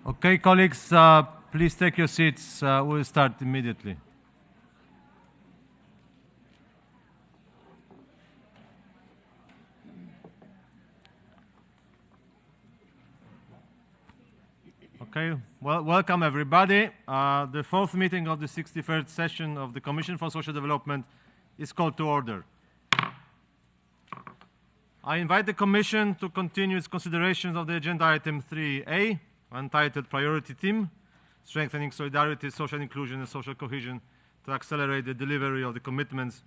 Okay, colleagues, please take your seats. We'll start immediately. Okay, well, welcome everybody. The fourth meeting of the 63rd session of the Commission for Social Development is called to order. I invite the Commission to continue its considerations of the agenda item 3A, entitled Priority Theme, Strengthening Solidarity, Social Inclusion and Social Cohesion to accelerate the delivery of the commitments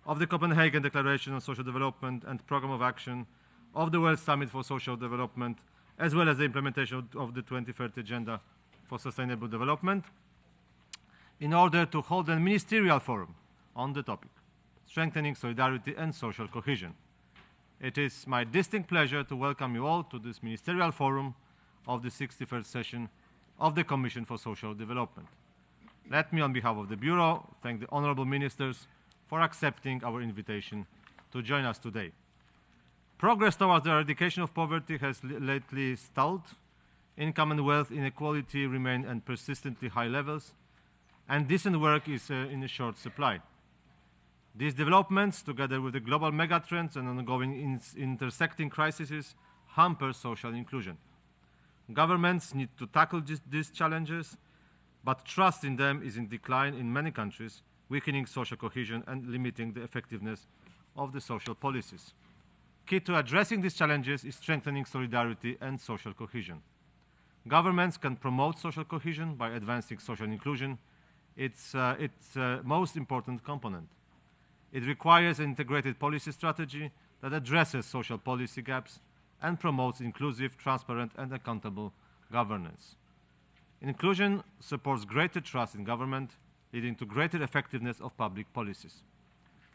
of the Copenhagen Declaration on Social Development and Programme of Action of the World Summit for Social Development, as well as the implementation of the 2030 Agenda for Sustainable Development, in order to hold a ministerial forum on the topic, strengthening solidarity and social cohesion. It is my distinct pleasure to welcome you all to this ministerial forum of the 61st session of the Commission for Social Development. Let me, on behalf of the Bureau, thank the honourable ministers for accepting our invitation to join us today. Progress towards the eradication of poverty has lately stalled. Income and wealth inequality remain at persistently high levels, and decent work is in a short supply. These developments, together with the global megatrends and ongoing intersecting crises, hamper social inclusion. Governments need to tackle these challenges, but trust in them is in decline in many countries, weakening social cohesion and limiting the effectiveness of the social policies. Key to addressing these challenges is strengthening solidarity and social cohesion. Governments can promote social cohesion by advancing social inclusion. It's most important component. It requires an integrated policy strategy that addresses social policy gaps and promotes inclusive, transparent and accountable governance. Inclusion supports greater trust in government, leading to greater effectiveness of public policies.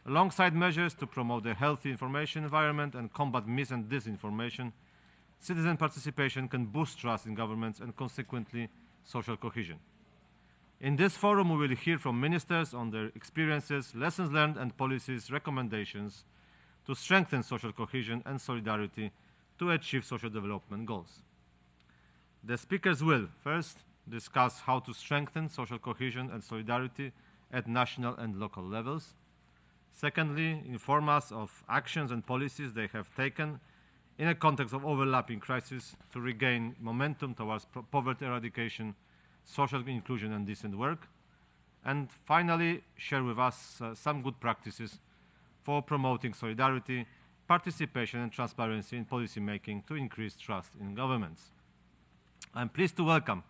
Alongside measures to promote a healthy information environment and combat mis- and disinformation, citizen participation can boost trust in governments and consequently social cohesion. In this forum, we will hear from ministers on their experiences, lessons learned and policies recommendations to strengthen social cohesion and solidarity to achieve social development goals. The speakers will first discuss how to strengthen social cohesion and solidarity at national and local levels. Secondly, inform us of actions and policies they have taken in a context of overlapping crises to regain momentum towards poverty eradication, social inclusion and decent work. And finally, share with us some good practices for promoting solidarity, participation and transparency in policy making to increase trust in governments. I'm pleased to welcome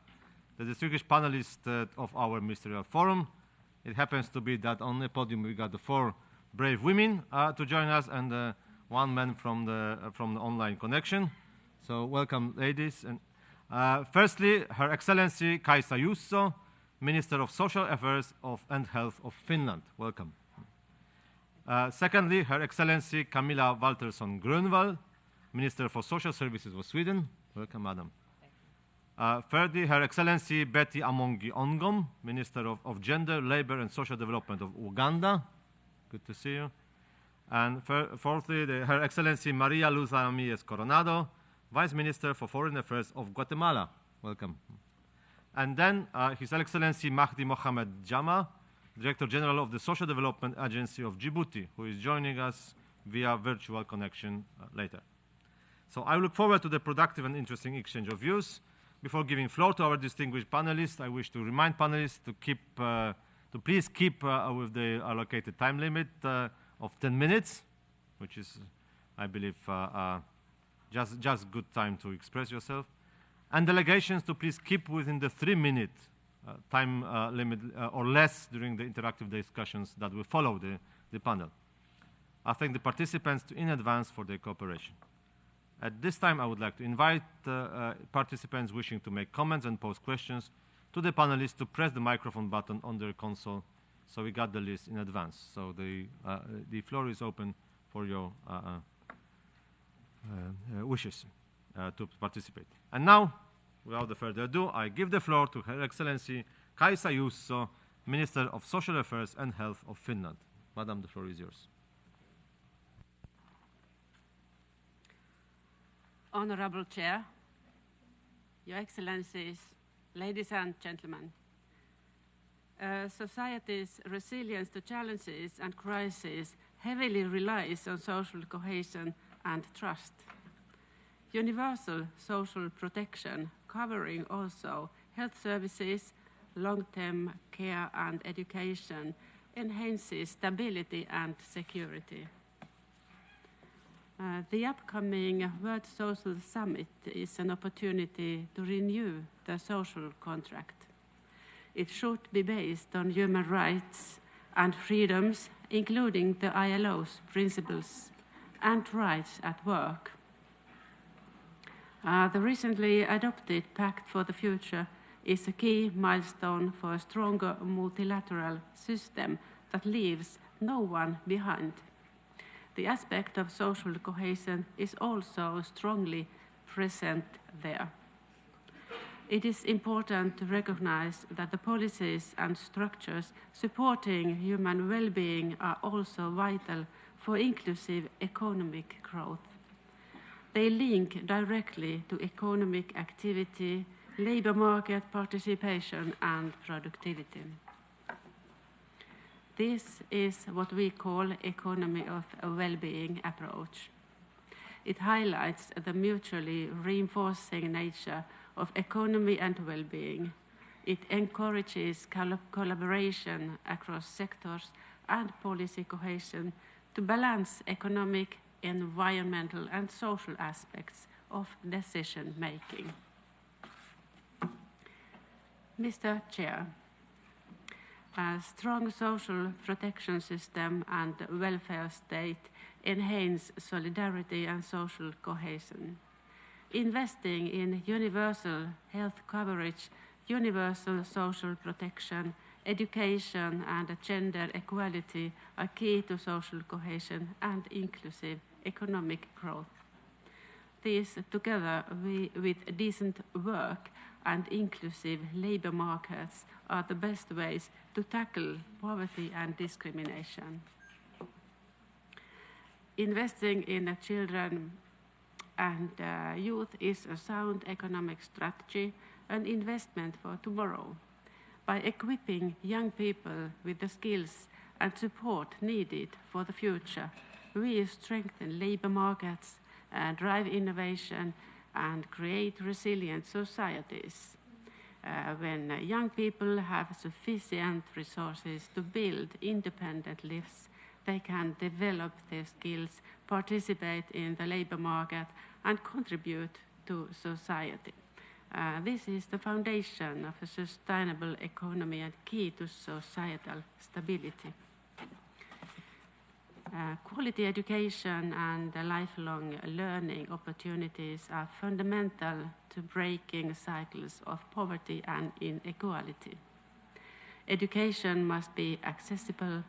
the distinguished panelists of our ministerial forum. It happens to be that on the podium we got the 4 brave women to join us and 1 man from the online connection. So welcome, ladies. And firstly, Her Excellency Kaisa Juuso, Minister of Social Affairs and Health of Finland. Welcome. Secondly, Her Excellency Camilla Waltersson Grönvall, Minister for Social Services of Sweden. Welcome, Madam. Thirdly, Her Excellency Betty Amongi Ongom, Minister of Gender, Labour and Social Development of Uganda. Good to see you. And fourthly, Her Excellency Maria Luz Ramirez Coronado, Vice Minister for Foreign Affairs of Guatemala. Welcome. And then His Excellency Mahdi Mohamed Jama, Director General of the Social Development Agency of Djibouti, who is joining us via virtual connection later. So I look forward to the productive and interesting exchange of views. Before giving floor to our distinguished panelists, I wish to remind panelists to please keep with the allocated time limit of 10 minutes, which is, I believe, just good time to express yourself. And delegations to please keep within the 3-minute time limit or less during the interactive discussions that will follow the panel. I thank the participants in advance for their cooperation. At this time, I would like to invite participants wishing to make comments and pose questions to the panelists to press the microphone button on their console, so we got the list in advance. So the floor is open for your wishes to participate. And now, without further ado, I give the floor to Her Excellency Kaisa Juuso, Minister of Social Affairs and Health of Finland. Madam, the floor is yours. Honorable Chair, Your Excellencies, Ladies and gentlemen, society's resilience to challenges and crises heavily relies on social cohesion and trust. Universal social protection, covering also health services, long-term care and education, enhances stability and security. The upcoming World Social Summit is an opportunity to renew the social contract. It should be based on human rights and freedoms, including the ILO's principles and rights at work. The recently adopted Pact for the Future is a key milestone for a stronger multilateral system that leaves no one behind. The aspect of social cohesion is also strongly present there. It is important to recognize that the policies and structures supporting human well-being are also vital for inclusive economic growth. They link directly to economic activity, labor market participation, and productivity. This is what we call economy of a well-being approach. It highlights the mutually reinforcing nature of economy and well-being. It encourages collaboration across sectors and policy cohesion to balance economic, environmental, and social aspects of decision-making. Mr. Chair, a strong social protection system and welfare state enhance solidarity and social cohesion. Investing in universal health coverage, universal social protection, education, and gender equality are key to social cohesion and inclusive economic growth. These, together with decent work and inclusive labor markets, are the best ways to tackle poverty and discrimination. Investing in children and youth is a sound economic strategy, an investment for tomorrow. By equipping young people with the skills and support needed for the future, we strengthen labor markets, drive innovation, and create resilient societies. When young people have sufficient resources to build independent lives, they can develop their skills, participate in the labor market, and contribute to society. This is the foundation of a sustainable economy and key to societal stability. Quality education and lifelong learning opportunities are fundamental to breaking cycles of poverty and inequality. Education must be accessible,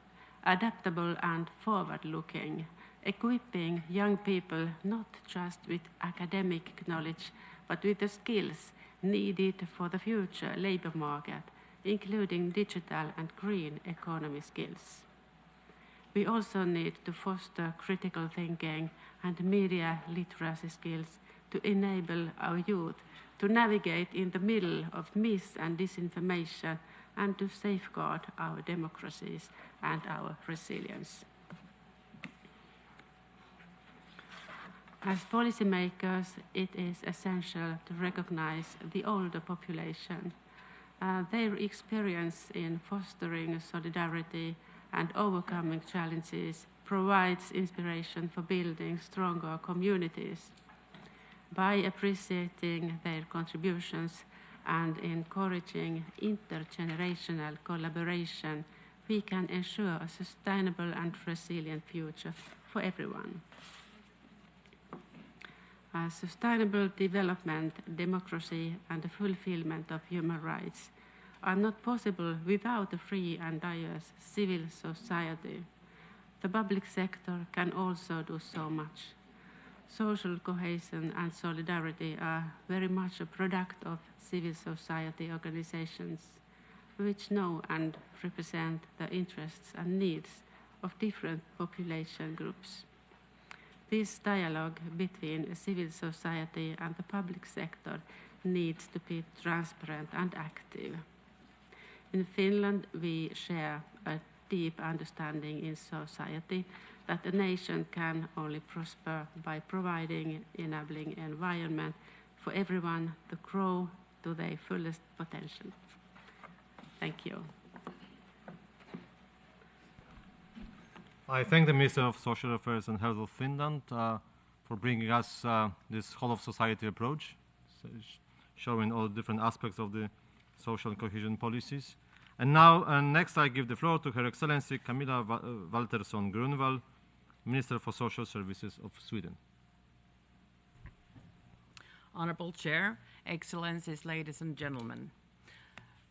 adaptable, and forward-looking, equipping young people not just with academic knowledge, but with the skills needed for the future labor market, including digital and green economy skills. We also need to foster critical thinking and media literacy skills to enable our youth to navigate in the middle of mis- and disinformation and to safeguard our democracies and our resilience. As policymakers, it is essential to recognize the older population. Their experience in fostering solidarity and overcoming challenges provides inspiration for building stronger communities. By appreciating their contributions and encouraging intergenerational collaboration, we can ensure a sustainable and resilient future for everyone. Sustainable development, democracy, and the fulfillment of human rights are not possible without a free and diverse civil society. The public sector can also do so much. Social cohesion and solidarity are very much a product of civil society organizations, which know and represent the interests and needs of different population groups. This dialogue between civil society and the public sector needs to be transparent and active. In Finland, we share a deep understanding in society that a nation can only prosper by providing an enabling environment for everyone to grow to their fullest potential. Thank you. I thank the Minister of Social Affairs and Health of Finland for bringing us this whole-of-society approach, showing all different aspects of the social and cohesion policies. And now, next I give the floor to Her Excellency Camilla Waltersson Grunwald, Minister for Social Services of Sweden. Honorable Chair, Excellencies, ladies and gentlemen.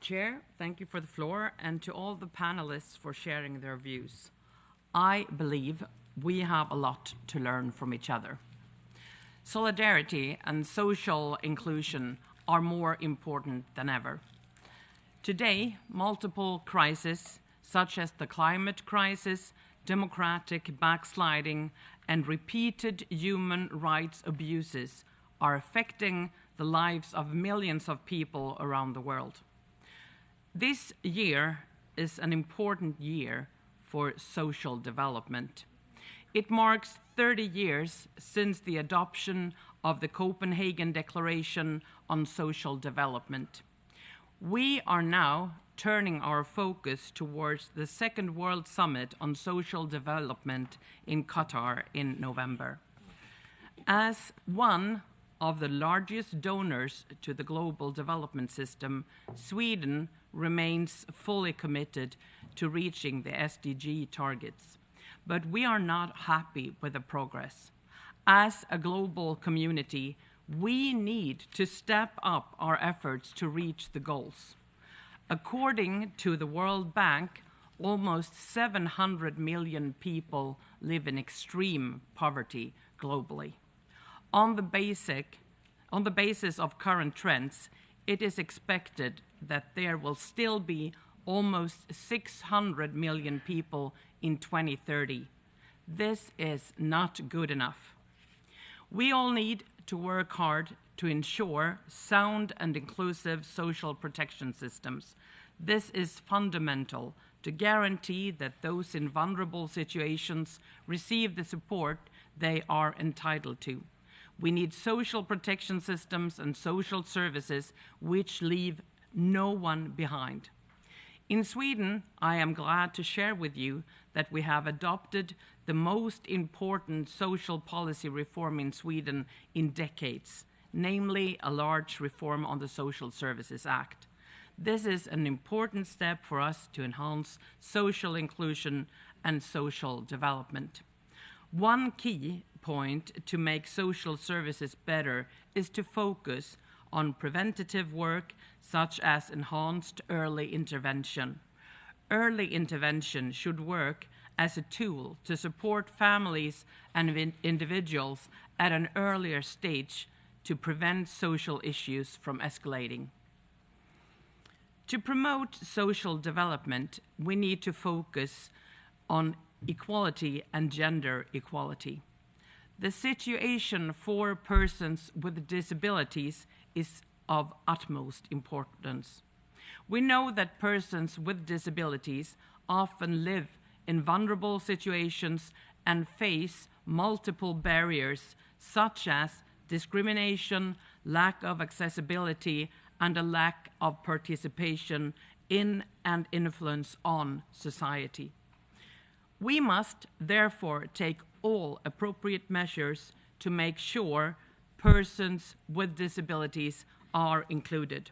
Chair, thank you for the floor, and to all the panelists for sharing their views. I believe we have a lot to learn from each other. Solidarity and social inclusion are more important than ever. Today, multiple crises, such as the climate crisis, democratic backsliding, and repeated human rights abuses, are affecting the lives of millions of people around the world. This year is an important year for social development. It marks 30 years since the adoption of the Copenhagen Declaration on Social Development. We are now turning our focus towards the Second World Summit on Social Development in Qatar in November. As one of the largest donors to the global development system, Sweden remains fully committed to reaching the SDG targets. But we are not happy with the progress. As a global community, we need to step up our efforts to reach the goals. According to the World Bank, almost 700 million people live in extreme poverty globally. On the basis of current trends, it is expected that there will still be almost 600 million people in 2030. This is not good enough. We all need to work hard to ensure sound and inclusive social protection systems. This is fundamental to guarantee that those in vulnerable situations receive the support they are entitled to. We need social protection systems and social services which leave no one behind. In Sweden, I am glad to share with you that we have adopted the most important social policy reform in Sweden in decades, namely a large reform on the Social Services Act. This is an important step for us to enhance social inclusion and social development. One key point to make social services better is to focus on preventative work such as enhanced early intervention. Early intervention should work as a tool to support families and individuals at an earlier stage to prevent social issues from escalating. To promote social development, we need to focus on equality and gender equality. The situation for persons with disabilities is of utmost importance. We know that persons with disabilities often live in vulnerable situations and face multiple barriers such as discrimination, lack of accessibility, and a lack of participation in and influence on society. We must therefore take all appropriate measures to make sure persons with disabilities are included.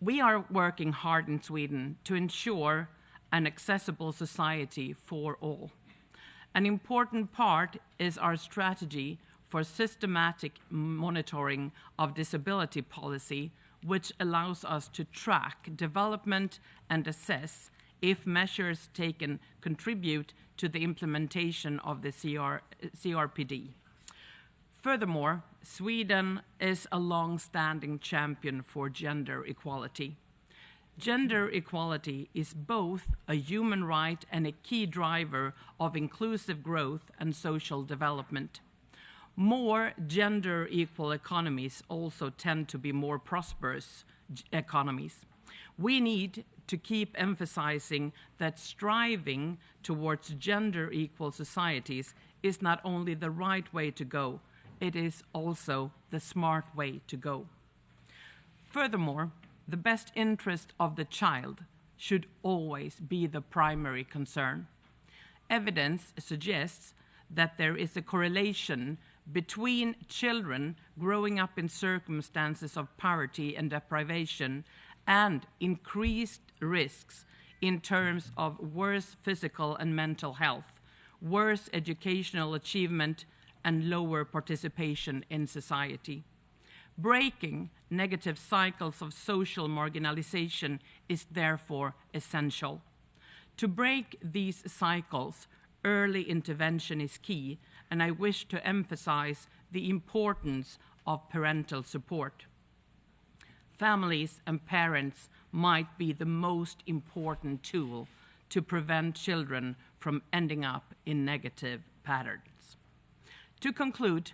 We are working hard in Sweden to ensure an accessible society for all. An important part is our strategy for systematic monitoring of disability policy, which allows us to track development and assess if measures taken contribute to the implementation of the CRPD. Furthermore, Sweden is a long-standing champion for gender equality. Gender equality is both a human right and a key driver of inclusive growth and social development. More gender equal economies also tend to be more prosperous economies. We need to keep emphasizing that striving towards gender equal societies is not only the right way to go, it is also the smart way to go. Furthermore, the best interest of the child should always be the primary concern. Evidence suggests that there is a correlation between children growing up in circumstances of poverty and deprivation and increased risks in terms of worse physical and mental health, worse educational achievement, and lower participation in society. Breaking negative cycles of social marginalization is therefore essential. To break these cycles, early intervention is key, and I wish to emphasize the importance of parental support. Families and parents might be the most important tool to prevent children from ending up in negative patterns. To conclude,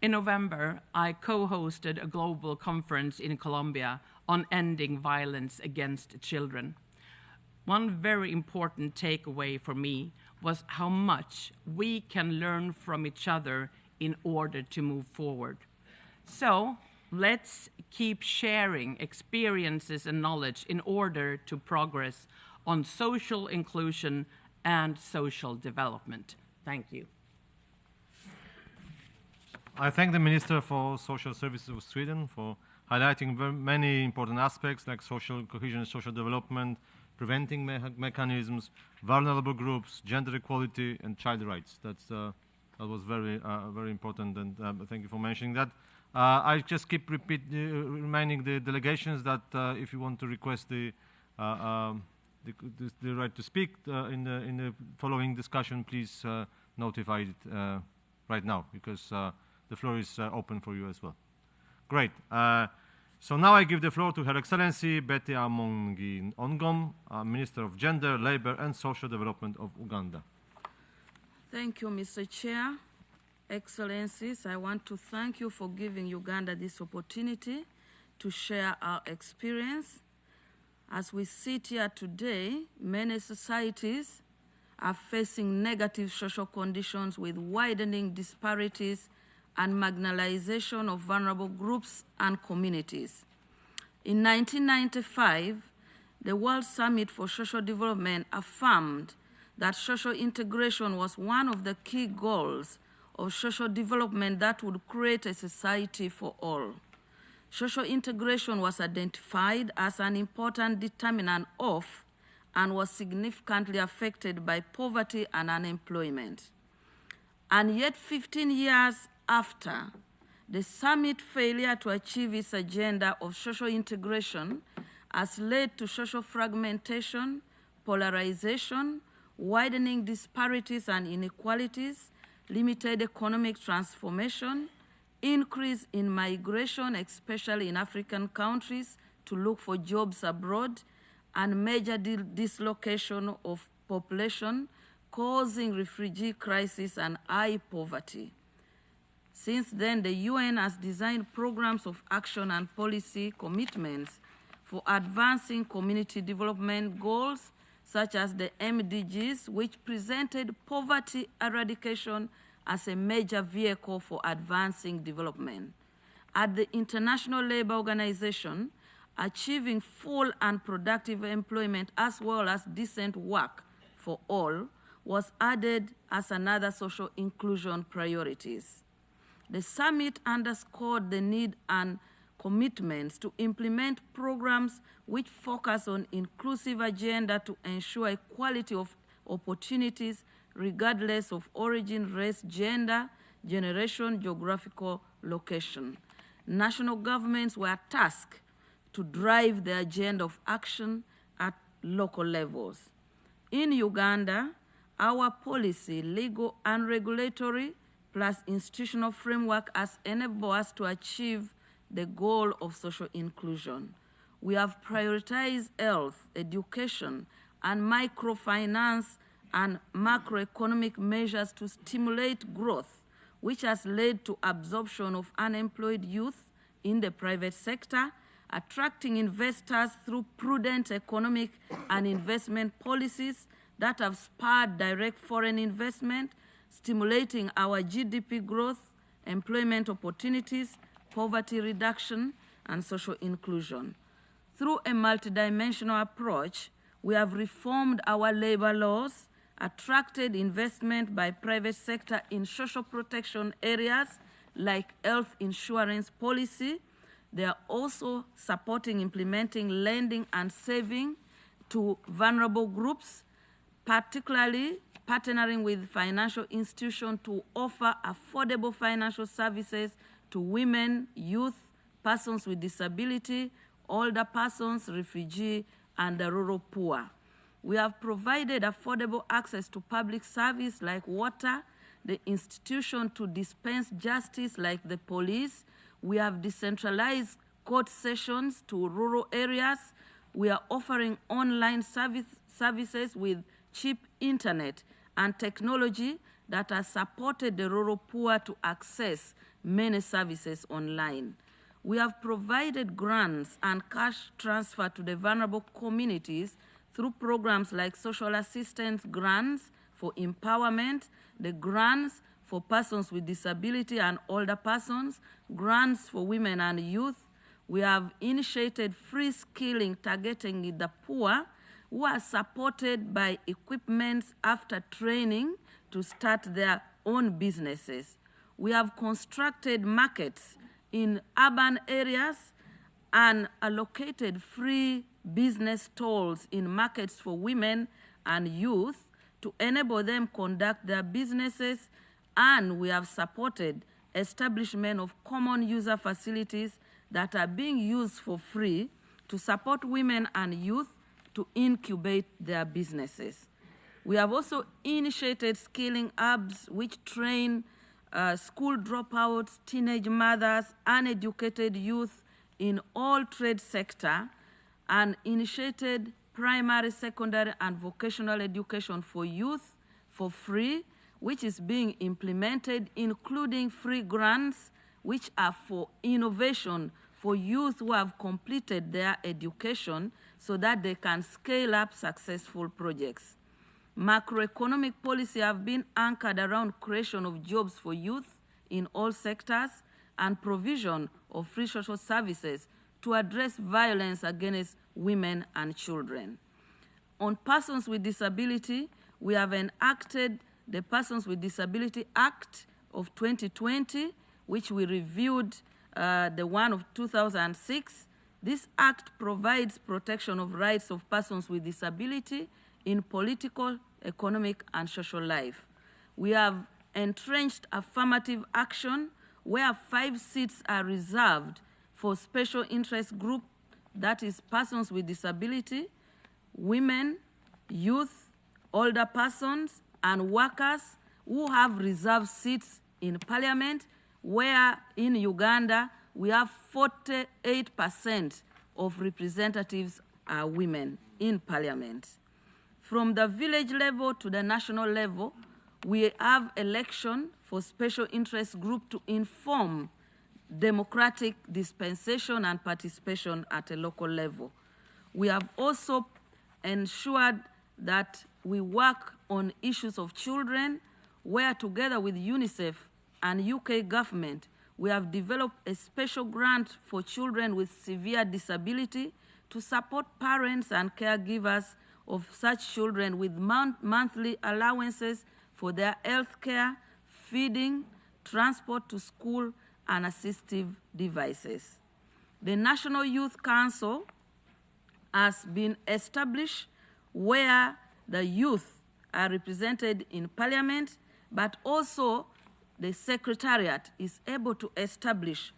in November, I co-hosted a global conference in Colombia on ending violence against children. One very important takeaway for me was how much we can learn from each other in order to move forward. So let's keep sharing experiences and knowledge in order to progress on social inclusion and social development. Thank you. I thank the Minister for Social Services of Sweden for highlighting many important aspects like social cohesion, social development, preventing mechanisms, vulnerable groups, gender equality, and child rights. That was very important, and thank you for mentioning that. I just keep reminding the delegations that if you want to request the right to speak in the following discussion, please notify it right now, because the floor is open for you as well. Great. So now I give the floor to Her Excellency Betty Amongi Ongom, Minister of Gender, Labour and Social Development of Uganda. Thank you, Mr. Chair. Excellencies, I want to thank you for giving Uganda this opportunity to share our experience. As we sit here today, many societies are facing negative social conditions with widening disparities and marginalization of vulnerable groups and communities. In 1995, the World Summit for Social Development affirmed that social integration was one of the key goals of social development that would create a society for all. Social integration was identified as an important determinant of and was significantly affected by poverty and unemployment. And yet 15 years after, the summit failure to achieve its agenda of social integration has led to social fragmentation, polarization, widening disparities and inequalities, limited economic transformation, increase in migration, especially in African countries, to look for jobs abroad, and major dislocation of population, causing refugee crisis and high poverty. Since then, the UN has designed programs of action and policy commitments for advancing community development goals, such as the MDGs, which presented poverty eradication as a major vehicle for advancing development. At the International Labour Organization, achieving full and productive employment as well as decent work for all was added as another social inclusion priorities. The summit underscored the need and commitments to implement programs which focus on inclusive agenda to ensure equality of opportunities regardless of origin, race, gender, generation, geographical location. National governments were tasked to drive the agenda of action at local levels. In Uganda, our policy, legal and regulatory, plus institutional framework has enabled us to achieve the goal of social inclusion. We have prioritized health, education, and microfinance and macroeconomic measures to stimulate growth which has led to absorption of unemployed youth in the private sector, attracting investors through prudent economic and investment policies that have spurred direct foreign investment, stimulating our GDP growth, employment opportunities, poverty reduction, and social inclusion. Through a multidimensional approach, we have reformed our labor laws, attracted investment by private sector in social protection areas like health insurance policy. They are also supporting implementing lending and saving to vulnerable groups, particularly partnering with financial institutions to offer affordable financial services to women, youth, persons with disability, older persons, refugees, and the rural poor. We have provided affordable access to public service like water, the institution to dispense justice like the police. We have decentralized court sessions to rural areas. We are offering online services with cheap internet and technology that has supported the rural poor to access many services online. We have provided grants and cash transfer to the vulnerable communities through programs like social assistance grants for empowerment, the grants for persons with disability and older persons, grants for women and youth. We have initiated free skilling targeting the poor who are supported by equipment after training to start their own businesses. We have constructed markets in urban areas and allocated free business stalls in markets for women and youth to enable them conduct their businesses, and we have supported establishment of common user facilities that are being used for free to support women and youth to incubate their businesses. We have also initiated skilling hubs which train school dropouts, teenage mothers, uneducated youth in all trade sector, and initiated primary, secondary, and vocational education for youth for free, which is being implemented, including free grants, which are for innovation for youth who have completed their education so that they can scale up successful projects. Macroeconomic policy have been anchored around creation of jobs for youth in all sectors and provision of free social services to address violence against women and children. On persons with disability, we have enacted the Persons with Disability Act of 2020, which we reviewed the one of 2006. This act provides protection of rights of persons with disability in political, economic, and social life. We have entrenched affirmative action where 5 seats are reserved for special interest group, that is persons with disability, women, youth, older persons, and workers who have reserved seats in parliament, where in Uganda we have 48% of representatives are women in parliament. From the village level to the national level, we have election for special interest group to inform democratic dispensation and participation at a local level. We have also ensured that we work on issues of children, where together with UNICEF and UK government, we have developed a special grant for children with severe disability to support parents and caregivers of such children with monthly allowances for their health care, feeding, transport to school, and assistive devices. The National Youth Council has been established where the youth are represented in parliament, but also the secretariat is able to establish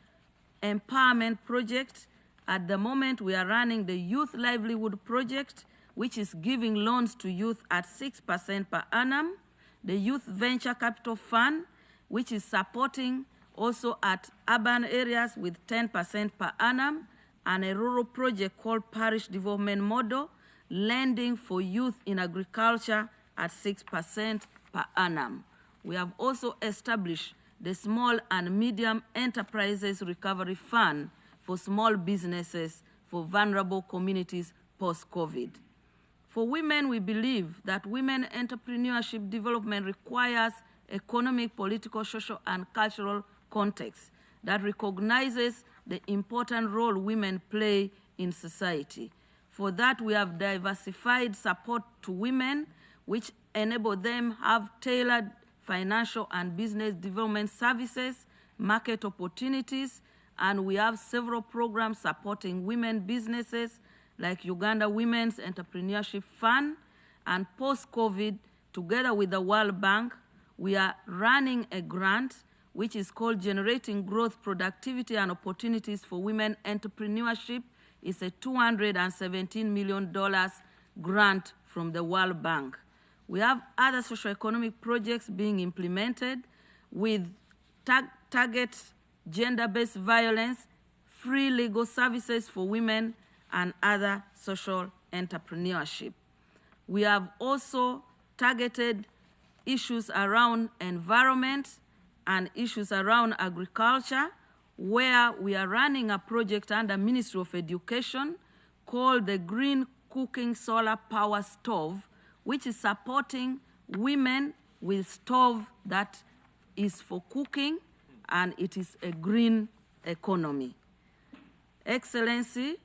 empowerment projects. At the moment, we are running the Youth Livelihood Project, which is giving loans to youth at 6% per annum, the Youth Venture Capital Fund, which is supporting also at urban areas with 10% per annum, and a rural project called Parish Development Model, lending for youth in agriculture at 6% per annum. We have also established the Small and Medium Enterprises Recovery Fund for small businesses for vulnerable communities post-COVID. For women, we believe that women entrepreneurship development requires economic, political, social, and cultural context that recognizes the important role women play in society. For that, we have diversified support to women, which enable them have tailored financial and business development services, market opportunities, and we have several programs supporting women businesses like Uganda Women's Entrepreneurship Fund. And post-COVID, together with the World Bank, we are running a grant which is called Generating Growth, Productivity, and Opportunities for Women Entrepreneurship. It's a $217 million grant from the World Bank. We have other socioeconomic projects being implemented with target gender-based violence, free legal services for women, and other social entrepreneurship. We have also targeted issues around environment and issues around agriculture, where we are running a project under Ministry of Education called the Green Cooking Solar Power Stove, which is supporting women with stove that is for cooking, and it is a green economy. Excellency,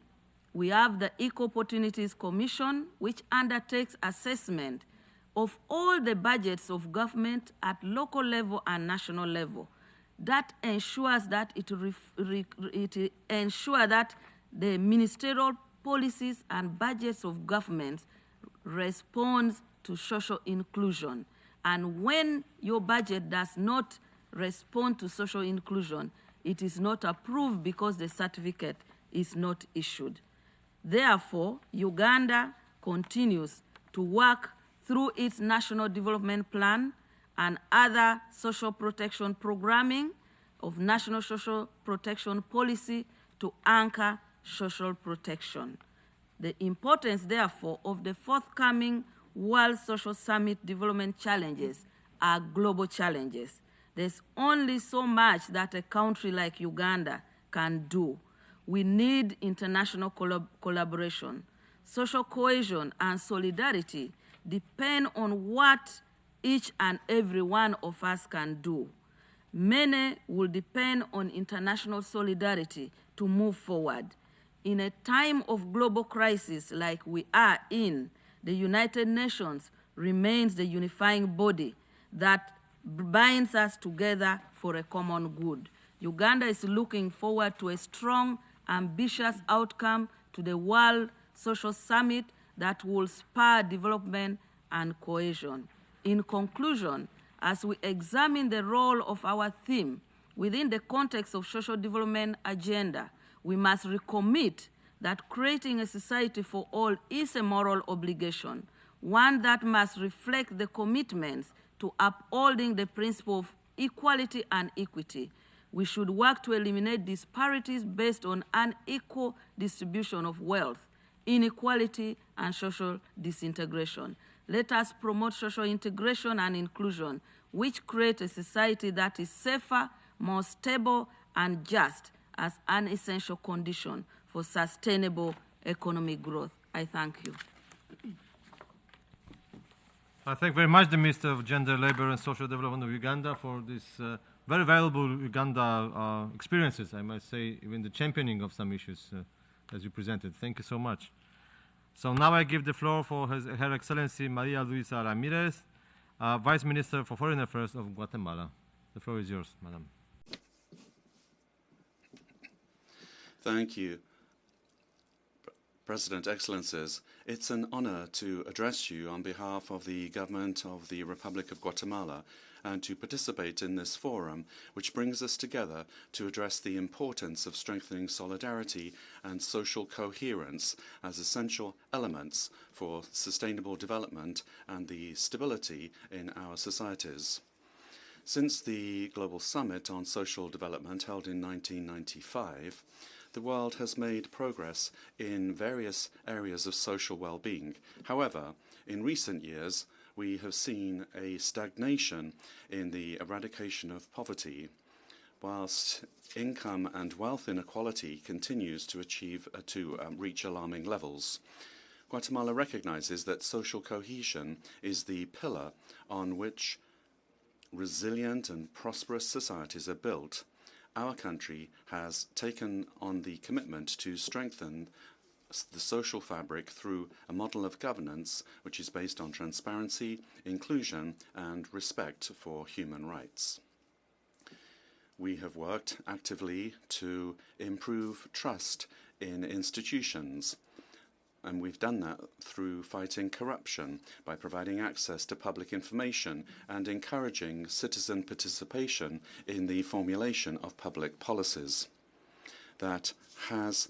we have the Equal Opportunities Commission, which undertakes assessment of all the budgets of government at local level and national level. That ensures that it ensures that the ministerial policies and budgets of governments respond to social inclusion. And when your budget does not respond to social inclusion, it is not approved because the certificate is not issued. Therefore, Uganda continues to work through its National Development Plan and other social protection programming of National Social Protection Policy to anchor social protection. The importance, therefore, of the forthcoming World Social Summit development challenges are global challenges. There's only so much that a country like Uganda can do. We need international collaboration. Social cohesion and solidarity depend on what each and every one of us can do. Many will depend on international solidarity to move forward. In a time of global crisis like we are in, the United Nations remains the unifying body that binds us together for a common good. Uganda is looking forward to a strong, ambitious outcome to the World Social Summit that will spur development and cohesion. In conclusion, as we examine the role of our theme within the context of social development agenda, we must recommit that creating a society for all is a moral obligation, one that must reflect the commitments to upholding the principle of equality and equity. We should work to eliminate disparities based on unequal distribution of wealth, inequality, and social disintegration. Let us promote social integration and inclusion, which create a society that is safer, more stable, and just as an essential condition for sustainable economic growth. I thank you. I thank very much the Minister of Gender, Labour and Social Development of Uganda for this very valuable Uganda experiences, I must say, even the championing of some issues as you presented. Thank you so much. So now I give the floor for Her Excellency Maria Luisa Ramirez, Vice Minister for Foreign Affairs of Guatemala. The floor is yours, Madam. Thank you, President, Excellencies. It's an honor to address you on behalf of the government of the Republic of Guatemala and to participate in this forum, which brings us together to address the importance of strengthening solidarity and social coherence as essential elements for sustainable development and the stability in our societies. Since the Global Summit on Social Development held in 1995, the world has made progress in various areas of social well-being. However, in recent years, we have seen a stagnation in the eradication of poverty, whilst income and wealth inequality continues to reach alarming levels. Guatemala recognizes that social cohesion is the pillar on which resilient and prosperous societies are built. Our country has taken on the commitment to strengthen the social fabric through a model of governance which is based on transparency, inclusion, and respect for human rights. We have worked actively to improve trust in institutions, and we've done that through fighting corruption by providing access to public information and encouraging citizen participation in the formulation of public policies. That has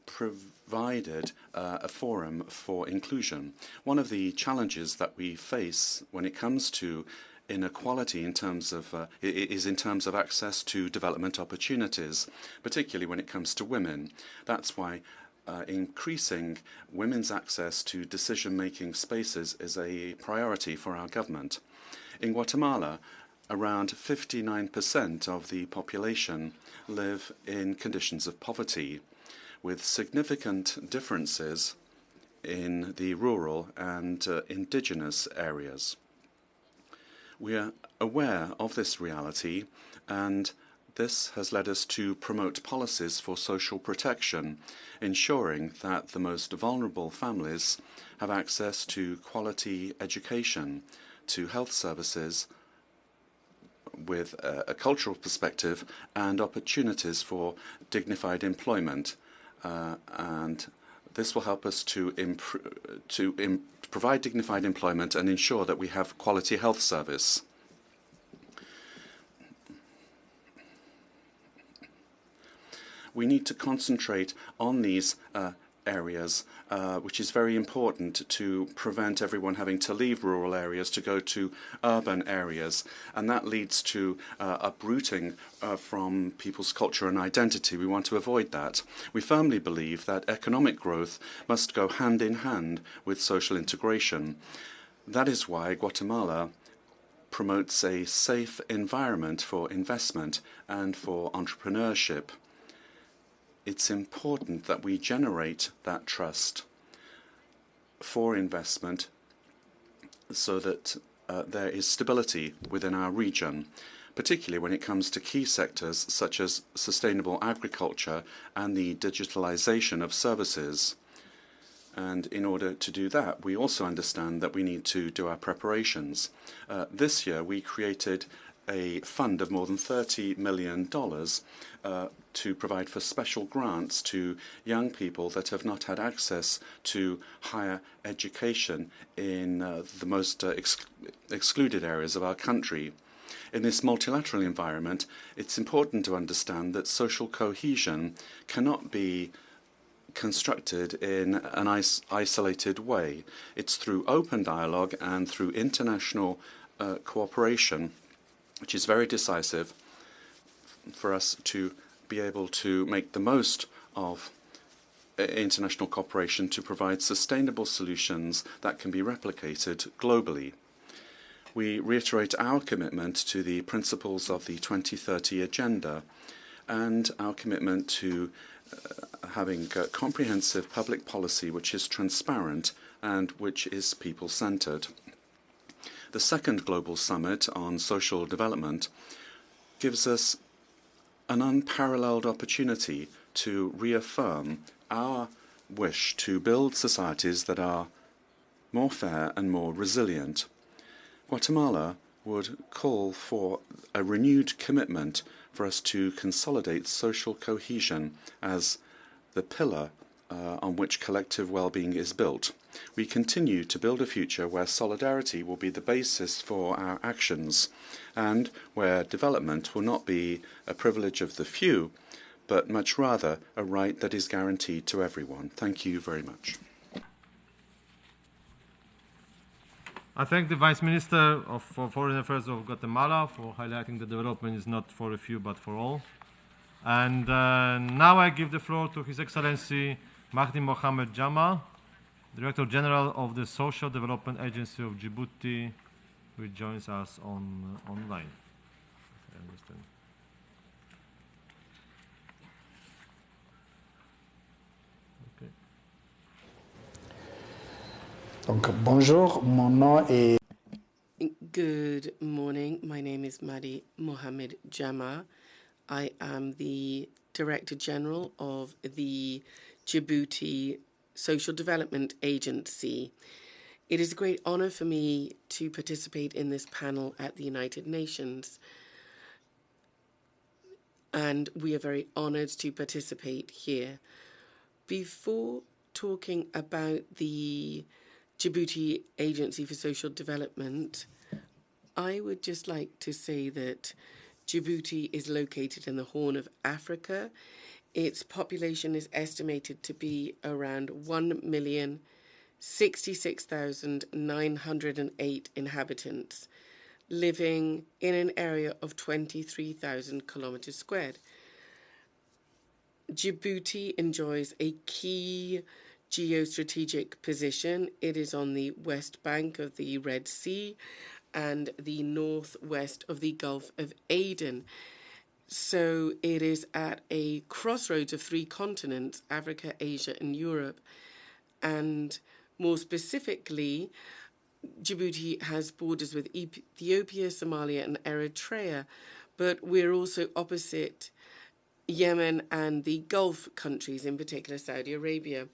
provided a forum for inclusion. One of the challenges that we face when it comes to inequality in terms of access to development opportunities, particularly when it comes to women. That's why increasing women's access to decision-making spaces is a priority for our government. In Guatemala, around 59% of the population live in conditions of poverty, with significant differences in the rural and indigenous areas. We are aware of this reality, and this has led us to promote policies for social protection, ensuring that the most vulnerable families have access to quality education, to health services with a cultural perspective, and opportunities for dignified employment. And this will help us to provide dignified employment and ensure that we have quality health service. We need to concentrate on these areas, which is very important to prevent everyone having to leave rural areas to go to urban areas. And that leads to uprooting from people's culture and identity. We want to avoid that. We firmly believe that economic growth must go hand in hand with social integration. That is why Guatemala promotes a safe environment for investment and for entrepreneurship. It's important that we generate that trust for investment so that there is stability within our region, particularly when it comes to key sectors such as sustainable agriculture and the digitalization of services. And in order to do that, we also understand that we need to do our preparations. This year, we created a fund of more than $30 million to provide for special grants to young people that have not had access to higher education in the most excluded areas of our country. In this multilateral environment, it's important to understand that social cohesion cannot be constructed in an isolated way. It's through open dialogue and through international cooperation, which is very decisive for us to be able to make the most of international cooperation to provide sustainable solutions that can be replicated globally. We reiterate our commitment to the principles of the 2030 Agenda and our commitment to having comprehensive public policy which is transparent and which is people-centered. The second Global Summit on Social Development gives us an unparalleled opportunity to reaffirm our wish to build societies that are more fair and more resilient. Guatemala would call for a renewed commitment for us to consolidate social cohesion as the pillar on which collective well-being is built. We continue to build a future where solidarity will be the basis for our actions and where development will not be a privilege of the few, but much rather a right that is guaranteed to everyone. Thank you very much. I thank the Vice Minister for Foreign Affairs of Guatemala for highlighting that development is not for a few but for all. And now I give the floor to His Excellency Mahdi Mohammed Jama, Director General of the Social Development Agency of Djibouti, who joins us online. I understand. Okay. Donc, bonjour, mon nom est... Good morning. My name is Madi Mohamed Jama. I am the Director General of the Djibouti Social Development Agency. It is a great honor for me to participate in this panel at the United Nations. And we are very honored to participate here. Before talking about the Djibouti Agency for Social Development, I would just like to say that Djibouti is located in the Horn of Africa. Its population is estimated to be around 1,066,908 inhabitants, living in an area of 23,000 kilometers squared. Djibouti enjoys a key geostrategic position. It is on the west bank of the Red Sea and the northwest of the Gulf of Aden. So it is at a crossroads of three continents, Africa, Asia, and Europe. And more specifically, Djibouti has borders with Ethiopia, Somalia, and Eritrea, but we're also opposite Yemen and the Gulf countries, in particular Saudi Arabia.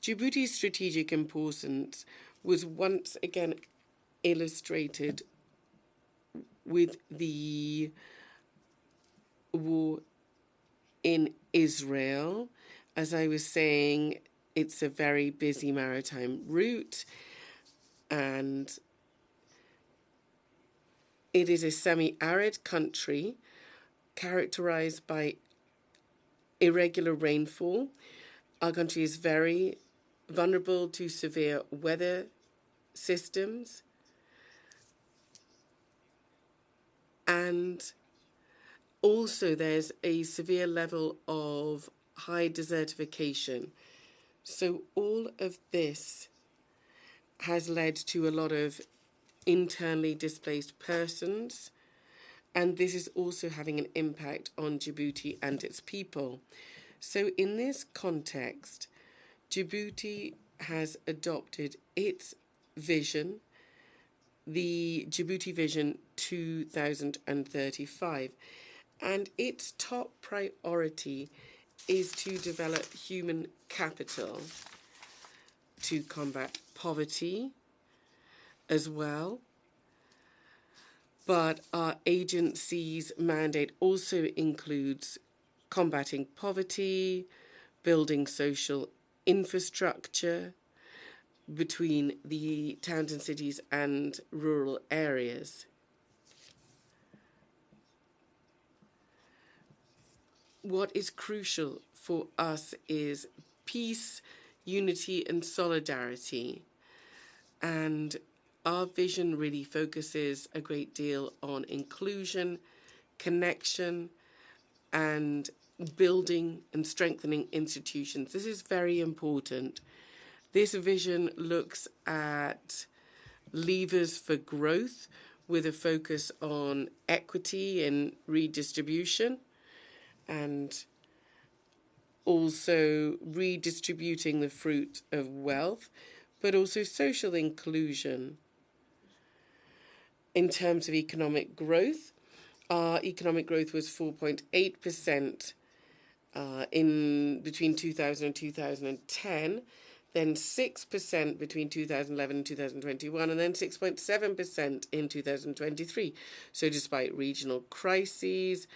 Djibouti's strategic importance was once again illustrated with the war in Israel. As I was saying, it's a very busy maritime route, and it is a semi-arid country characterized by irregular rainfall. Our country is very vulnerable to severe weather systems, and also there's a severe level of high desertification. So all of this has led to a lot of internally displaced persons, and this is also having an impact on Djibouti and its people. So in this context, Djibouti has adopted its vision, the Djibouti Vision 2035, and its top priority is to develop human capital to combat poverty as well. But our agency's mandate also includes combating poverty, building social infrastructure between the towns and cities and rural areas. What is crucial for us is peace, unity, and solidarity. And our vision really focuses a great deal on inclusion, connection, and building and strengthening institutions. This is very important. This vision looks at levers for growth with a focus on equity and redistribution, and also redistributing the fruit of wealth, but also social inclusion. In terms of economic growth, our economic growth was 4.8% in between 2000 and 2010, then 6% between 2011 and 2021, and then 6.7% in 2023. So despite regional crises,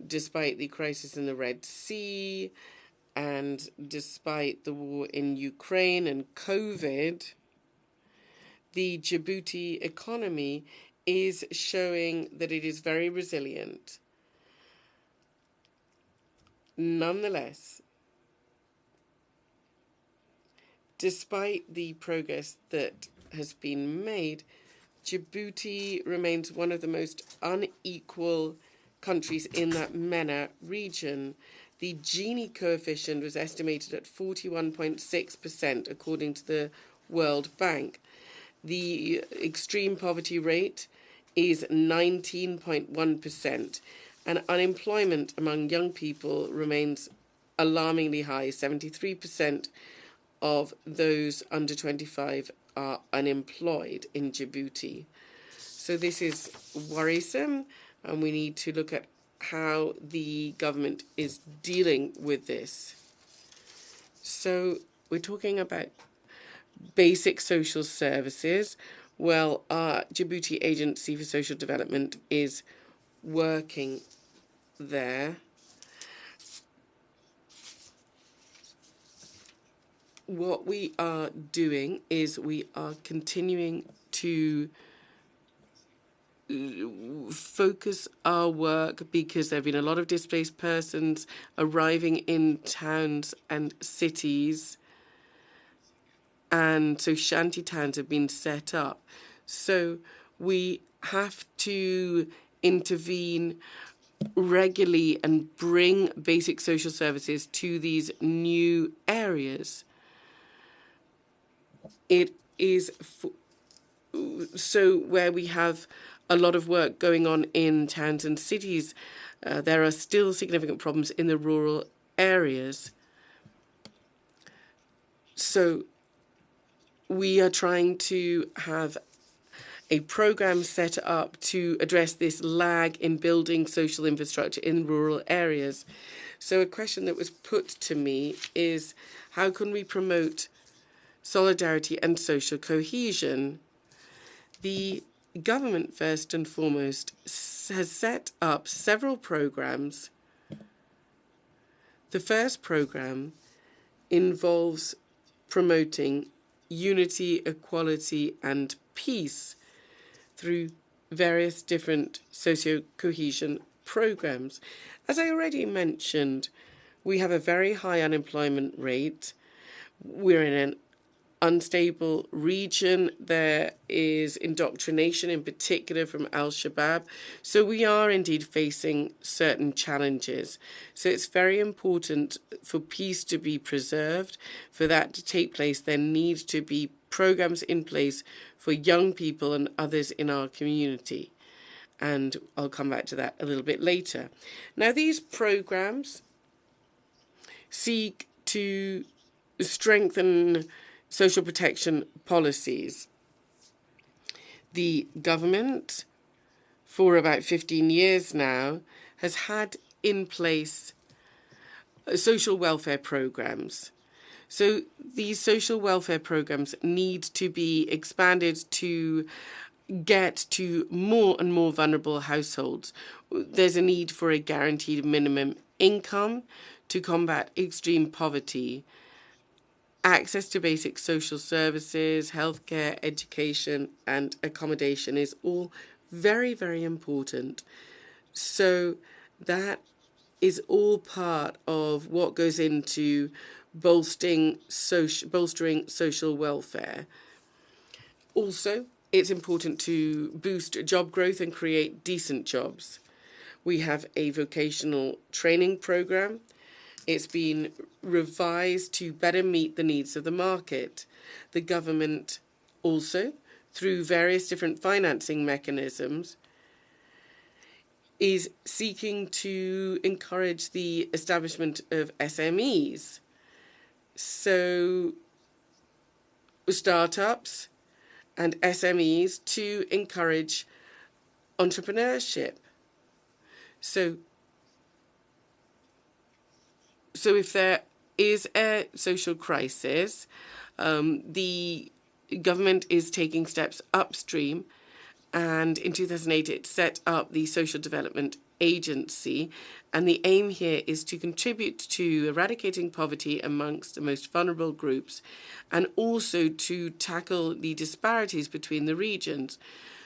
despite the crisis in the Red Sea, and despite the war in Ukraine and COVID, the Djibouti economy is showing that it is very resilient. Nonetheless, despite the progress that has been made, Djibouti remains one of the most unequal countries in that MENA region. The Gini coefficient was estimated at 41.6%, according to the World Bank. The extreme poverty rate is 19.1%, and unemployment among young people remains alarmingly high. 73% of those under 25 are unemployed in Djibouti. So this is worrisome, and we need to look at how the government is dealing with this. So we're talking about basic social services. Well, our Djibouti Agency for Social Development is working there. What we are doing is we are continuing to focus our work, because there have been a lot of displaced persons arriving in towns and cities, and so shanty towns have been set up. So we have to intervene regularly and bring basic social services to these new areas. It is so where we have a lot of work going on in towns and cities, there are still significant problems in the rural areas. So we are trying to have a program set up to address this lag in building social infrastructure in rural areas. So a question that was put to me is, how can we promote solidarity and social cohesion? The government, first and foremost, has set up several programs. The first program involves promoting unity, equality, and peace through various different socio-cohesion programs. As I already mentioned, we have a very high unemployment rate. We're in an unstable region. There is indoctrination, in particular from Al-Shabaab. So we are indeed facing certain challenges. So it's very important for peace to be preserved. For that to take place, there need to be programs in place for young people and others in our community. And I'll come back to that a little bit later. Now, these programs seek to strengthen social protection policies. The government, for about 15 years now, has had in place social welfare programs. So these social welfare programs need to be expanded to get to more and more vulnerable households. There's a need for a guaranteed minimum income to combat extreme poverty. Access to basic social services, healthcare, education, and accommodation is all very, very important. So that is all part of what goes into bolstering social welfare. Also, it's important to boost job growth and create decent jobs. We have a vocational training program. It's been revised to better meet the needs of the market. The government also, through various different financing mechanisms, is seeking to encourage the establishment of SMEs. So startups and SMEs to encourage entrepreneurship. So if there is a social crisis, the government is taking steps upstream, and in 2008 it set up the Social Development Agency, and the aim here is to contribute to eradicating poverty amongst the most vulnerable groups, and also to tackle the disparities between the regions.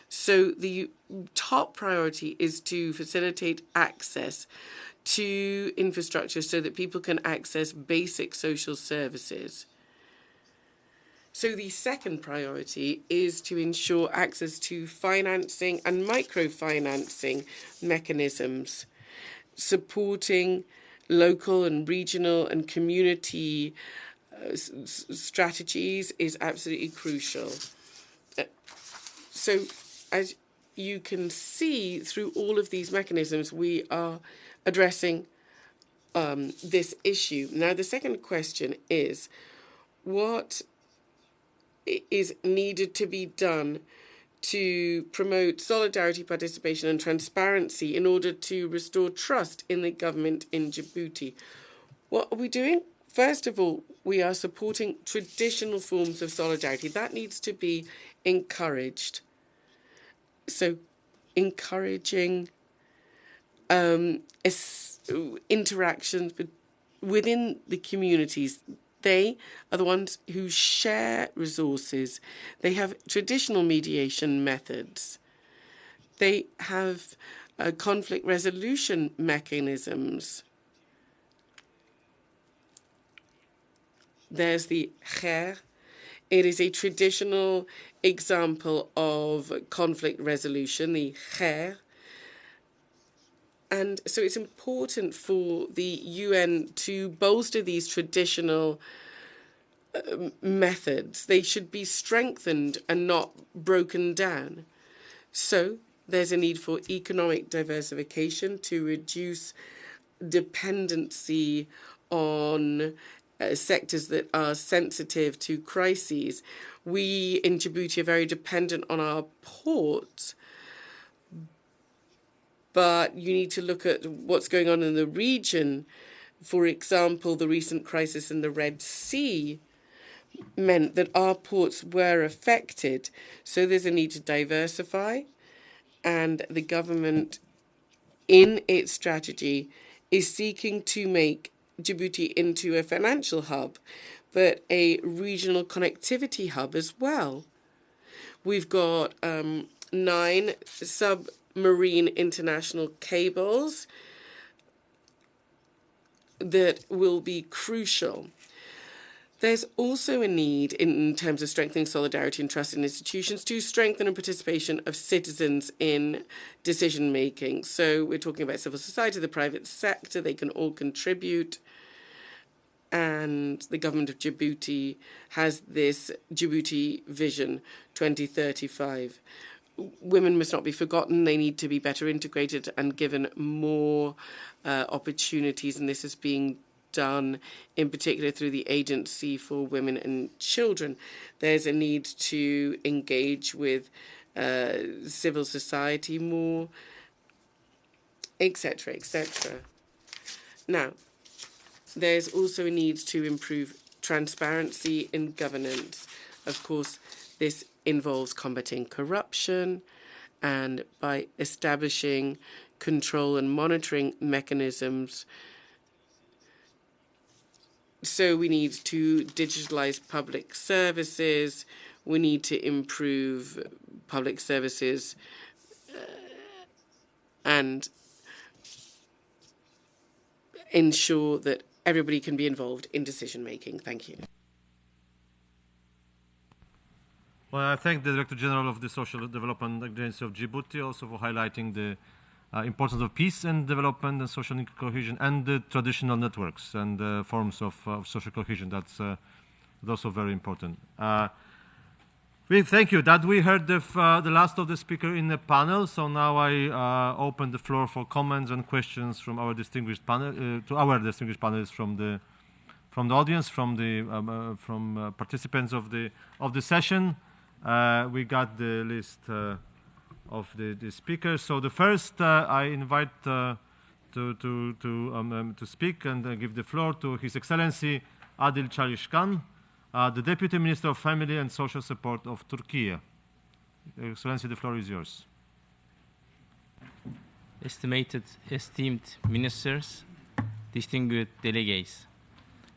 So the top priority is to facilitate access to infrastructure so that people can access basic social services. So the second priority is to ensure access to financing and microfinancing mechanisms, supporting local and regional and community strategies is absolutely crucial. So as you can see through all of these mechanisms, we are addressing this issue. Now, the second question is, what is needed to be done to promote solidarity, participation and transparency in order to restore trust in the government in Djibouti? What are we doing? First of all, we are supporting traditional forms of solidarity. That needs to be encouraged. So encouraging interactions within the communities. They are the ones who share resources. They have traditional mediation methods. They have conflict resolution mechanisms. There's the kher. It is a traditional example of conflict resolution, the kher. And so it's important for the UN to bolster these traditional methods. They should be strengthened and not broken down. So there's a need for economic diversification to reduce dependency on sectors that are sensitive to crises. We in Djibouti are very dependent on our ports, but you need to look at what's going on in the region. For example, the recent crisis in the Red Sea meant that our ports were affected. So there's a need to diversify, and the government in its strategy is seeking to make Djibouti into a financial hub, but a regional connectivity hub as well. We've got 9 submarine international cables that will be crucial. There's also a need in terms of strengthening solidarity and trust in institutions to strengthen the participation of citizens in decision-making. So we're talking about civil society, the private sector, they can all contribute. And the government of Djibouti has this Djibouti Vision 2035. Women must not be forgotten. They need to be better integrated and given more opportunities, and this is being done in particular through the Agency for Women and Children. There's a need to engage with civil society more, etc., etc. Now, there's also a need to improve transparency in governance. Of course, this involves combating corruption, and by establishing control and monitoring mechanisms. So we need to digitalize public services. We need to improve public services and ensure that everybody can be involved in decision-making. Thank you. Well, I thank the Director General of the Social Development Agency of Djibouti also for highlighting the importance of peace and development and social cohesion and the traditional networks and forms of social cohesion. That's also very important. We thank you. That we heard the last of the speaker in the panel. So now I open the floor for comments and questions from our distinguished panel to our distinguished panelists from the audience, from participants of the session. We got the list of the speakers. So the first I invite to speak and give the floor to His Excellency Adil Çalışkan, the Deputy Minister of Family and Social Support of Turkey. Excellency, the floor is yours. Esteemed ministers, distinguished delegates,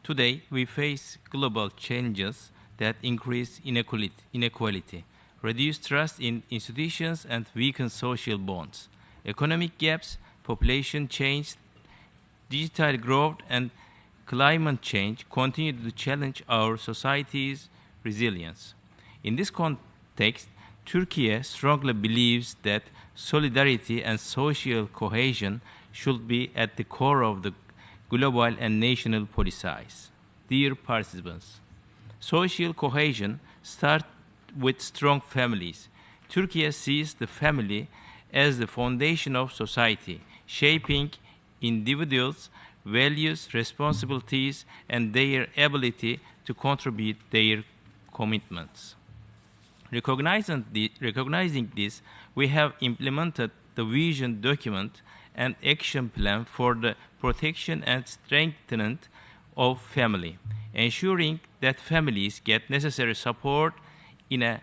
today we face global challenges that increase inequality, reduce trust in institutions, and weaken social bonds. Economic gaps, population change, digital growth, and climate change continue to challenge our society's resilience. In this context, Turkey strongly believes that solidarity and social cohesion should be at the core of the global and national policies. dear participants. Social cohesion starts with strong families. Turkey sees the family as the foundation of society, shaping individuals' values, responsibilities, and their ability to contribute their commitments. Recognizing this, we have implemented the vision document and action plan for the protection and strengthening of family, ensuring that families get necessary support in a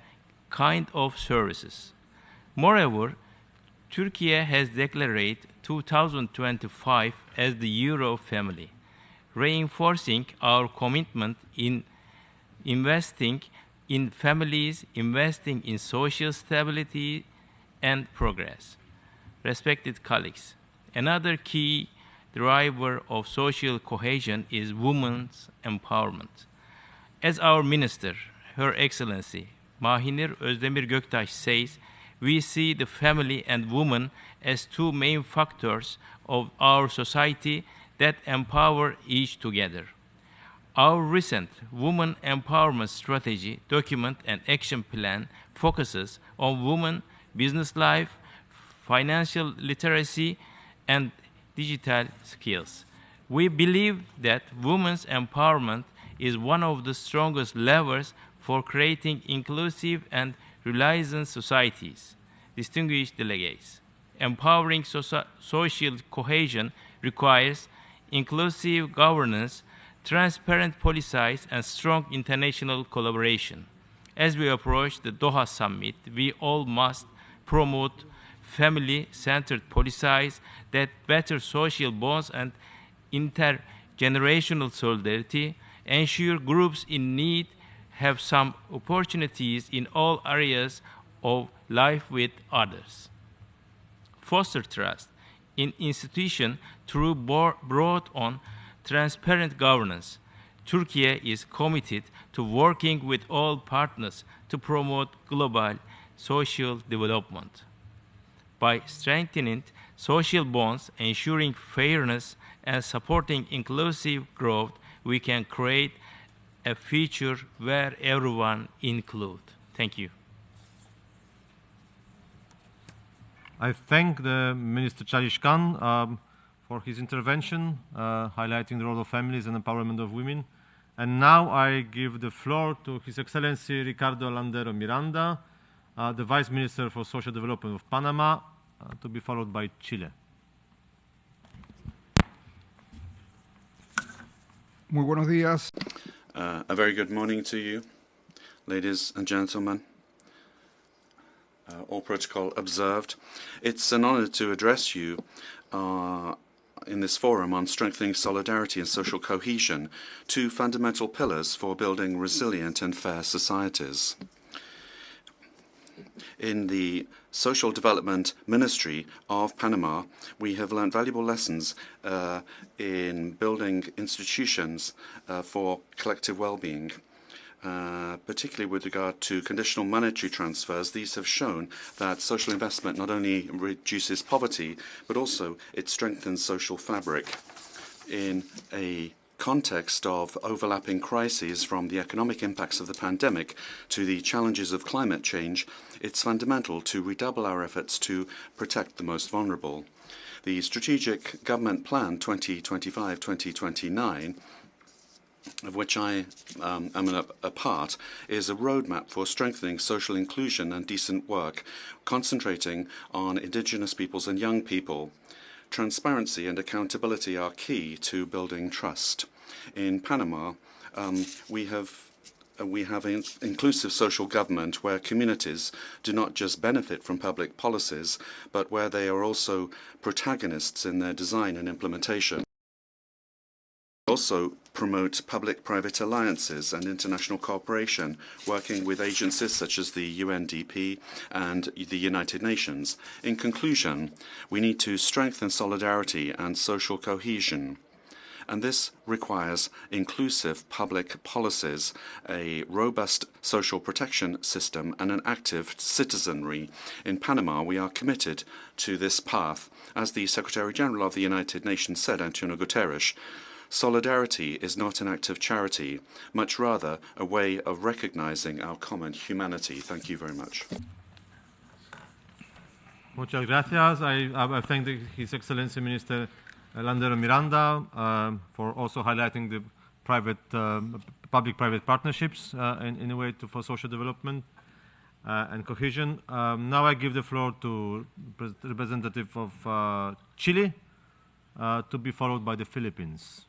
kind of services. Moreover, Turkey has declared 2025 as the Year of Family, reinforcing our commitment in investing in families, investing in social stability and progress. Respected colleagues, another key driver of social cohesion is women's empowerment. As our Minister, Her Excellency Mahinir Özdemir Göktaş says, we see the family and women as two main factors of our society that empower each together. Our recent Women Empowerment Strategy document and action plan focuses on women, business life, financial literacy, and digital skills. We believe that women's empowerment is one of the strongest levers for creating inclusive and resilient societies. Distinguished delegates, empowering social cohesion requires inclusive governance, transparent policies, and strong international collaboration. As we approach the Doha Summit, we all must promote family-centered policies that better social bonds and intergenerational solidarity, ensure groups in need have some opportunities in all areas of life with others. Foster trust in institutions through broad-on transparent governance. Turkey is committed to working with all partners to promote global social development. By strengthening social bonds, ensuring fairness, and supporting inclusive growth, we can create a future where everyone includes. Thank you. I thank the Minister Çalışkan for his intervention, highlighting the role of families and empowerment of women. And now I give the floor to His Excellency Ricardo Landero Miranda, the Vice Minister for Social Development of Panama, to be followed by Chile. Muy buenos días. A very good morning to you, ladies and gentlemen. All protocol observed. It's an honor to address you in this forum on strengthening solidarity and social cohesion, two fundamental pillars for building resilient and fair societies. In the Social Development Ministry of Panama, we have learned valuable lessons in building institutions for collective well-being. Particularly with regard to conditional monetary transfers, these have shown that social investment not only reduces poverty, but also it strengthens social fabric. In a context of overlapping crises, from the economic impacts of the pandemic to the challenges of climate change, it's fundamental to redouble our efforts to protect the most vulnerable. The Strategic Government Plan 2025-2029, of which I am a part, is a roadmap for strengthening social inclusion and decent work, concentrating on indigenous peoples and young people. Transparency and accountability are key to building trust. In Panama, we have an inclusive social government where communities do not just benefit from public policies, but where they are also protagonists in their design and implementation. Also promote public-private alliances and international cooperation, working with agencies such as the UNDP and the United Nations. In conclusion, we need to strengthen solidarity and social cohesion. And this requires inclusive public policies, a robust social protection system, and an active citizenry. In Panama, we are committed to this path. As the Secretary General of the United Nations said, Antonio Guterres, Solidarity is not an act of charity, much rather a way of recognizing our common humanity. Thank you very much. Muchas gracias. I thank His Excellency Minister Landero Miranda for also highlighting the public-private partnerships in a way for social development and cohesion. Now I give the floor to the representative of Chile, to be followed by the Philippines.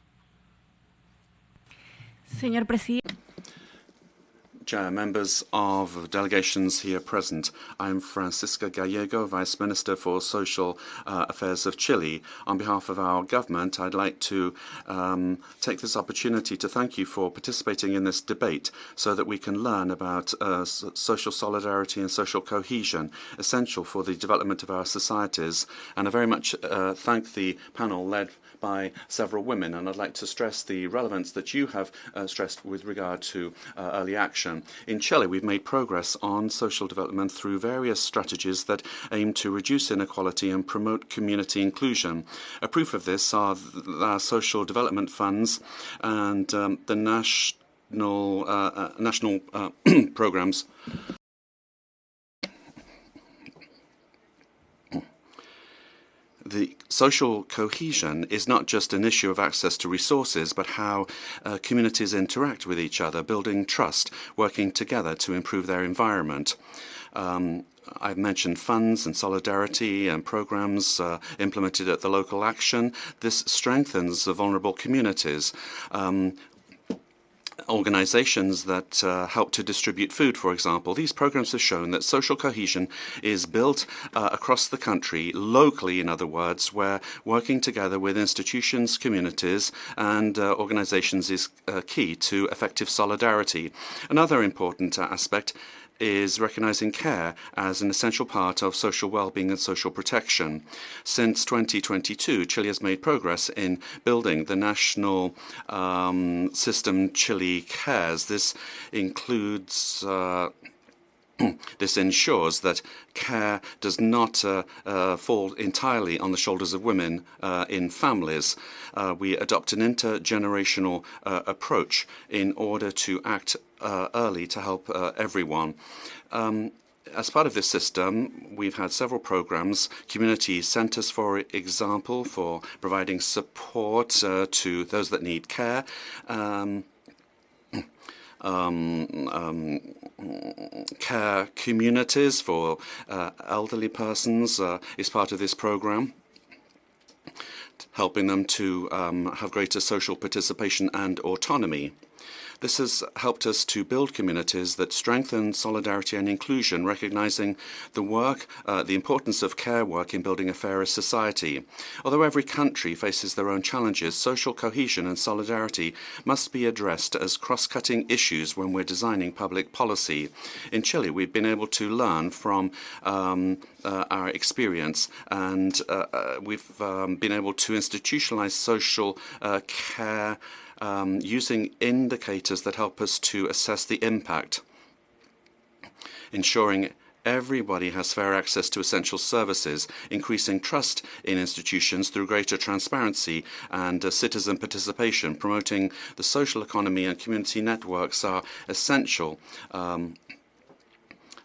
Señor Presidente. Chair, members of delegations here present, I'm Francisca Gallego, Vice Minister for Social Affairs of Chile. On behalf of our government, I'd like to take this opportunity to thank you for participating in this debate so that we can learn about social solidarity and social cohesion, essential for the development of our societies. And I very much thank the panel led by several women, and I'd like to stress the relevance that you have stressed with regard to early action. In Chile, we've made progress on social development through various strategies that aim to reduce inequality and promote community inclusion. A proof of this are our social development funds and the national programs. The social cohesion is not just an issue of access to resources, but how communities interact with each other, building trust, working together to improve their environment. I've mentioned funds and solidarity and programs implemented at the local action. This strengthens the vulnerable communities. Organizations that help to distribute food, for example. These programs have shown that social cohesion is built across the country, locally, in other words, where working together with institutions, communities, and organizations is key to effective solidarity. Another important aspect is recognizing care as an essential part of social well-being and social protection. Since 2022, Chile has made progress in building the national system Chile Cares. This includes this ensures that care does not fall entirely on the shoulders of women in families. We adopt an intergenerational approach in order to act early to help everyone. As part of this system, we've had several programs, community centers, for example, for providing support to those that need care. Care communities for elderly persons is part of this program, helping them to have greater social participation and autonomy. This has helped us to build communities that strengthen solidarity and inclusion, recognizing the work, the importance of care work in building a fairer society. Although every country faces their own challenges, social cohesion and solidarity must be addressed as cross-cutting issues when we're designing public policy. In Chile, we've been able to learn from our experience, and we've been able to institutionalize social care using indicators that help us to assess the impact, ensuring everybody has fair access to essential services, increasing trust in institutions through greater transparency and citizen participation, promoting the social economy and community networks are essential.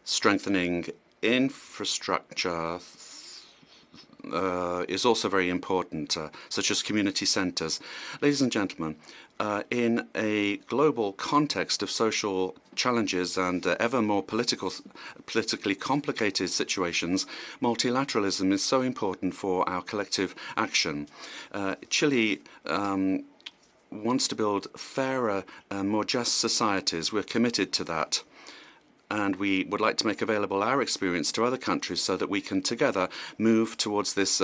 Strengthening infrastructure is also very important, such as community centers. Ladies and gentlemen, in a global context of social challenges and ever more politically complicated situations, multilateralism is so important for our collective action. Chile wants to build fairer and more just societies. We're committed to that. And we would like to make available our experience to other countries so that we can together move towards this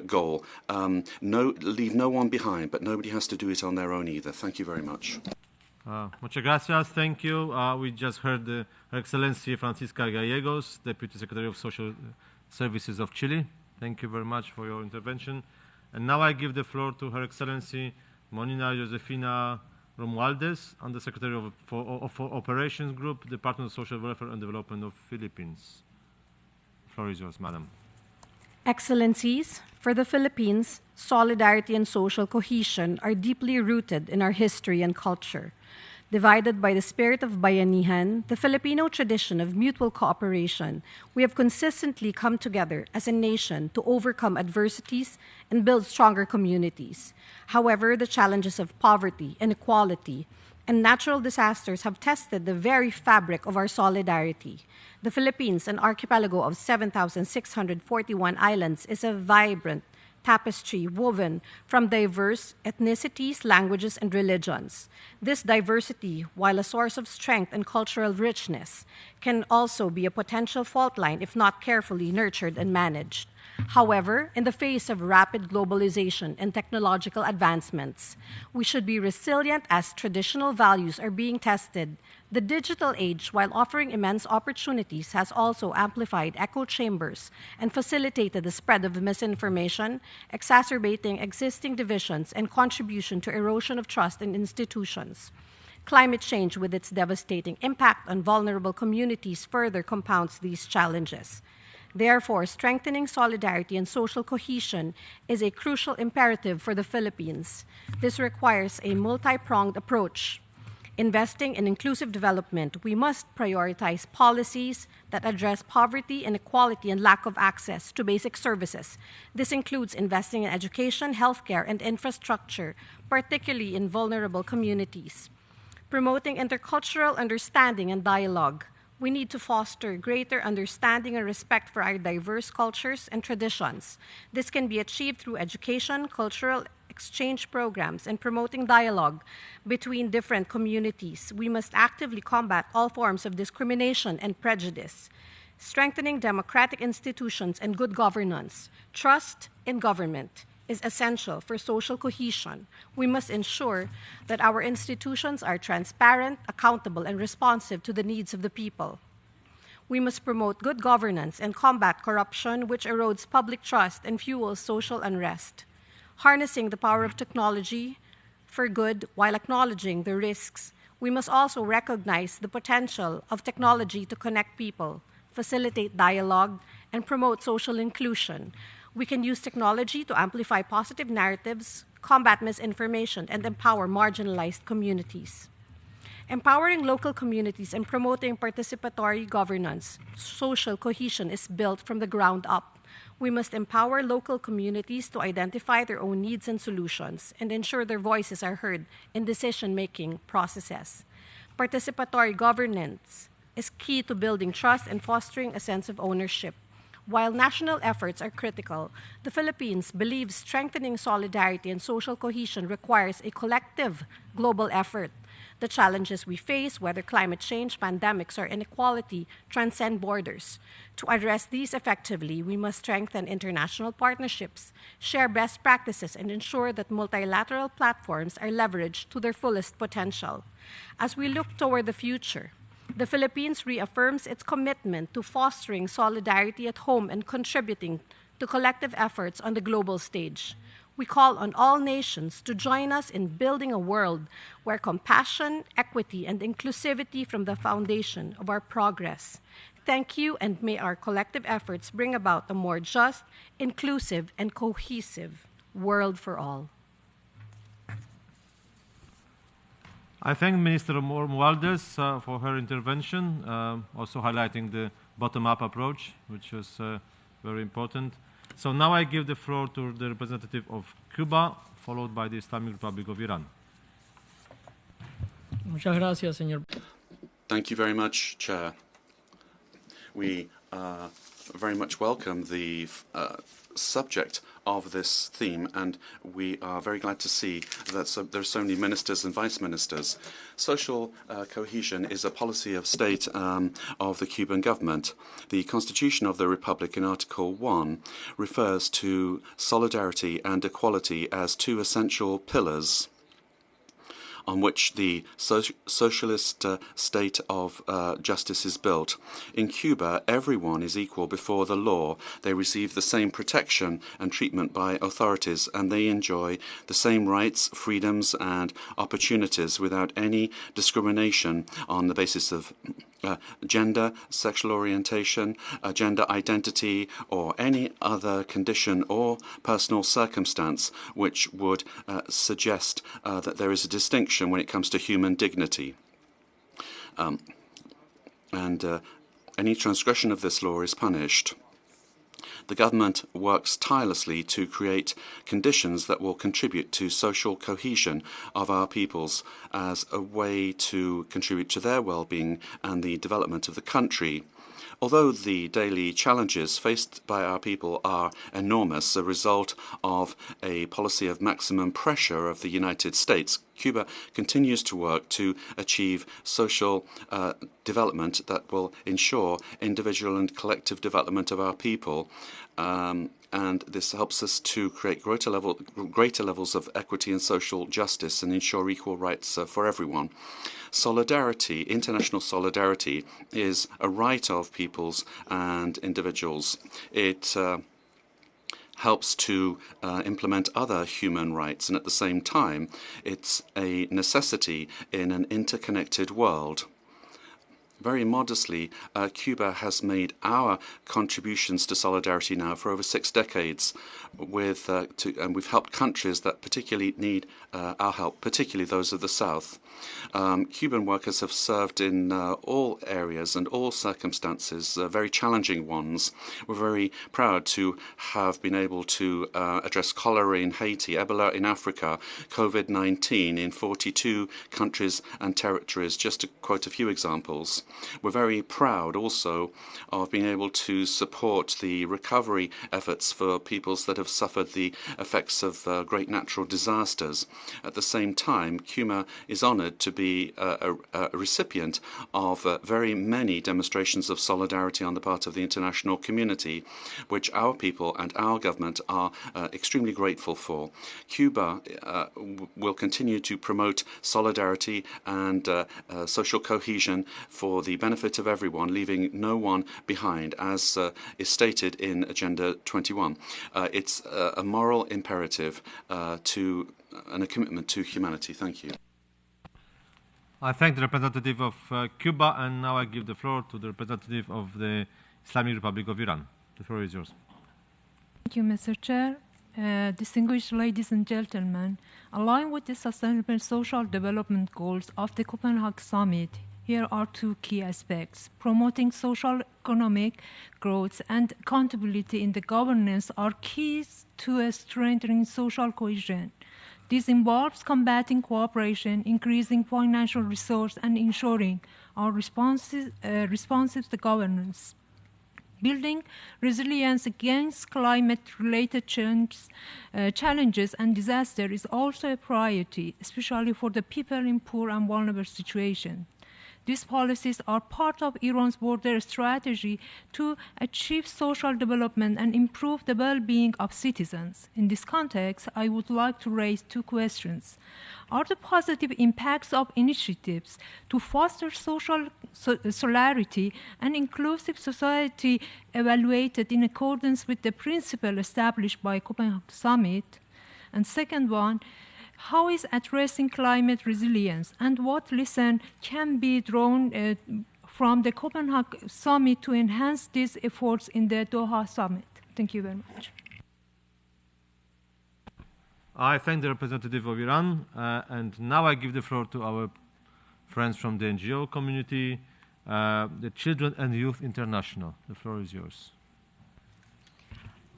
goal. Leave no one behind, but nobody has to do it on their own either. Thank you very much. Muchas gracias. Thank you. We just heard Her Excellency Francisca Gallegos, Deputy Secretary of Social Services of Chile. Thank you very much for your intervention. And now I give the floor to Her Excellency Monina Josefina Romualdez, Undersecretary of Operations Group, Department of Social Welfare and Development of Philippines. The floor is yours, Madam. Excellencies, for the Philippines, solidarity and social cohesion are deeply rooted in our history and culture. Divided by the spirit of bayanihan, the Filipino tradition of mutual cooperation, we have consistently come together as a nation to overcome adversities and build stronger communities. However, the challenges of poverty, inequality, and natural disasters have tested the very fabric of our solidarity. The Philippines, an archipelago of 7,641 islands, is a vibrant tapestry woven from diverse ethnicities, languages, and religions. This diversity, while a source of strength and cultural richness, can also be a potential fault line if not carefully nurtured and managed. However, in the face of rapid globalization and technological advancements, we should be resilient as traditional values are being tested. The digital age, while offering immense opportunities, has also amplified echo chambers and facilitated the spread of misinformation, exacerbating existing divisions and contribution to erosion of trust in institutions. Climate change, with its devastating impact on vulnerable communities, further compounds these challenges. Therefore, strengthening solidarity and social cohesion is a crucial imperative for the Philippines. This requires a multi-pronged approach. Investing in inclusive development, we must prioritize policies that address poverty, inequality, and lack of access to basic services. This includes investing in education, healthcare, and infrastructure, particularly in vulnerable communities. Promoting intercultural understanding and dialogue. We need to foster greater understanding and respect for our diverse cultures and traditions. This can be achieved through education, cultural exchange programs, and promoting dialogue between different communities. We must actively combat all forms of discrimination and prejudice. Strengthening democratic institutions and good governance. Trust in government is essential for social cohesion. We must ensure that our institutions are transparent, accountable, and responsive to the needs of the people. We must promote good governance and combat corruption, which erodes public trust and fuels social unrest. Harnessing the power of technology for good while acknowledging the risks. We must also recognize the potential of technology to connect people, facilitate dialogue, and promote social inclusion. We can use technology to amplify positive narratives, combat misinformation, and empower marginalized communities. Empowering local communities and promoting participatory governance, social cohesion is built from the ground up. We must empower local communities to identify their own needs and solutions and ensure their voices are heard in decision-making processes. Participatory governance is key to building trust and fostering a sense of ownership. While national efforts are critical, the Philippines believes strengthening solidarity and social cohesion requires a collective global effort. The challenges we face, whether climate change, pandemics, or inequality, transcend borders. To address these effectively, we must strengthen international partnerships, share best practices, and ensure that multilateral platforms are leveraged to their fullest potential. As we look toward the future, the Philippines reaffirms its commitment to fostering solidarity at home and contributing to collective efforts on the global stage. We call on all nations to join us in building a world where compassion, equity, and inclusivity form the foundation of our progress. Thank you, and may our collective efforts bring about a more just, inclusive, and cohesive world for all. I thank Minister Romualdez for her intervention, also highlighting the bottom-up approach, which was very important. So now I give the floor to the representative of Cuba, followed by the Islamic Republic of Iran. Muchas gracias, señor. Thank you very much, Chair. We very much welcome the subject of this theme, and we are very glad to see that there are so many ministers and vice ministers. Social cohesion is a policy of state of the Cuban government. The Constitution of the Republic in Article 1 refers to solidarity and equality as two essential pillars on which the socialist state of justice is built. In Cuba, everyone is equal before the law. They receive the same protection and treatment by authorities, and they enjoy the same rights, freedoms, and opportunities without any discrimination on the basis of gender, sexual orientation, gender identity, or any other condition or personal circumstance which would suggest that there is a distinction when it comes to human dignity. Any transgression of this law is punished. The government works tirelessly to create conditions that will contribute to social cohesion of our peoples as a way to contribute to their well-being and the development of the country. Although the daily challenges faced by our people are enormous, a result of a policy of maximum pressure of the United States, Cuba continues to work to achieve social development that will ensure individual and collective development of our people. And this helps us to create greater levels of equity and social justice and ensure equal rights for everyone. Solidarity, international solidarity, is a right of peoples and individuals. It helps to implement other human rights, and at the same time, it's a necessity in an interconnected world. Very modestly, Cuba has made our contributions to solidarity now for over 6 decades, and we've helped countries that particularly need our help, particularly those of the South. Cuban workers have served in all areas and all circumstances, very challenging ones. We're very proud to have been able to address cholera in Haiti, Ebola in Africa, COVID-19 in 42 countries and territories, just to quote a few examples. We're very proud also of being able to support the recovery efforts for peoples that have suffered the effects of great natural disasters. At the same time, Cuba is honored to be a recipient of very many demonstrations of solidarity on the part of the international community, which our people and our government are extremely grateful for. Cuba will continue to promote solidarity and social cohesion for the benefit of everyone, leaving no one behind, as is stated in Agenda 21. It's a moral imperative and a commitment to humanity. Thank you. I thank the representative of Cuba, and now I give the floor to the representative of the Islamic Republic of Iran. The floor is yours. Thank you, Mr. Chair. Distinguished ladies and gentlemen, aligned with the Sustainable Social Development Goals of the Copenhagen Summit, here are 2 key aspects. Promoting social economic growth and accountability in the governance are keys to strengthening social cohesion. This involves combating cooperation, increasing financial resource, and ensuring our responsive to governance. Building resilience against climate-related challenges and disaster is also a priority, especially for the people in poor and vulnerable situations. These policies are part of Iran's border strategy to achieve social development and improve the well-being of citizens. In this context, I would like to raise 2 questions. Are the positive impacts of initiatives to foster social solidarity and inclusive society evaluated in accordance with the principle established by Copenhagen Summit? And second one, how is addressing climate resilience, and what lesson can be drawn from the Copenhagen Summit to enhance these efforts in the Doha Summit? Thank you very much. I thank the representative of Iran, and now I give the floor to our friends from the NGO community, the Children and Youth International. The floor is yours.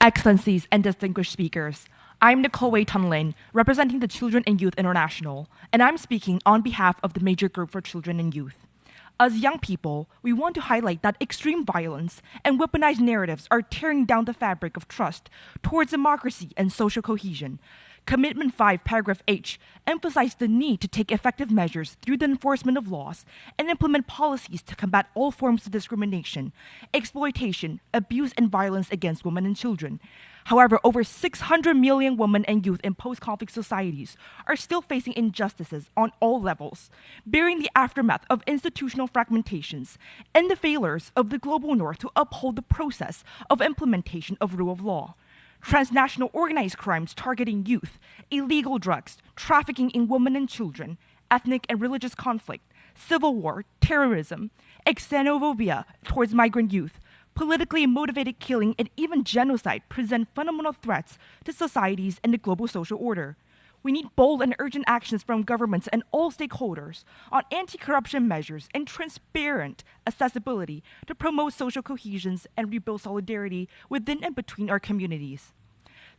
Excellencies and distinguished speakers, I'm Nicole Wei Tunlin, representing the Children and Youth International, and I'm speaking on behalf of the Major Group for Children and Youth. As young people, we want to highlight that extreme violence and weaponized narratives are tearing down the fabric of trust towards democracy and social cohesion. Commitment 5, paragraph H, emphasized the need to take effective measures through the enforcement of laws and implement policies to combat all forms of discrimination, exploitation, abuse, and violence against women and children. However, over 600 million women and youth in post-conflict societies are still facing injustices on all levels, bearing the aftermath of institutional fragmentations and the failures of the global north to uphold the process of implementation of rule of law. Transnational organized crimes targeting youth, illegal drugs, trafficking in women and children, ethnic and religious conflict, civil war, terrorism, xenophobia towards migrant youth, politically motivated killing, and even genocide present fundamental threats to societies and the global social order. We need bold and urgent actions from governments and all stakeholders on anti-corruption measures and transparent accessibility to promote social cohesion and rebuild solidarity within and between our communities.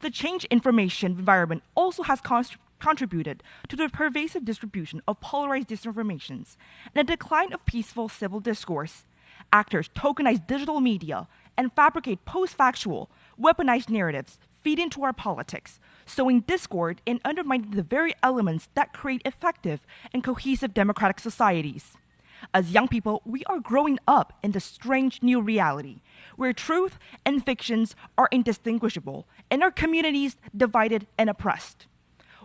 The changed information environment also has contributed to the pervasive distribution of polarized disinformations and a decline of peaceful civil discourse. Actors tokenize digital media and fabricate post-factual, weaponized narratives feed into our politics, sowing discord and undermining the very elements that create effective and cohesive democratic societies. As young people, we are growing up in this strange new reality, where truth and fictions are indistinguishable, and our communities divided and oppressed.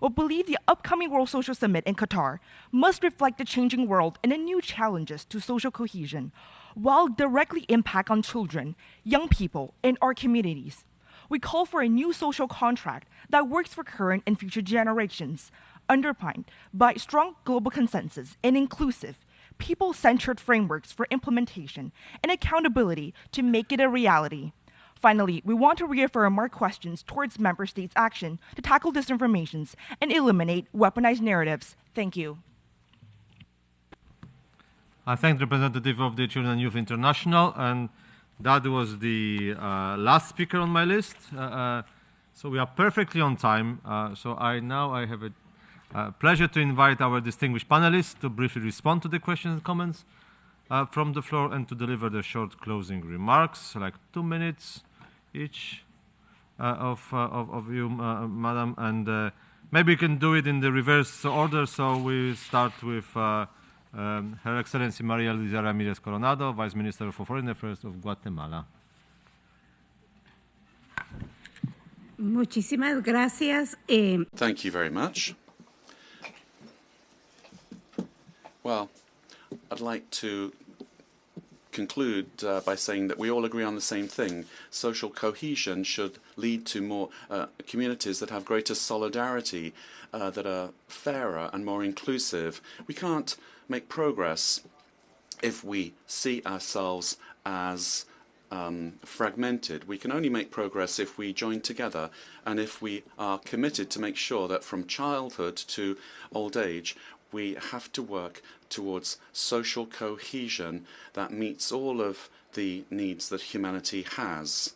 We believe the upcoming World Social Summit in Qatar must reflect the changing world and the new challenges to social cohesion, while directly impact on children, young people, and our communities. We call for a new social contract that works for current and future generations, underpinned by strong global consensus and inclusive, people-centered frameworks for implementation and accountability to make it a reality. Finally, we want to reaffirm our questions towards member states' action to tackle disinformations and eliminate weaponized narratives. Thank you. I thank the representative of the Children and Youth International, and that was the last speaker on my list. So we are perfectly on time. So I have a pleasure to invite our distinguished panelists to briefly respond to the questions and comments from the floor and to deliver the short closing remarks, like 2 minutes each of you, madam. And maybe we can do it in the reverse order. So we start with Her Excellency Maria Luisa Ramirez Coronado, Vice Minister for Foreign Affairs of Guatemala. Muchísimas gracias. Thank you very much. Well, I'd like to conclude by saying that we all agree on the same thing. Social cohesion should lead to more communities that have greater solidarity, that are fairer and more inclusive. We can't make progress if we see ourselves as fragmented. We can only make progress if we join together and if we are committed to make sure that from childhood to old age we have to work towards social cohesion that meets all of the needs that humanity has.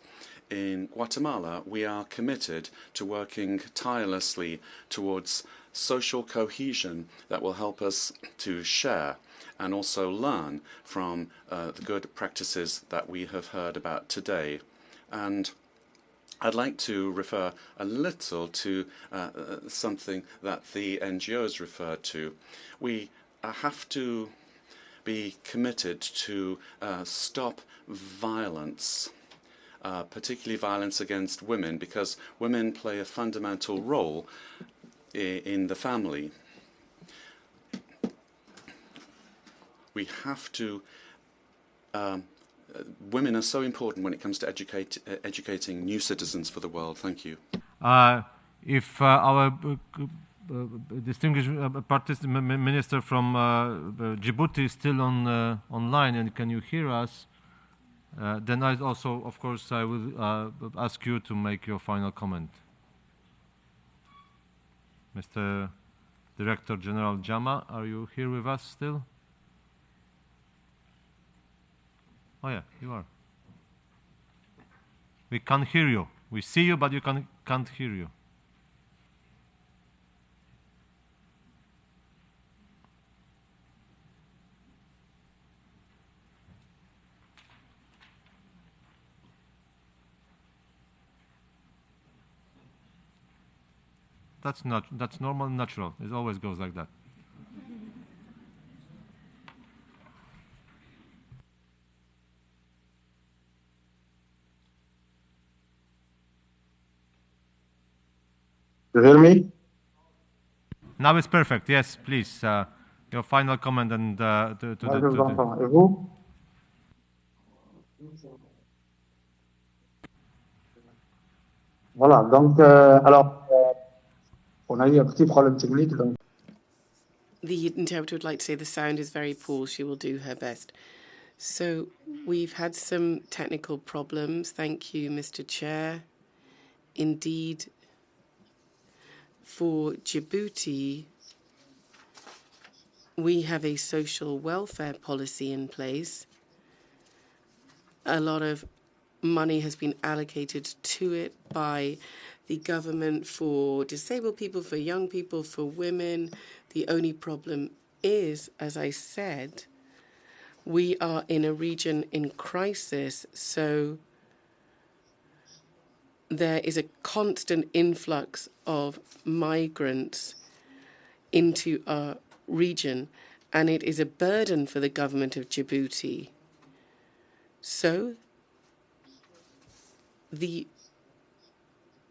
In Guatemala, we are committed to working tirelessly towards social cohesion that will help us to share and also learn from the good practices that we have heard about today. And I'd like to refer a little to something that the NGOs refer to. We have to be committed to stop violence, particularly violence against women, because women play a fundamental role in the family. We have to women are so important when it comes to educating new citizens for the world. Thank you. If our distinguished minister from Djibouti is still online, and can you hear us? Then I also, of course, I will ask you to make your final comment. Mr. Director General Jama, are you here with us still? Oh yeah, you are. We can't hear you. We see you, but you can't hear you. That's normal and natural. It always goes like that. You hear me? Now it's perfect. Yes, please. Your final comment and Et vous? Voilà, donc, alors, on a eu un petit problème technique. Donc. The interpreter would like to say the sound is very poor. She will do her best. So we've had some technical problems. Thank you, Mr. Chair. Indeed, for Djibouti, we have a social welfare policy in place. A lot of money has been allocated to it by the government for disabled people, for young people, for women. The only problem is, as I said, we are in a region in crisis, so there is a constant influx of migrants into our region, and it is a burden for the government of Djibouti. So the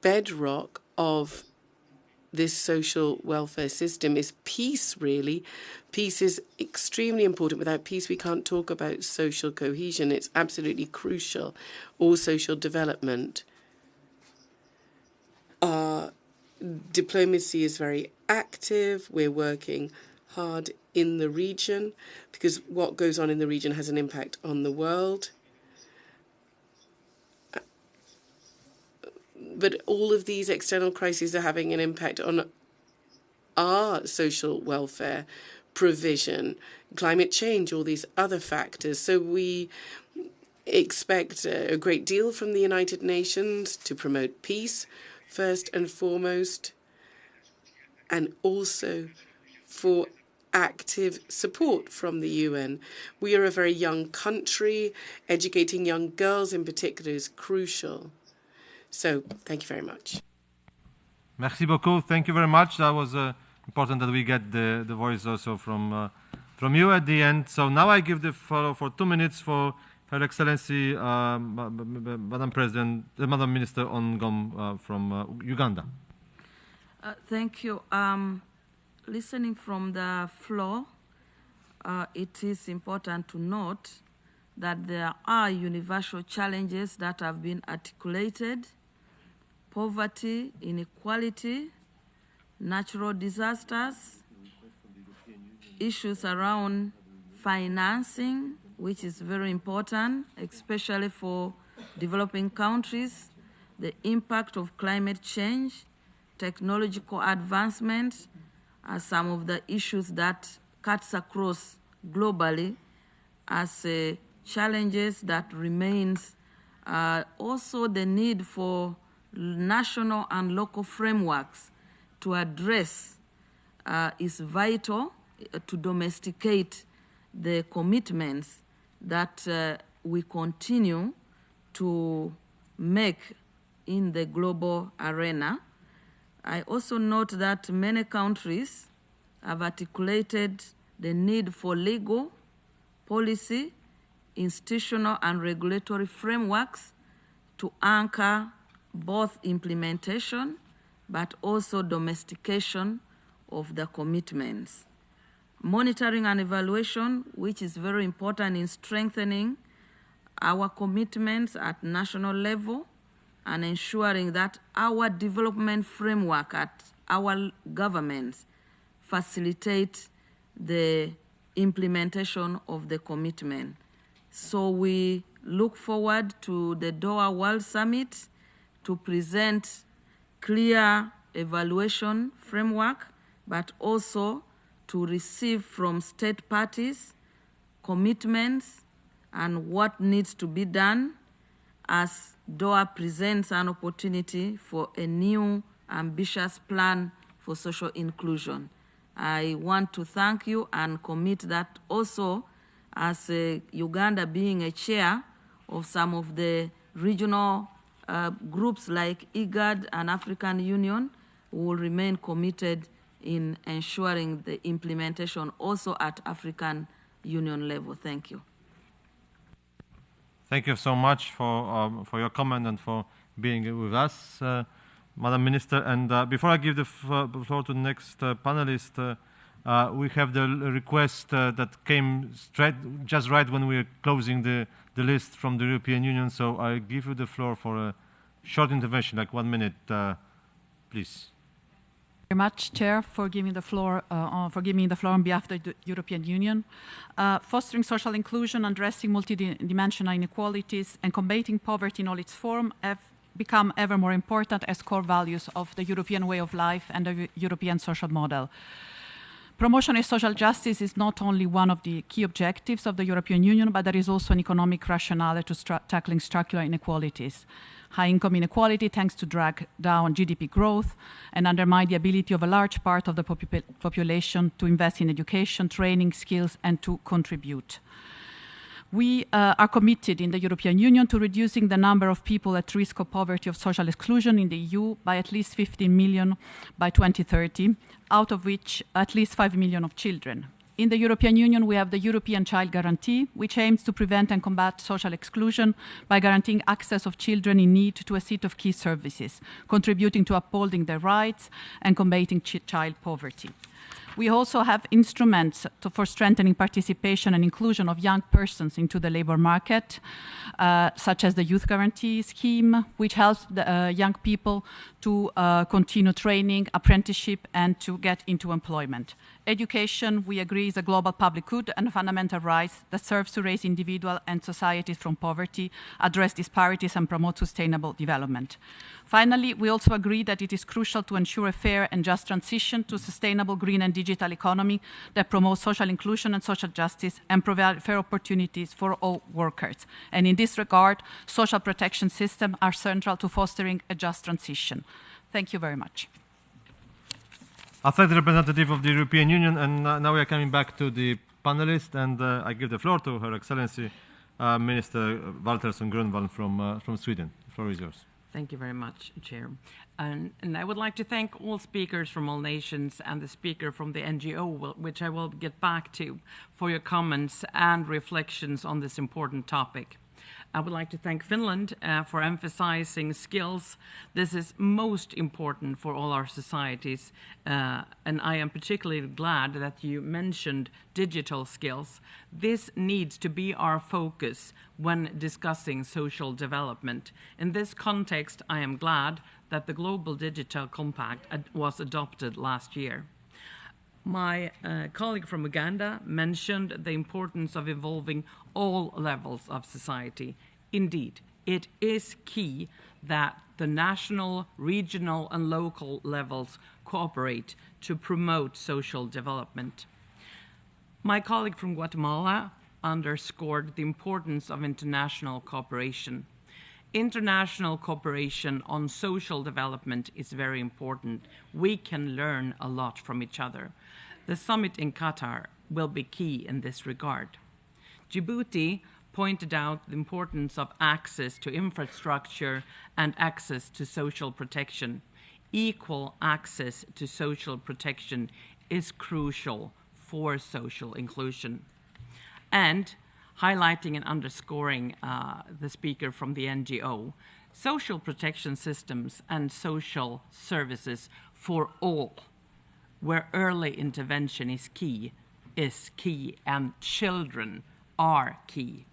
bedrock of this social welfare system is peace, really. Peace is extremely important. Without peace, we can't talk about social cohesion. It's absolutely crucial, or social development. Our diplomacy is very active. We're working hard in the region because what goes on in the region has an impact on the world. But all of these external crises are having an impact on our social welfare provision, climate change, all these other factors. So we expect a great deal from the United Nations to promote peace, first and foremost, and also for active support from the UN. We are a very young country. Educating young girls in particular is crucial. So, thank you very much. Merci beaucoup. Thank you very much. That was important that we get the voice also from you at the end. So now I give the floor for 2 minutes for Her Excellency, Madam President, Madam Minister Ongom from Uganda. Thank you. Listening from the floor, it is important to note that there are universal challenges that have been articulated: poverty, inequality, natural disasters, issues around financing, which is very important, especially for developing countries, the impact of climate change, technological advancements are some of the issues that cuts across globally as challenges that remains. Also the need for national and local frameworks to address is vital to domesticate the commitments that we continue to make in the global arena. I also note that many countries have articulated the need for legal, policy, institutional and regulatory frameworks to anchor both implementation but also domestication of the commitments. Monitoring and evaluation, which is very important in strengthening our commitments at national level and ensuring that our development framework at our governments facilitate the implementation of the commitment. So we look forward to the Doha World Summit to present clear evaluation framework, but also to receive from state parties commitments and what needs to be done as Doha presents an opportunity for a new ambitious plan for social inclusion. I want to thank you and commit that also as Uganda being a chair of some of the regional groups like IGAD and African Union, we will remain committed in ensuring the implementation also at African Union level. Thank you. Thank you so much for your comment and for being with us, Madam Minister. And before I give the floor to the next panelist, we have the request that came just right when we were closing the list from the European Union. So I give you the floor for a short intervention, like 1 minute, please. Very much, Chair, for giving the floor on behalf of the European Union. Fostering social inclusion, addressing multidimensional inequalities, and combating poverty in all its forms have become ever more important as core values of the European way of life and the European social model. Promotion of social justice is not only one of the key objectives of the European Union, but there is also an economic rationale to tackling structural inequalities. High income inequality tends to drag down GDP growth and undermine the ability of a large part of the population to invest in education, training, skills, and to contribute. We are committed in the European Union to reducing the number of people at risk of poverty or social exclusion in the EU by at least 15 million by 2030, out of which at least 5 million of children. In the European Union, we have the European Child Guarantee, which aims to prevent and combat social exclusion by guaranteeing access of children in need to a set of key services, contributing to upholding their rights and combating child poverty. We also have instruments for strengthening participation and inclusion of young persons into the labor market, such as the Youth Guarantee Scheme, which helps the, young people to continue training, apprenticeship, and to get into employment. Education, we agree, is a global public good and a fundamental right that serves to raise individuals and societies from poverty, address disparities, and promote sustainable development. Finally, we also agree that it is crucial to ensure a fair and just transition to a sustainable green and digital economy that promotes social inclusion and social justice and provide fair opportunities for all workers. And in this regard, social protection systems are central to fostering a just transition. Thank you very much. I thank the representative of the European Union, and now we are coming back to the panelists, and I give the floor to Her Excellency Minister Waltersson Grunwald from Sweden. The floor is yours. Thank you very much, Chair. And I would like to thank all speakers from all nations and the speaker from the NGO, which I will get back to, for your comments and reflections on this important topic. I would like to thank Finland for emphasizing skills. This is most important for all our societies, and I am particularly glad that you mentioned digital skills. This needs to be our focus when discussing social development. In this context, I am glad that the Global Digital Compact was adopted last year. My colleague from Uganda mentioned the importance of involving all levels of society. Indeed, it is key that the national, regional, and local levels cooperate to promote social development. My colleague from Guatemala underscored the importance of international cooperation. International cooperation on social development is very important. We can learn a lot from each other. The summit in Qatar will be key in this regard. Djibouti pointed out the importance of access to infrastructure and access to social protection. Equal access to social protection is crucial for social inclusion. And highlighting and underscoring the speaker from the NGO, social protection systems and social services for all, where early intervention is key, and children are key.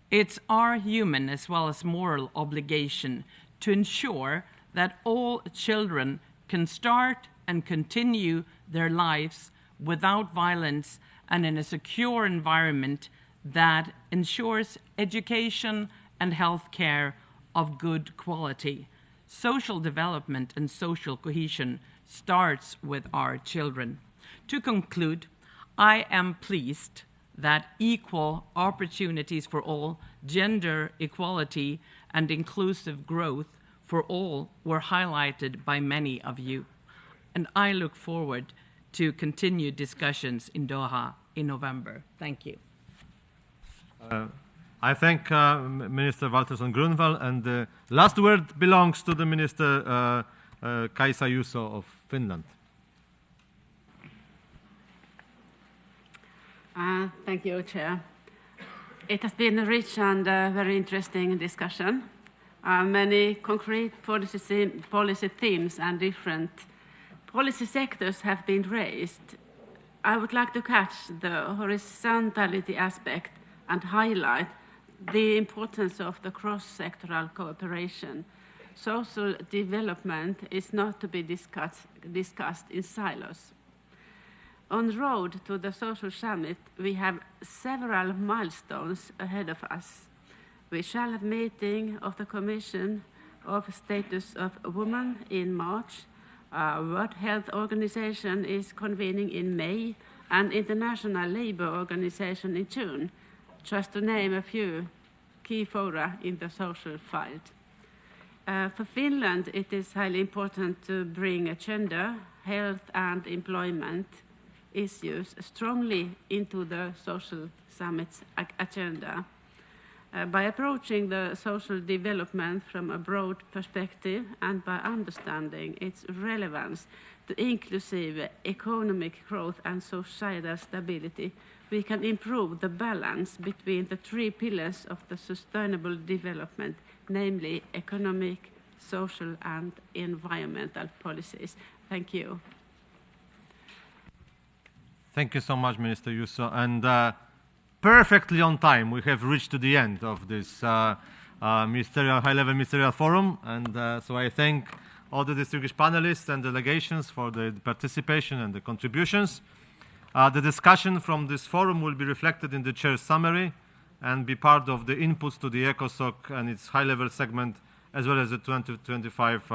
It's our human as well as moral obligation to ensure that all children can start and continue their lives without violence and in a secure environment that ensures education and health care of good quality. Social development and social cohesion starts with our children. To conclude, I am pleased that equal opportunities for all, gender equality, and inclusive growth for all were highlighted by many of you. And I look forward to continued discussions in Doha in November. Thank you. I thank Minister Waltersson Grunwald, and the last word belongs to the Minister Kaisa Juuso of Finland. Thank you, Chair. It has been a rich and very interesting discussion. Many concrete policy themes and different policy sectors have been raised. I would like to catch the horizontality aspect and highlight the importance of the cross-sectoral cooperation social development is not to be discussed in silos. On the road to the social summit, we have several milestones ahead of us. We shall have a meeting of the Commission of Status of Women in March. World Health Organization is convening in May, and International Labour Organization in June, just to name a few key fora in the social field. For Finland, it is highly important to bring gender, health and employment issues strongly into the social summit's agenda. By approaching the social development from a broad perspective and by understanding its relevance to inclusive economic growth and societal stability, we can improve the balance between the three pillars of the sustainable development, namely economic, social and environmental policies. Thank you. Thank you so much, Minister Juuso. And perfectly on time, we have reached to the end of this high-level ministerial forum. And so I thank all the distinguished panelists and delegations for the participation and the contributions. The discussion from this forum will be reflected in the chair's summary and be part of the inputs to the ECOSOC and its high-level segment, as well as the 2025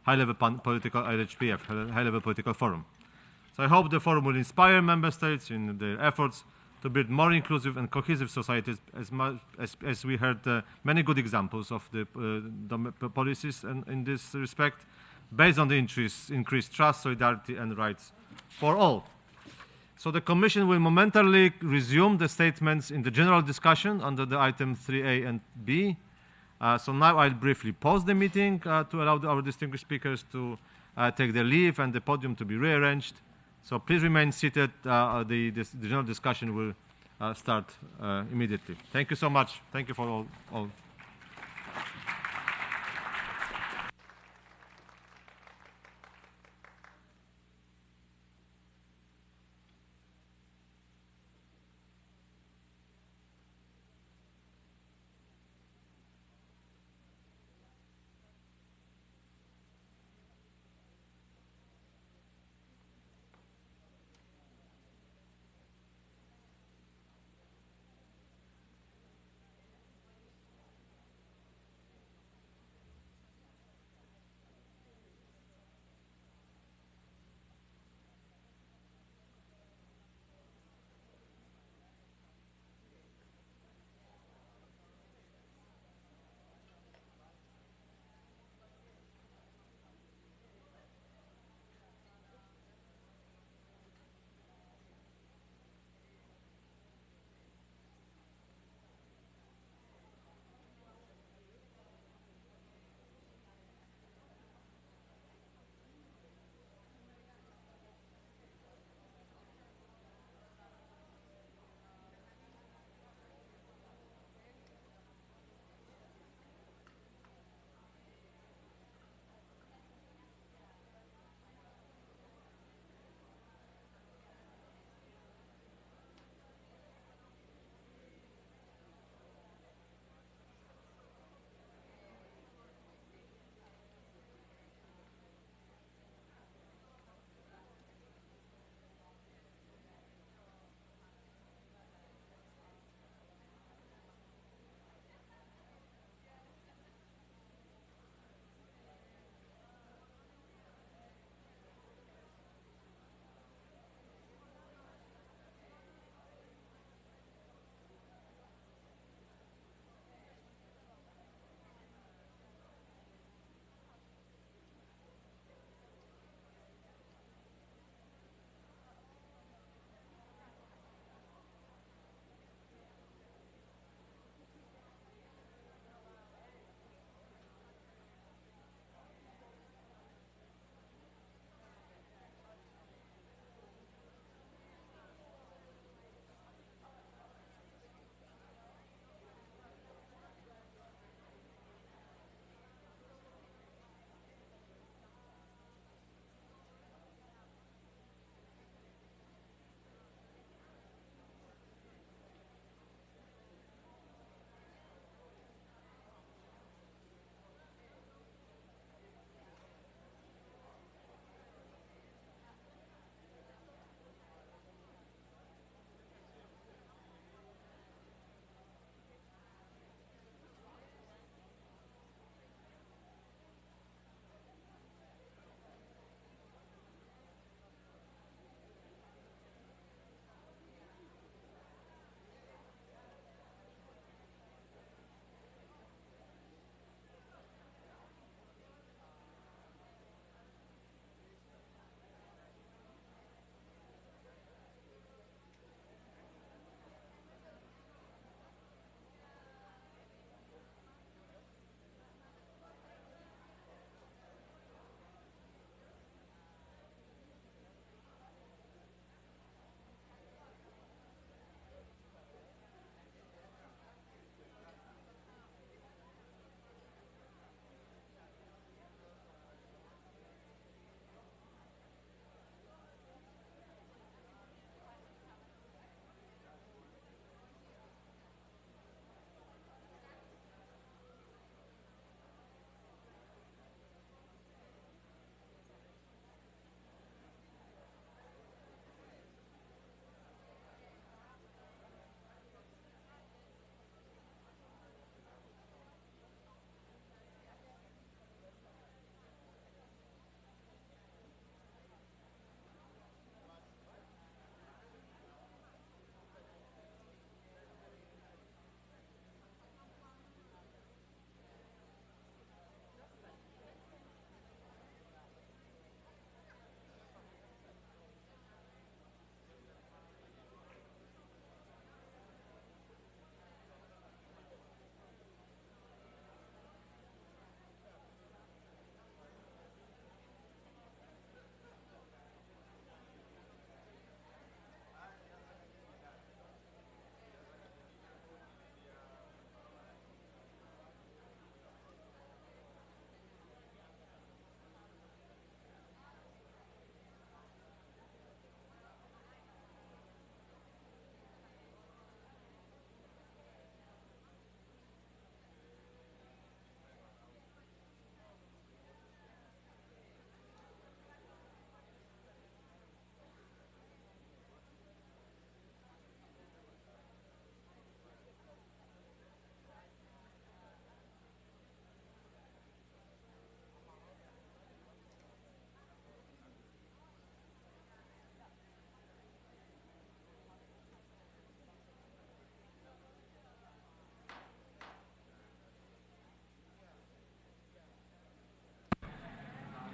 high-level political IHPF, high-level political forum. So I hope the forum will inspire member states in their efforts to build more inclusive and cohesive societies, as we heard many good examples of the policies in this respect, based on the increased trust, solidarity and rights for all. So the Commission will momentarily resume the statements in the general discussion under the item 3A and B. So now I'll briefly pause the meeting to allow our distinguished speakers to take their leave and the podium to be rearranged. So please remain seated. The general discussion will start immediately. Thank you so much. Thank you for all.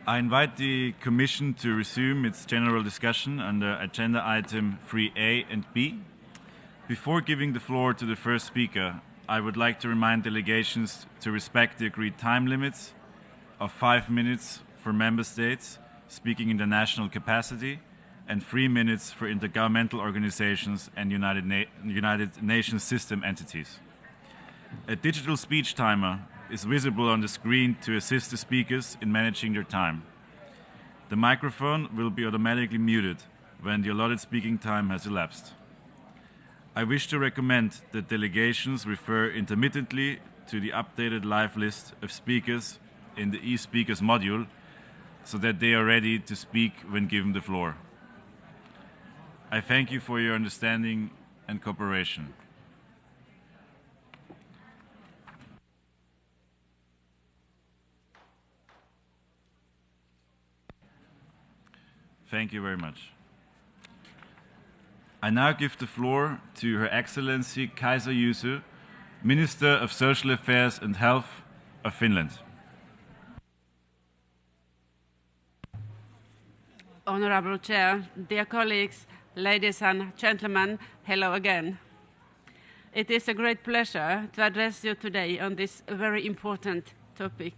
I invite the Commission to resume its general discussion under agenda item 3A and B. Before giving the floor to the first speaker, I would like to remind delegations to respect the agreed time limits of 5 minutes for member states speaking in their national capacity and 3 minutes for intergovernmental organizations and United Nations system entities. A digital speech timer is visible on the screen to assist the speakers in managing their time. The microphone will be automatically muted when the allotted speaking time has elapsed. I wish to recommend that delegations refer intermittently to the updated live list of speakers in the e-speakers module so that they are ready to speak when given the floor. I thank you for your understanding and cooperation. Thank you very much. I now give the floor to Her Excellency Kaisa Juuso, Minister of Social Affairs and Health of Finland. Honorable Chair, dear colleagues, ladies and gentlemen, hello again. It is a great pleasure to address you today on this very important topic.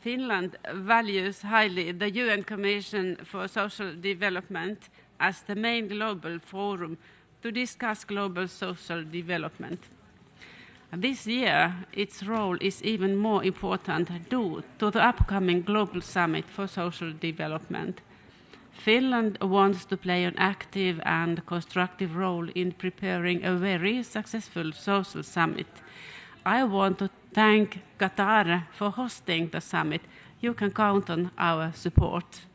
Finland values highly the UN Commission for Social Development as the main global forum to discuss global social development. This year, its role is even more important due to the upcoming Global Summit for Social Development. Finland wants to play an active and constructive role in preparing a very successful social summit. I want to thank Qatar for hosting the summit. You can count on our support.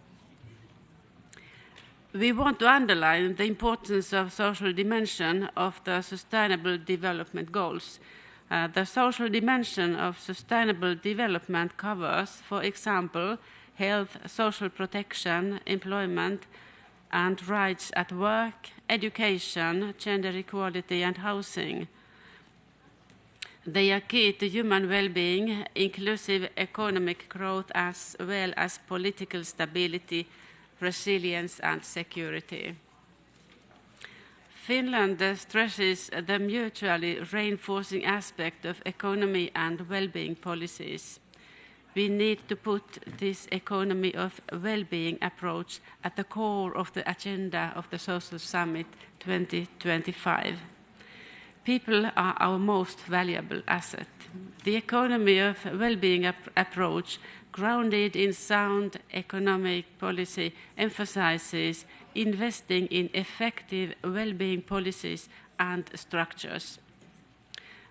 We want to underline the importance of social dimension of the Sustainable Development Goals. The social dimension of sustainable development covers, for example, health, social protection, employment, and rights at work, education, gender equality, and housing. They are key to human well-being, inclusive economic growth, as well as political stability, resilience, and security. Finland stresses the mutually reinforcing aspect of economy and well-being policies. We need to put this economy of well-being approach at the core of the agenda of the Social Summit 2025. People are our most valuable asset. The economy of well-being approach, grounded in sound economic policy, emphasizes investing in effective well-being policies and structures.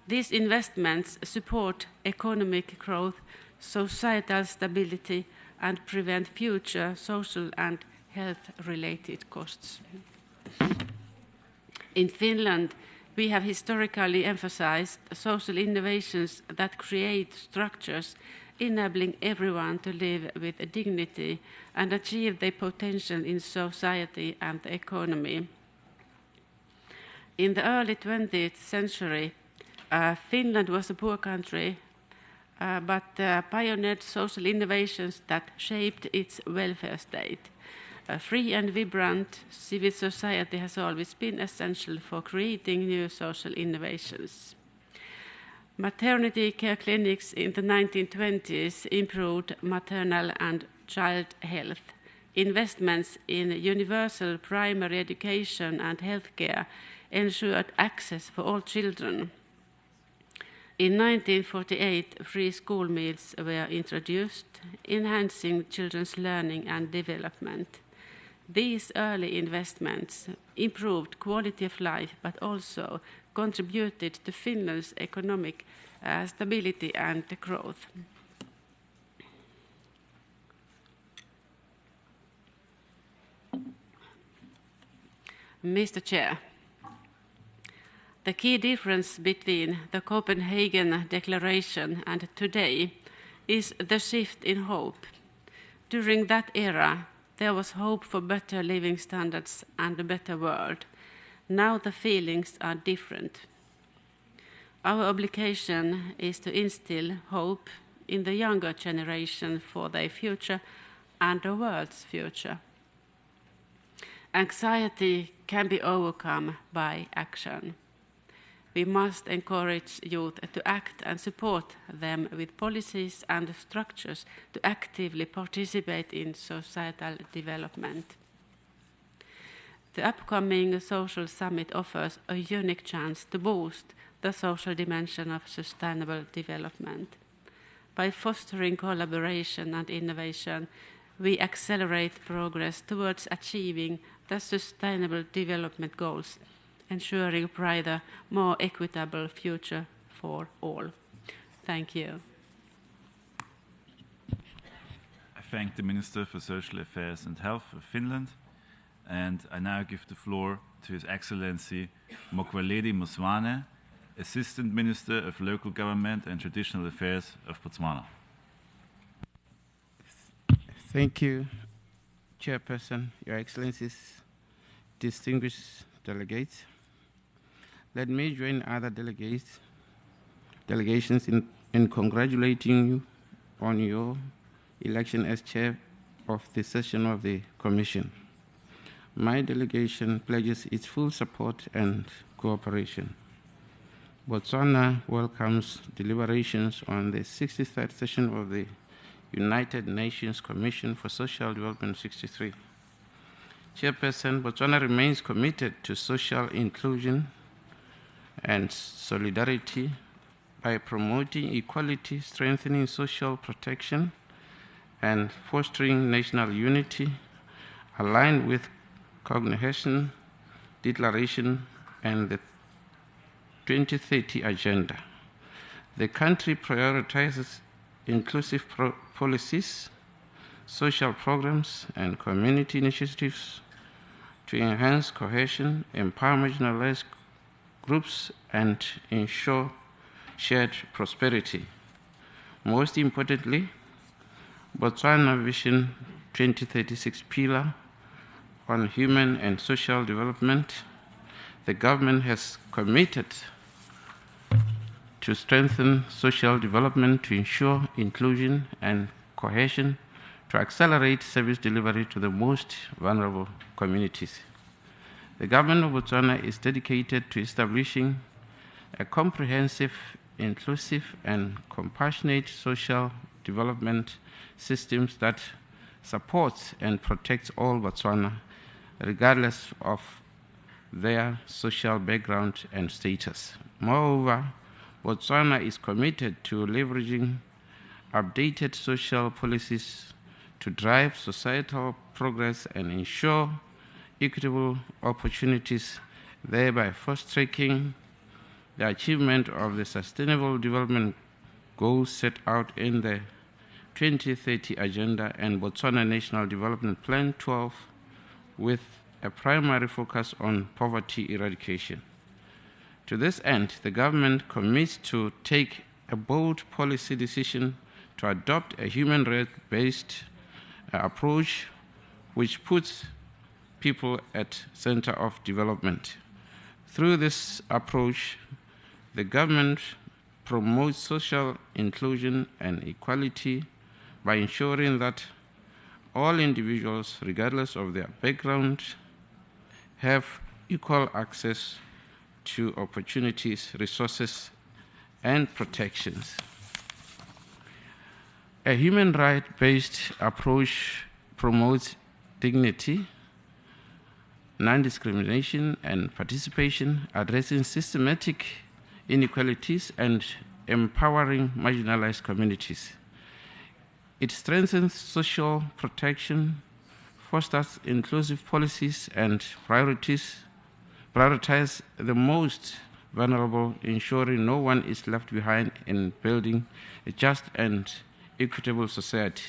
These investments support economic growth, societal stability, and prevent future social and health-related costs. In Finland, we have historically emphasized social innovations that create structures enabling everyone to live with dignity and achieve their potential in society and the economy. In the early 20th century, Finland was a poor country, but pioneered social innovations that shaped its welfare state. A free and vibrant civil society has always been essential for creating new social innovations. Maternity care clinics in the 1920s improved maternal and child health. Investments in universal primary education and healthcare ensured access for all children. In 1948, free school meals were introduced, enhancing children's learning and development. These early investments improved quality of life, but also contributed to Finland's economic stability and growth. Mr. Chair, the key difference between the Copenhagen Declaration and today is the shift in hope. During that era, there was hope for better living standards and a better world. Now the feelings are different. Our obligation is to instill hope in the younger generation for their future and the world's future. Anxiety can be overcome by action. We must encourage youth to act and support them with policies and structures to actively participate in societal development. The upcoming social summit offers a unique chance to boost the social dimension of sustainable development. By fostering collaboration and innovation, we accelerate progress towards achieving the Sustainable Development Goals, ensuring a brighter, more equitable future for all. Thank you. I thank the Minister for Social Affairs and Health of Finland, and I now give the floor to His Excellency Mokwaledi Muswane, Assistant Minister of Local Government and Traditional Affairs of Botswana. Thank you, Chairperson, Your Excellencies, distinguished delegates. Let me join other delegations in congratulating you on your election as chair of the session of the Commission. My delegation pledges its full support and cooperation. Botswana welcomes deliberations on the 63rd session of the United Nations Commission for Social Development 63. Chairperson, Botswana remains committed to social inclusion and solidarity by promoting equality, strengthening social protection, and fostering national unity aligned with cohesion declaration and the 2030 agenda. The country prioritizes inclusive policies, social programs, and community initiatives to enhance cohesion, empower marginalized groups, and ensure shared prosperity. Most importantly, Botswana Vision 2036 pillar on human and social development, the government has committed to strengthen social development to ensure inclusion and cohesion, to accelerate service delivery to the most vulnerable communities. The government of Botswana is dedicated to establishing a comprehensive, inclusive, and compassionate social development systems that supports and protects all Botswana, regardless of their social background and status. Moreover, Botswana is committed to leveraging updated social policies to drive societal progress and ensure equitable opportunities, thereby fast-tracking the achievement of the Sustainable Development Goals set out in the 2030 Agenda and Botswana National Development Plan 12, with a primary focus on poverty eradication. To this end, the government commits to take a bold policy decision to adopt a human rights-based approach which puts people at center of development. Through this approach, the government promotes social inclusion and equality by ensuring that all individuals, regardless of their background, have equal access to opportunities, resources, and protections. A human right-based approach promotes dignity, non-discrimination, and participation, addressing systematic inequalities and empowering marginalized communities. It strengthens social protection, fosters inclusive policies, and prioritize the most vulnerable, ensuring no one is left behind in building a just and equitable society.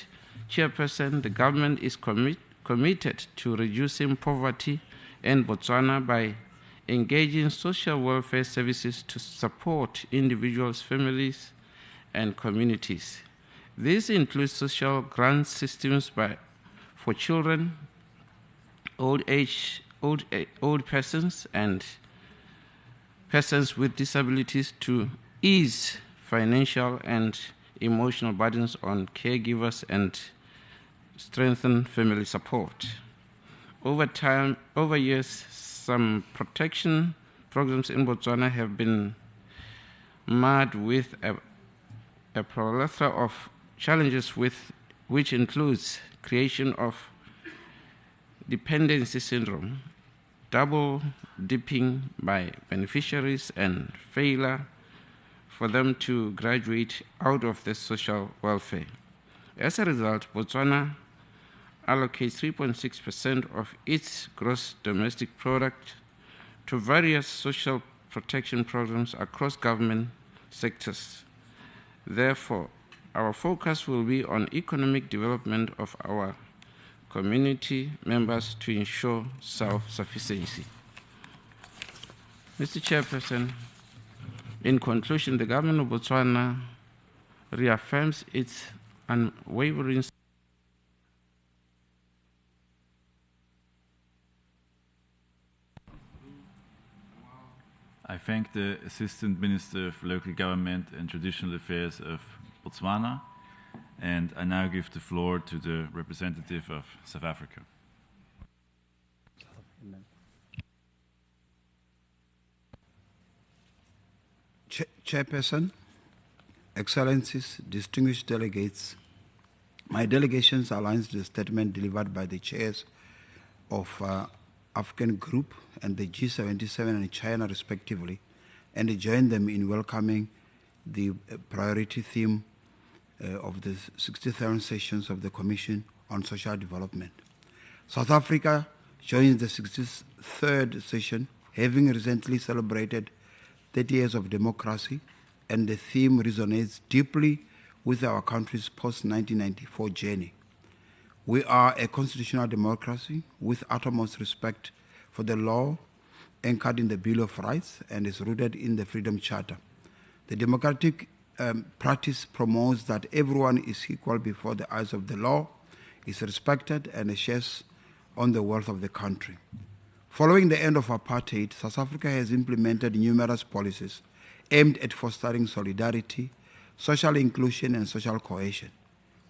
Chairperson, the government is committed to reducing poverty in Botswana by engaging social welfare services to support individuals, families, and communities. This includes social grant systems for children, old persons, and persons with disabilities to ease financial and emotional burdens on caregivers and strengthen family support. Over years, some protection programs in Botswana have been marred with a plethora of challenges, which includes creation of dependency syndrome, double dipping by beneficiaries, and failure for them to graduate out of the social welfare. As a result, Botswana allocates 3.6% of its gross domestic product to various social protection programs across government sectors. Therefore, our focus will be on economic development of our community members to ensure self-sufficiency. Mr. Chairperson, in conclusion, the government of Botswana reaffirms its unwavering I thank the Assistant Minister of Local Government and Traditional Affairs of Botswana, and I now give the floor to the representative of South Africa. Chairperson, Excellencies, distinguished delegates, my delegation aligns the statement delivered by the chairs of African Group and the G77 and China respectively, and join them in welcoming the priority theme of the 63rd sessions of the Commission on Social Development. South Africa joins the 63rd session, having recently celebrated 30 years of democracy, and the theme resonates deeply with our country's post-1994 journey. We are a constitutional democracy with utmost respect for the law anchored in the Bill of Rights and is rooted in the Freedom Charter. The democratic practice promotes that everyone is equal before the eyes of the law, is respected, and shares on the wealth of the country. Following the end of apartheid, South Africa has implemented numerous policies aimed at fostering solidarity, social inclusion, and social cohesion.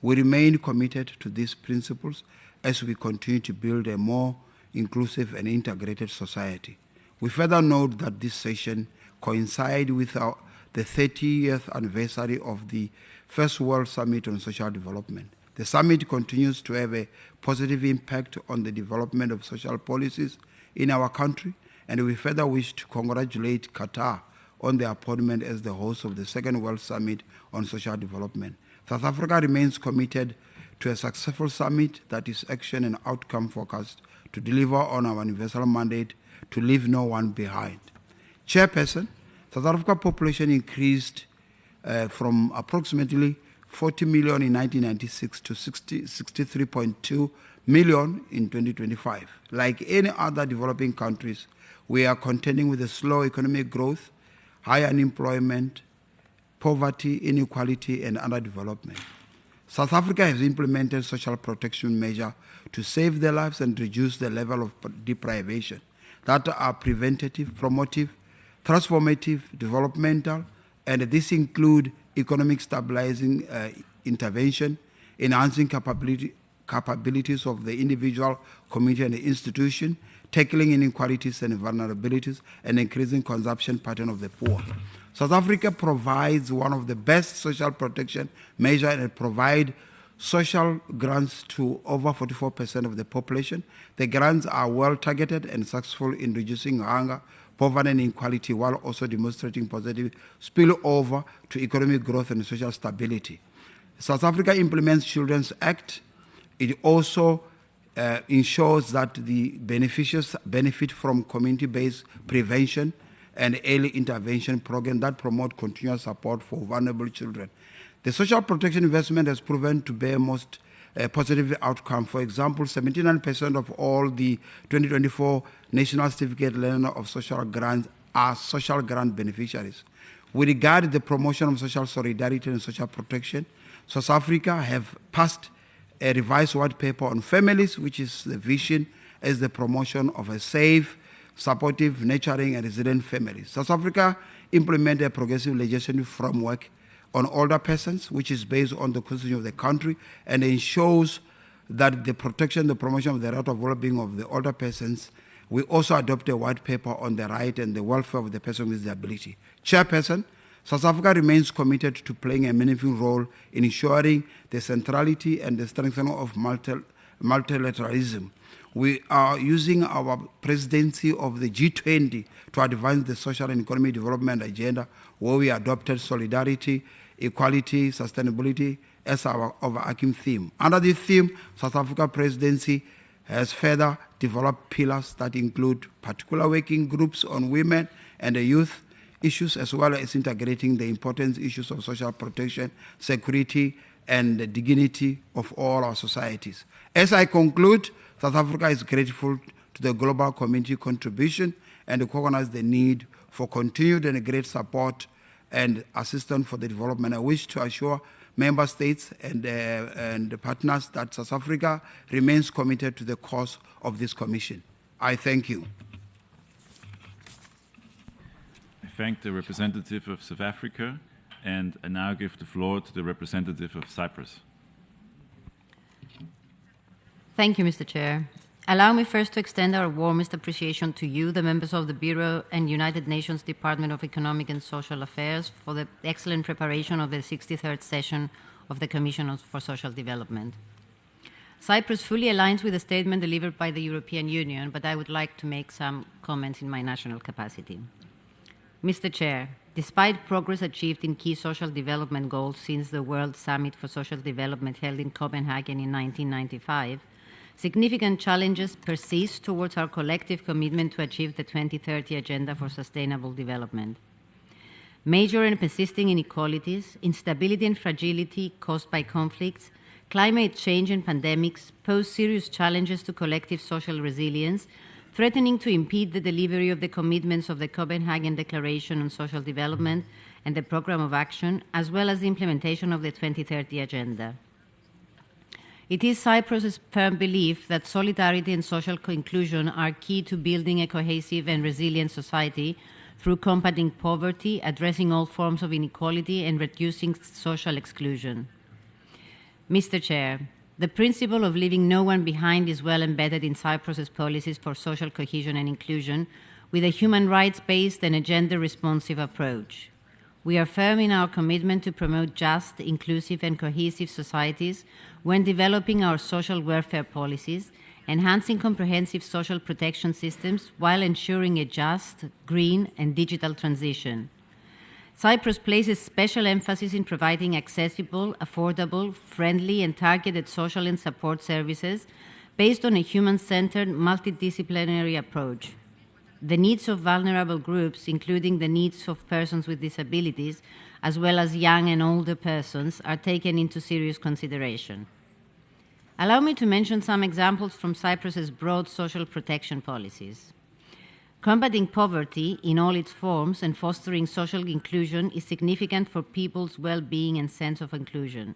We remain committed to these principles as we continue to build a more inclusive and integrated society. We further note that this session coincides with the 30th anniversary of the First World Summit on Social Development. The summit continues to have a positive impact on the development of social policies in our country, and we further wish to congratulate Qatar on the appointment as the host of the Second World Summit on Social Development. South Africa remains committed to a successful summit that is action and outcome focused to deliver on our universal mandate to leave no one behind. Chairperson, South Africa population increased from approximately 40 million in 1996 to 63.2 million in 2025. Like any other developing countries, we are contending with a slow economic growth, high unemployment, poverty, inequality, and underdevelopment. South Africa has implemented social protection measures to save their lives and reduce the level of deprivation that are preventative, promotive, transformative, developmental, and this include economic stabilizing intervention, enhancing capabilities of the individual, community, and the institution, tackling inequalities and vulnerabilities, and increasing consumption pattern of the poor. South Africa provides one of the best social protection measures and provide social grants to over 44% of the population. The grants are well targeted and successful in reducing hunger, poverty, and inequality, while also demonstrating positive spillover to economic growth and social stability. South Africa implements Children's Act. It also ensures that the beneficiaries benefit from community-based prevention and early intervention programs that promote continuous support for vulnerable children. The social protection investment has proven to bear most positive outcome. For example, 79% of all the 2024 National Certificate Learner of Social Grants are social grant beneficiaries. With regard to the promotion of social solidarity and social protection, South Africa have passed a revised white paper on families, which is the vision as the promotion of a safe, supportive, nurturing, and resilient families. South Africa implemented a progressive legislative framework on older persons, which is based on the constitution of the country and ensures that the protection, the promotion of the right of well-being of the older persons, we also adopt a white paper on the right and the welfare of the person with disability. Chairperson, South Africa remains committed to playing a meaningful role in ensuring the centrality and the strengthening of multilateralism. We are using our presidency of the G20 to advance the social and economic development agenda, where we adopted solidarity, equality, sustainability as our overarching theme. Under this theme, South Africa presidency has further developed pillars that include particular working groups on women and the youth issues, as well as integrating the important issues of social protection, security, and the dignity of all our societies. As I conclude, South Africa is grateful to the global community contribution and recognize the need for continued and great support and assistance for the development. I wish to assure member states and partners that South Africa remains committed to the cause of this commission. I thank you. I thank the representative of South Africa, and I now give the floor to the representative of Cyprus. Thank you, Mr. Chair. Allow me first to extend our warmest appreciation to you, the members of the Bureau and United Nations Department of Economic and Social Affairs, for the excellent preparation of the 63rd session of the Commission for Social Development. Cyprus fully aligns with the statement delivered by the European Union, but I would like to make some comments in my national capacity. Mr. Chair, despite progress achieved in key social development goals since the World Summit for Social Development held in Copenhagen in 1995, significant challenges persist towards our collective commitment to achieve the 2030 Agenda for Sustainable Development. Major and persisting inequalities, instability and fragility caused by conflicts, climate change and pandemics pose serious challenges to collective social resilience, threatening to impede the delivery of the commitments of the Copenhagen Declaration on Social Development and the Programme of Action, as well as the implementation of the 2030 Agenda. It is Cyprus's firm belief that solidarity and social inclusion are key to building a cohesive and resilient society through combating poverty, addressing all forms of inequality, and reducing social exclusion. Mr. Chair, the principle of leaving no one behind is well embedded in Cyprus's policies for social cohesion and inclusion, with a human rights-based and a gender-responsive approach. We are firm in our commitment to promote just, inclusive, and cohesive societies when developing our social welfare policies, enhancing comprehensive social protection systems while ensuring a just, green, and digital transition. Cyprus places special emphasis in providing accessible, affordable, friendly, and targeted social and support services based on a human-centered, multidisciplinary approach. The needs of vulnerable groups, including the needs of persons with disabilities, as well as young and older persons, are taken into serious consideration. Allow me to mention some examples from Cyprus's broad social protection policies. Combating poverty in all its forms and fostering social inclusion is significant for people's well-being and sense of inclusion.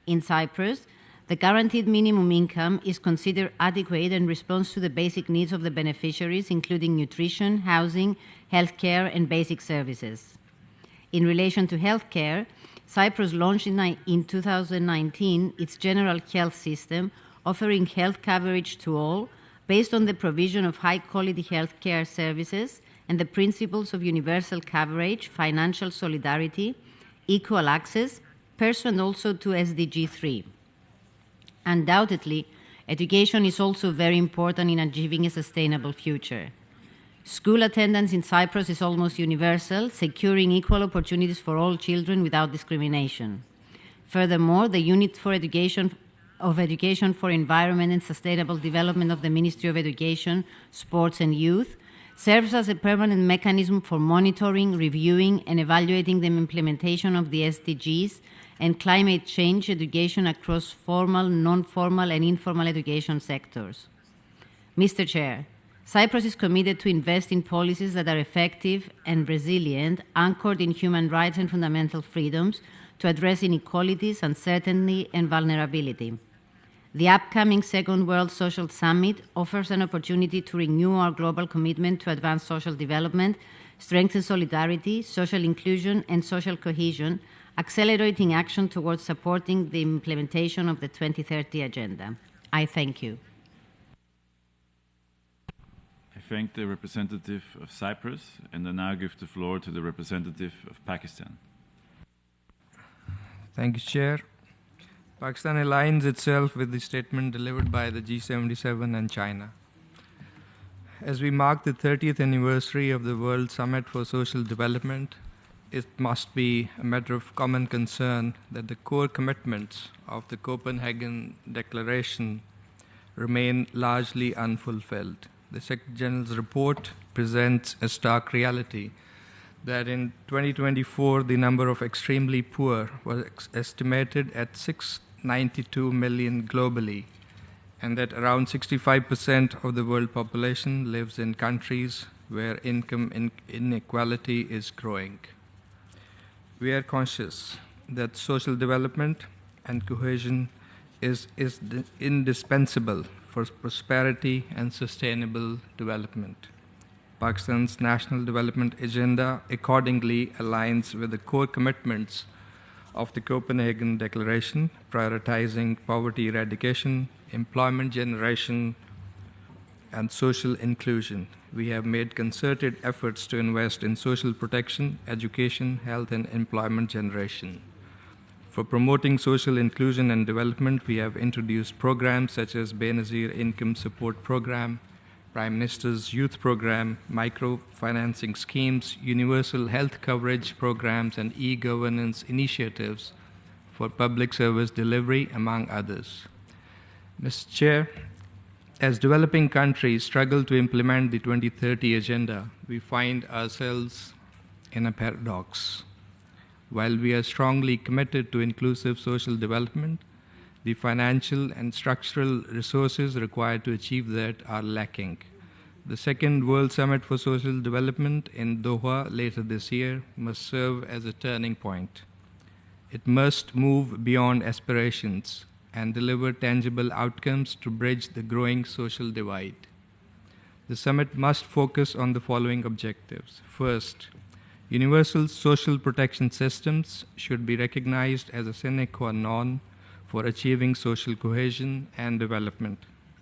In Cyprus, the guaranteed minimum income is considered adequate and responds to the basic needs of the beneficiaries, including nutrition, housing, healthcare, and basic services. In relation to healthcare, Cyprus launched in 2019 its general health system, offering health coverage to all, based on the provision of high-quality healthcare services and the principles of universal coverage, financial solidarity, equal access, pursuant also to SDG 3. Undoubtedly, education is also very important in achieving a sustainable future. School attendance in Cyprus is almost universal, securing equal opportunities for all children without discrimination. Furthermore, the Unit for Education for Environment and Sustainable Development of the Ministry of Education, Sports and Youth serves as a permanent mechanism for monitoring, reviewing, and evaluating the implementation of the SDGs and climate change education across formal, non-formal, and informal education sectors. Mr. Chair, Cyprus is committed to invest in policies that are effective and resilient, anchored in human rights and fundamental freedoms, to address inequalities, uncertainty, and vulnerability. The upcoming Second World Social Summit offers an opportunity to renew our global commitment to advance social development, strengthen solidarity, social inclusion, and social cohesion, accelerating action towards supporting the implementation of the 2030 Agenda. I thank you. I thank the representative of Cyprus, and I now give the floor to the representative of Pakistan. Thank you, Chair. Pakistan aligns itself with the statement delivered by the G77 and China. As we mark the 30th anniversary of the World Summit for Social Development, it must be a matter of common concern that the core commitments of the Copenhagen Declaration remain largely unfulfilled. The Secretary General's report presents a stark reality that in 2024, the number of extremely poor was estimated at 692 million globally, and that around 65% of the world population lives in countries where income inequality is growing. We are conscious that social development and cohesion is indispensable for prosperity and sustainable development. Pakistan's National Development Agenda accordingly aligns with the core commitments of the Copenhagen Declaration, prioritizing poverty eradication, employment generation, and social inclusion. We have made concerted efforts to invest in social protection, education, health, and employment generation. For promoting social inclusion and development, we have introduced programs such as Benazir Income Support Program, Prime Minister's Youth Program, microfinancing schemes, universal health coverage programs, and e-governance initiatives for public service delivery, among others. Mr. Chair, as developing countries struggle to implement the 2030 Agenda, we find ourselves in a paradox. While we are strongly committed to inclusive social development, the financial and structural resources required to achieve that are lacking. The second World Summit for Social Development in Doha later this year must serve as a turning point. It must move beyond aspirations and deliver tangible outcomes to bridge the growing social divide. The summit must focus on the following objectives. First, universal social protection systems should be recognized as a sine qua non for achieving social cohesion and development.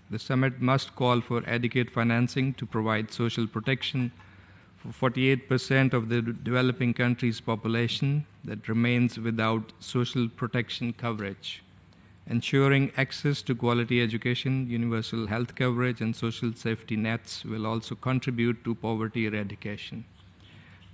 The summit must call for adequate financing to provide social protection for 48% of the developing countries' population that remains without social protection coverage. Ensuring access to quality education, universal health coverage, and social safety nets will also contribute to poverty eradication.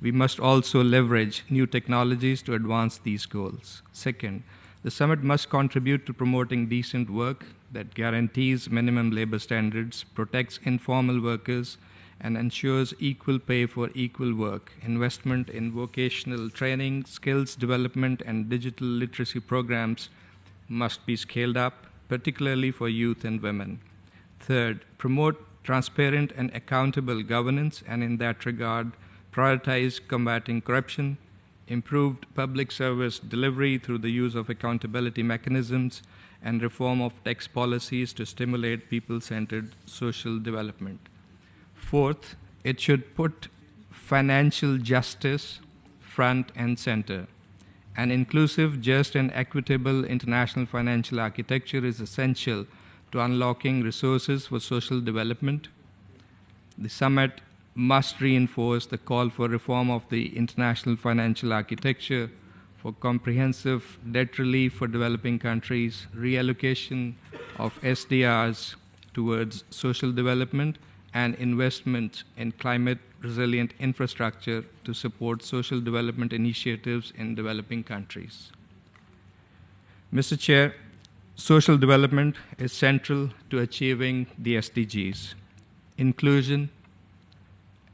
We must also leverage new technologies to advance these goals. Second, the summit must contribute to promoting decent work that guarantees minimum labor standards, protects informal workers, and ensures equal pay for equal work. Investment in vocational training, skills development, and digital literacy programs must be scaled up, particularly for youth and women. Third, promote transparent and accountable governance, and in that regard, prioritize combating corruption, improved public service delivery through the use of accountability mechanisms, and reform of tax policies to stimulate people-centered social development. Fourth, it should put financial justice front and center. An inclusive, just, and equitable international financial architecture is essential to unlocking resources for social development. The summit must reinforce the call for reform of the international financial architecture, for comprehensive debt relief for developing countries, reallocation of SDRs towards social development, and investment in climate-resilient infrastructure to support social development initiatives in developing countries. Mr. Chair, social development is central to achieving the SDGs. Inclusion,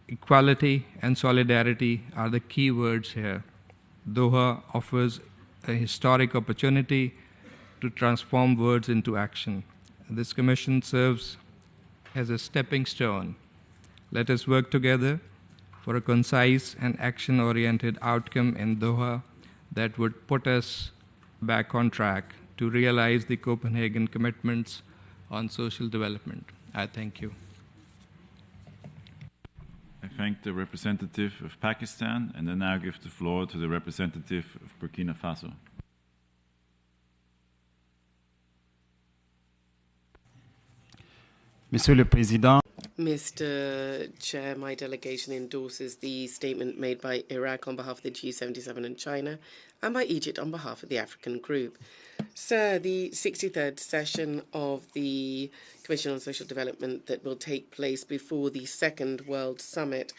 equality, and solidarity are the key words here. Doha offers a historic opportunity to transform words into action. This Commission serves as a stepping stone. Let us work together for a concise and action-oriented outcome in Doha that would put us back on track to realize the Copenhagen commitments on social development. I thank you. I thank the representative of Pakistan, and I now give the floor to the representative of Burkina Faso. Monsieur le Président, Mr. Chair, my delegation endorses the statement made by Iraq on behalf of the G77 and China, and by Egypt on behalf of the African Group. Sir, the 63rd session of the Commission on Social Development that will take place before the Second World Summit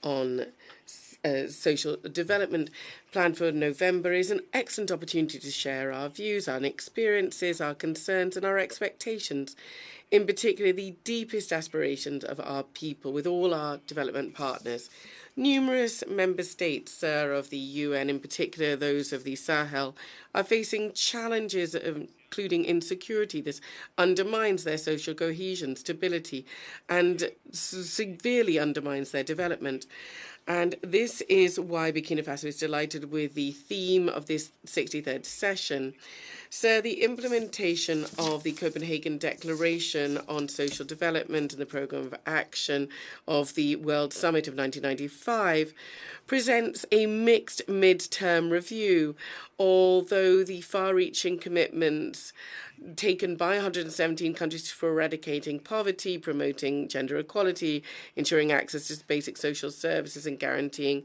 on Social Development planned for November is an excellent opportunity to share our views, our experiences, our concerns and our expectations, in particular the deepest aspirations of our people with all our development partners. Numerous member states, sir, of the UN, in particular those of the Sahel, are facing challenges including insecurity. This undermines their social cohesion, stability, and severely undermines their development. And this is why Burkina Faso is delighted with the theme of this 63rd session. Sir, the implementation of the Copenhagen Declaration on Social Development and the Programme of Action of the World Summit of 1995 presents a mixed mid-term review, although the far-reaching commitments taken by 117 countries for eradicating poverty, promoting gender equality, ensuring access to basic social services and guaranteeing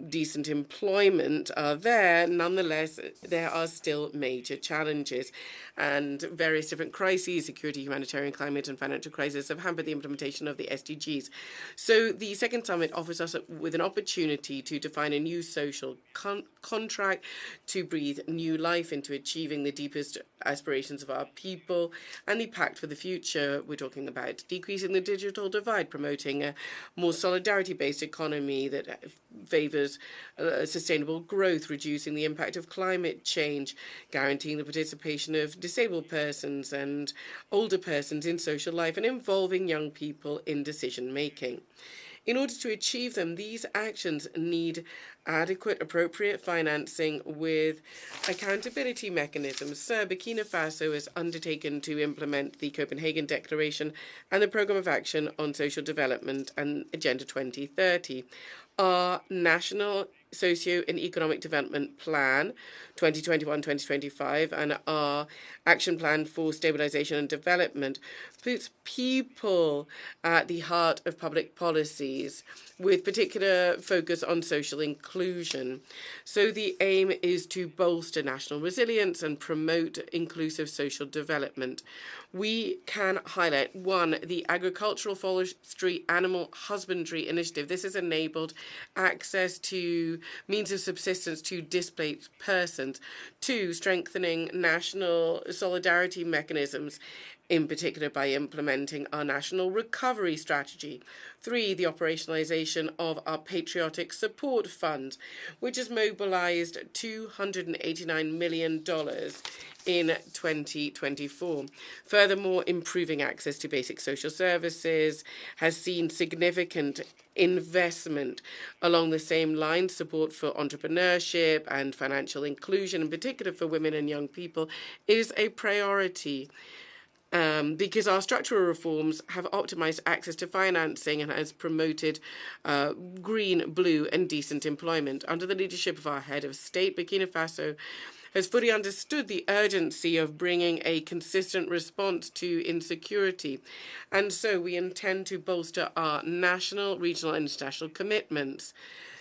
decent employment are there. Nonetheless, there are still major challenges, and various different crises, security, humanitarian, climate and financial crisis, have hampered the implementation of the SDGs. So the second summit offers us with an opportunity to define a new social contract, to breathe new life into achieving the deepest aspirations of our people and the pact for the future. We're talking about decreasing the digital divide, promoting a more solidarity-based economy that favours sustainable growth, reducing the impact of climate change, guaranteeing the participation of disabled persons and older persons in social life, and involving young people in decision-making. In order to achieve them, these actions need adequate, appropriate financing with accountability mechanisms. Sir, Burkina Faso has undertaken to implement the Copenhagen Declaration and the Programme of Action on Social Development and Agenda 2030. Our national socio and economic development plan 2021-2025 and our action plan for stabilization and development puts people at the heart of public policies with particular focus on social inclusion. So the aim is to bolster national resilience and promote inclusive social development. We can highlight, one, the agricultural, forestry, animal husbandry initiative. This has enabled access to means of subsistence to displaced persons. Two, strengthening national solidarity mechanisms, in particular by implementing our national recovery strategy. Three, the operationalization of our Patriotic Support Fund, which has mobilized $289 million in 2024. Furthermore, improving access to basic social services has seen significant investment. Along the same lines, support for entrepreneurship and financial inclusion, in particular for women and young people, is a priority. Because our structural reforms have optimized access to financing and has promoted green, blue and decent employment. Under the leadership of our head of state, Burkina Faso has fully understood the urgency of bringing a consistent response to insecurity. And so we intend to bolster our national, regional and international commitments.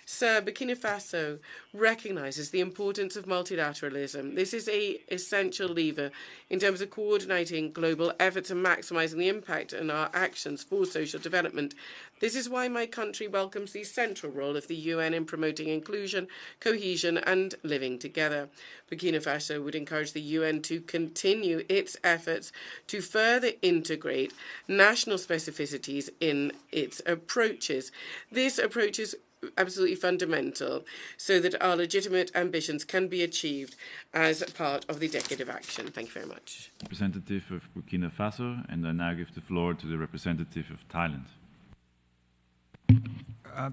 Sir, Burkina Faso recognizes the importance of multilateralism. This is an essential lever in terms of coordinating global efforts and maximizing the impact in our actions for social development. This is why my country welcomes the central role of the UN in promoting inclusion, cohesion and living together. Burkina Faso would encourage the UN to continue its efforts to further integrate national specificities in its approaches. This approach is absolutely fundamental so that our legitimate ambitions can be achieved as part of the Decade of Action. Thank you very much. Representative of Burkina Faso, and I now give the floor to the representative of Thailand.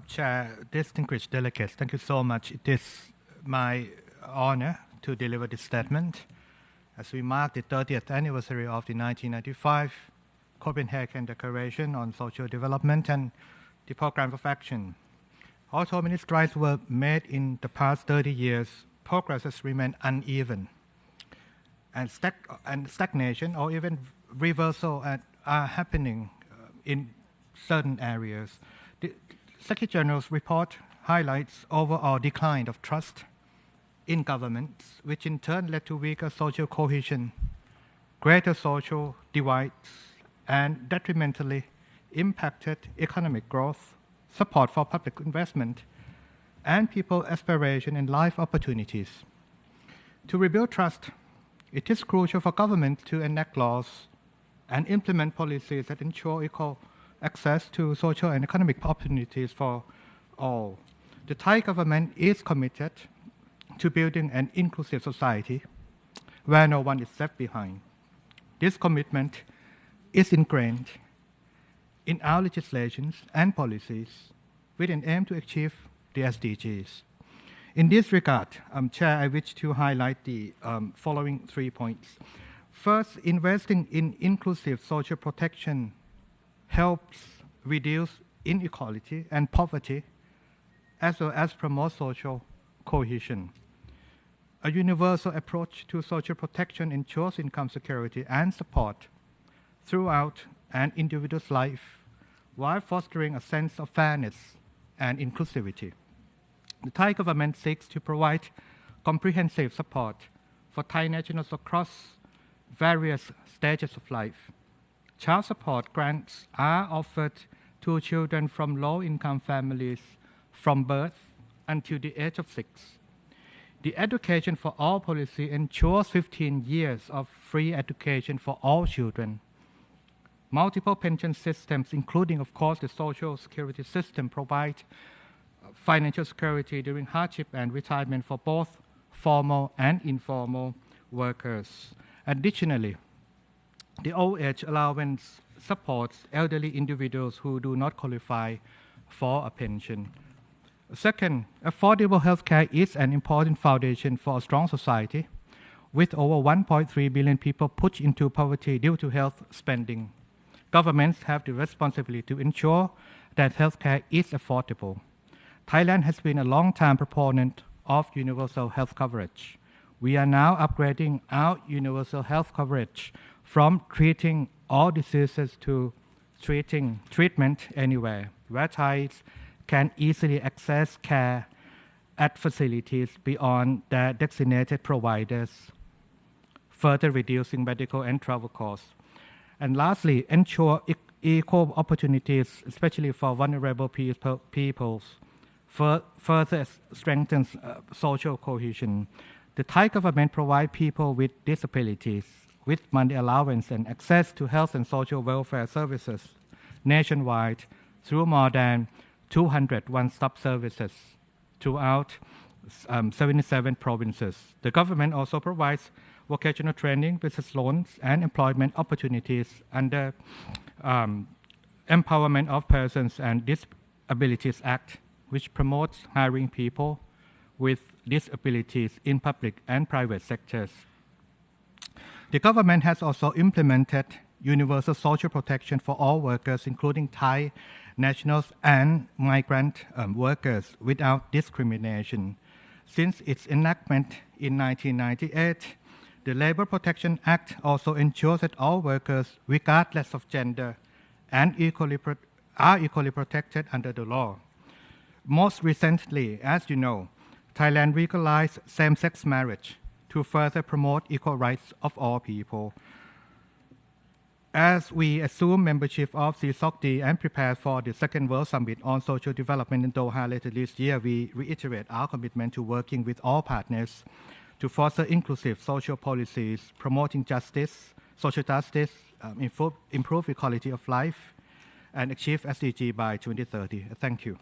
Chair, distinguished delegates, thank you so much. It is my honor to deliver this statement as we mark the 30th anniversary of the 1995 Copenhagen Declaration on Social Development and the Programme of Action. Although many strides were made in the past 30 years, progress has remained uneven, and stagnation or even reversal are happening in certain areas. The Secretary General's report highlights overall decline of trust in governments, which in turn led to weaker social cohesion, greater social divides, and detrimentally impacted economic growth, support for public investment, and people's aspiration in life opportunities. To rebuild trust, it is crucial for government to enact laws and implement policies that ensure equal access to social and economic opportunities for all. The Thai government is committed to building an inclusive society where no one is left behind. This commitment is ingrained in our legislations and policies with an aim to achieve the SDGs. In this regard, Chair, I wish to highlight the following 3 points. First, investing in inclusive social protection helps reduce inequality and poverty, as well as promote social cohesion. A universal approach to social protection ensures income security and support throughout an individual's life, while fostering a sense of fairness and inclusivity. The Thai government seeks to provide comprehensive support for Thai nationals across various stages of life. Child support grants are offered to children from low-income families from birth until the age of 6. The Education for All policy ensures 15 years of free education for all children. Multiple pension systems, including, of course, the Social Security system, provide financial security during hardship and retirement for both formal and informal workers. Additionally, the old age allowance supports elderly individuals who do not qualify for a pension. Second, affordable healthcare is an important foundation for a strong society, with over 1.3 billion people pushed into poverty due to health spending. Governments have the responsibility to ensure that healthcare is affordable. Thailand has been a long-time proponent of universal health coverage. We are now upgrading our universal health coverage from treating all diseases to treatment anywhere, where Thais can easily access care at facilities beyond their designated providers, further reducing medical and travel costs. And lastly, ensure equal opportunities, especially for vulnerable peoples, further strengthens social cohesion. The Thai government provides people with disabilities with money allowance and access to health and social welfare services nationwide through more than 200 one-stop services throughout 77 provinces. The government also provides vocational training, business loans, and employment opportunities under Empowerment of Persons and Disabilities Act, which promotes hiring people with disabilities in public and private sectors. The government has also implemented universal social protection for all workers, including Thai nationals and migrant workers, without discrimination. Since its enactment in 1998, the Labor Protection Act also ensures that all workers, regardless of gender, are equally protected under the law. Most recently, as you know, Thailand legalized same-sex marriage to further promote equal rights of all people. As we assume membership of CSocD and prepare for the Second World Summit on Social Development in Doha later this year, we reiterate our commitment to working with all partners to foster inclusive social policies, promoting justice, social justice, improve equality of life, and achieve SDG by 2030. Thank you.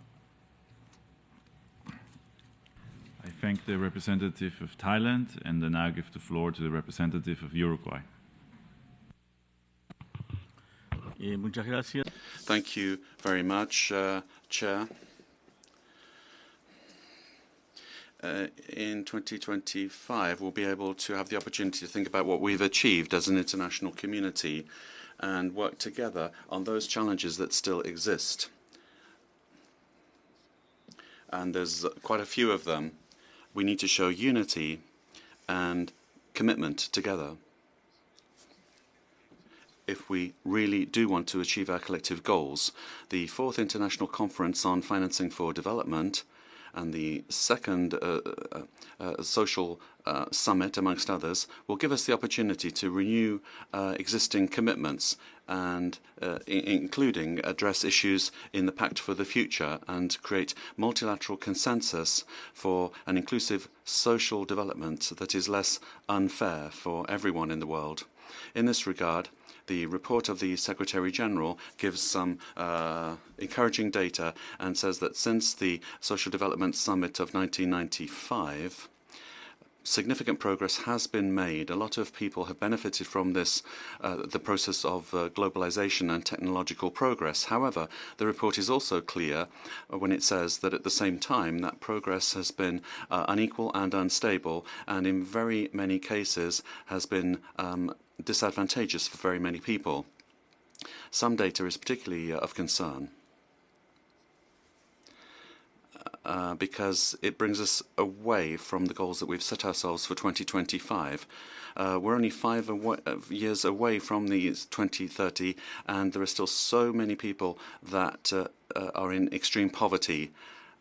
I thank the representative of Thailand, and I now give the floor to the representative of Uruguay. Thank you very much, Chair. In 2025, we'll be able to have the opportunity to think about what we've achieved as an international community and work together on those challenges that still exist. And there's quite a few of them. We need to show unity and commitment together. if we really do want to achieve our collective goals. The 4th International Conference on Financing for Development and the 2nd Social Summit, amongst others, will give us the opportunity to renew existing commitments and including address issues in the Pact for the Future and create multilateral consensus for an inclusive social development that is less unfair for everyone in the world. In this regard, the report of the Secretary-General gives some encouraging data and says that since the Social Development Summit of 1995, significant progress has been made. A lot of people have benefited from this, the process of globalization and technological progress. However, the report is also clear when it says that at the same time that progress has been unequal and unstable, and in very many cases has been disadvantageous for very many people. Some data is particularly of concern because it brings us away from the goals that we've set ourselves for 2025. We're only 5 years away from the 2030, and there are still so many people that are in extreme poverty,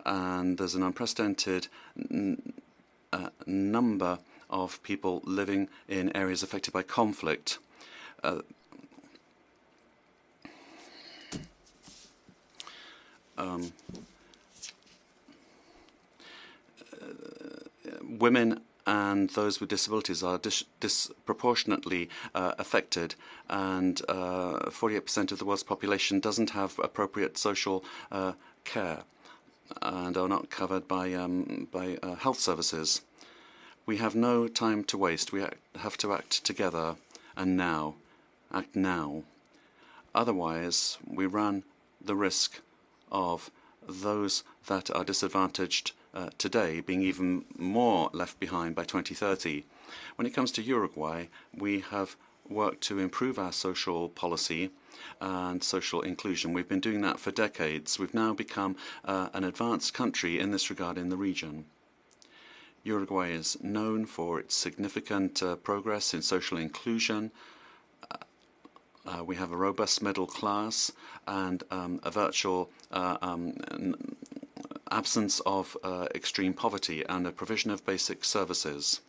and there's an unprecedented number of people living in areas affected by conflict. Women and those with disabilities are disproportionately affected, and 48% of the world's population doesn't have appropriate social care and are not covered by health services. We have no time to waste. We have to act together and now. Act now. Otherwise, we run the risk of those that are disadvantaged today being even more left behind by 2030. When it comes to Uruguay, we have worked to improve our social policy and social inclusion. We've been doing that for decades. We've now become an advanced country in this regard in the region. Uruguay is known for its significant progress in social inclusion. We have a robust middle class and a virtual absence of extreme poverty and a provision of basic services.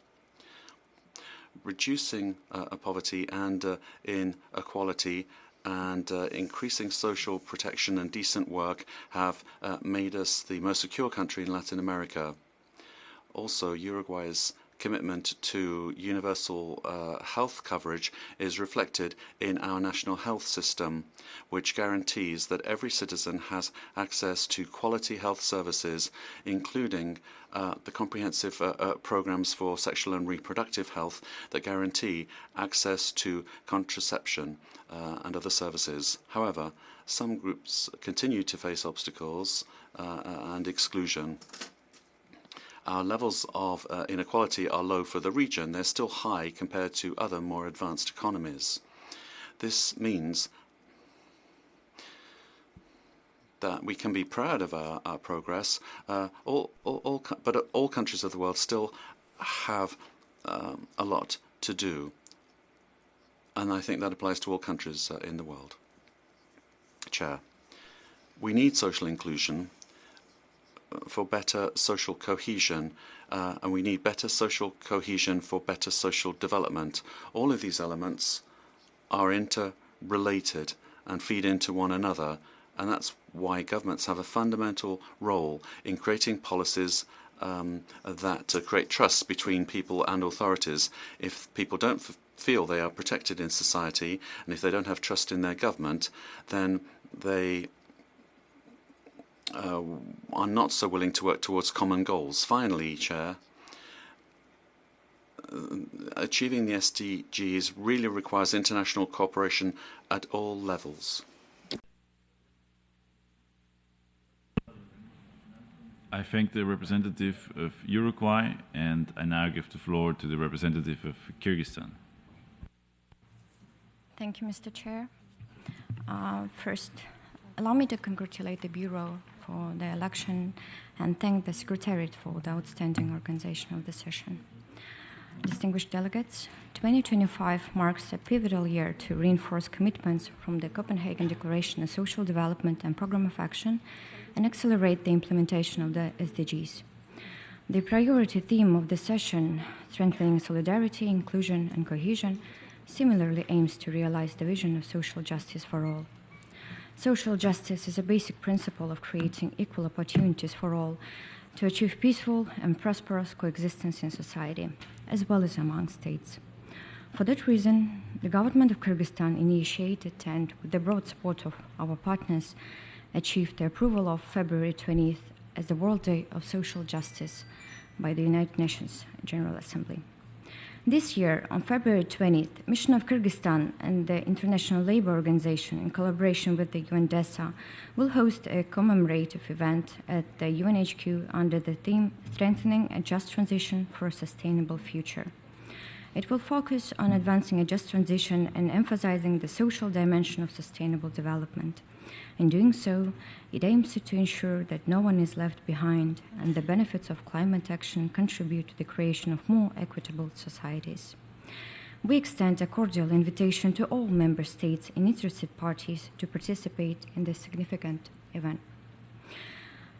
Reducing poverty and inequality and increasing social protection and decent work have made us the most secure country in Latin America. Also, Uruguay's commitment to universal health coverage is reflected in our national health system, which guarantees that every citizen has access to quality health services, including the comprehensive programs for sexual and reproductive health that guarantee access to contraception and other services. However, some groups continue to face obstacles and exclusion. Our levels of inequality are low for the region. They're still high compared to other more advanced economies. This means that we can be proud of our progress. But all countries of the world still have a lot to do. And I think that applies to all countries in the world. Chair, we need social inclusion for better social cohesion, and we need better social cohesion for better social development. All of these elements are interrelated and feed into one another, and that's why governments have a fundamental role in creating policies that create trust between people and authorities. If people don't feel they are protected in society, and if they don't have trust in their government, then they are not so willing to work towards common goals. Finally, Chair, achieving the SDGs really requires international cooperation at all levels. I thank the representative of Uruguay, and I now give the floor to the representative of Kyrgyzstan. Thank you, Mr. Chair. First, allow me to congratulate the Bureau for the election and thank the Secretariat for the outstanding organization of the session. distinguished delegates, 2025 marks a pivotal year to reinforce commitments from the Copenhagen Declaration on Social Development and Program of Action and accelerate the implementation of the SDGs. The priority theme of the session, strengthening solidarity, inclusion, and cohesion, similarly aims to realize the vision of social justice for all. Social justice is a basic principle of creating equal opportunities for all to achieve peaceful and prosperous coexistence in society, as well as among states. For that reason, the government of Kyrgyzstan initiated and, with the broad support of our partners, achieved the approval of February 20th as the World Day of Social Justice by the United Nations General Assembly. This year, on February 20th, Mission of Kyrgyzstan and the International Labour Organization, in collaboration with the UNDESA, will host a commemorative event at the UNHQ under the theme Strengthening a Just Transition for a Sustainable Future. It will focus on advancing a just transition and emphasizing the social dimension of sustainable development. In doing so, it aims to ensure that no one is left behind and the benefits of climate action contribute to the creation of more equitable societies. We extend a cordial invitation to all member states and interested parties to participate in this significant event.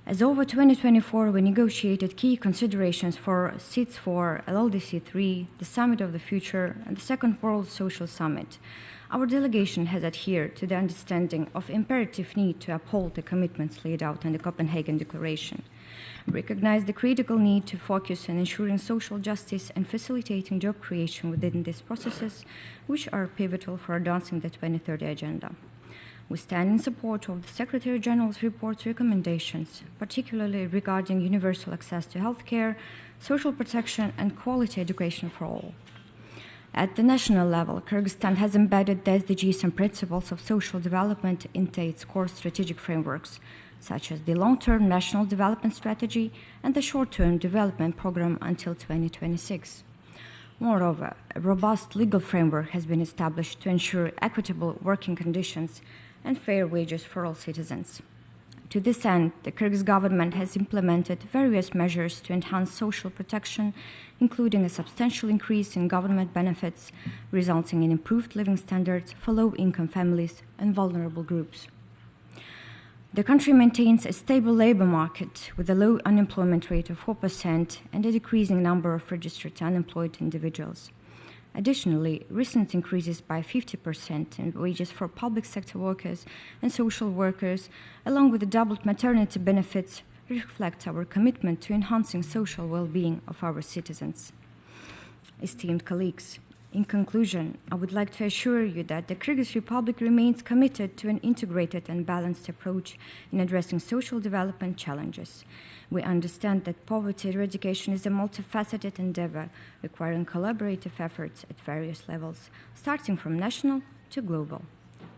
As over 2024, we negotiated key considerations for seats for LLDC3, the Summit of the Future, and the Second World Social Summit. Our delegation has adhered to the understanding of imperative need to uphold the commitments laid out in the Copenhagen Declaration, recognize the critical need to focus on ensuring social justice and facilitating job creation within these processes, which are pivotal for advancing the 2030 Agenda. We stand in support of the Secretary General's report's recommendations, particularly regarding universal access to healthcare, social protection, and quality education for all. At the national level, Kyrgyzstan has embedded the SDGs and principles of social development into its core strategic frameworks, such as the long-term national development strategy and the short-term development program until 2026. Moreover, a robust legal framework has been established to ensure equitable working conditions and fair wages for all citizens. To this end, the Kyrgyz government has implemented various measures to enhance social protection, including a substantial increase in government benefits, resulting in improved living standards for low-income families and vulnerable groups. The country maintains a stable labor market with a low unemployment rate of 4% and a decreasing number of registered unemployed individuals. Additionally, recent increases by 50% in wages for public sector workers and social workers, along with the doubled maternity benefits, reflect our commitment to enhancing social well-being of our citizens. Esteemed colleagues, in conclusion, I would like to assure you that the Kyrgyz Republic remains committed to an integrated and balanced approach in addressing social development challenges. We understand that poverty eradication is a multifaceted endeavor requiring collaborative efforts at various levels, starting from national to global.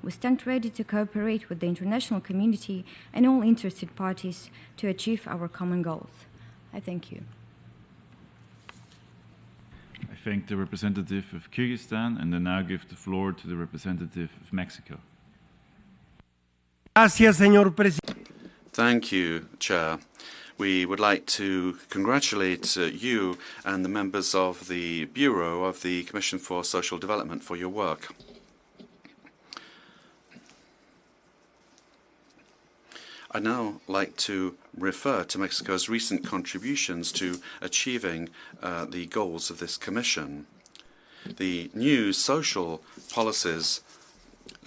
We stand ready to cooperate with the international community and all interested parties to achieve our common goals. I thank you. I thank the representative of Kyrgyzstan and I now give the floor to the representative of Mexico. Thank you, Chair. We would like to congratulate you and the members of the Bureau of the Commission for Social Development for your work. I'd now like to refer to Mexico's recent contributions to achieving the goals of this Commission. The new social policies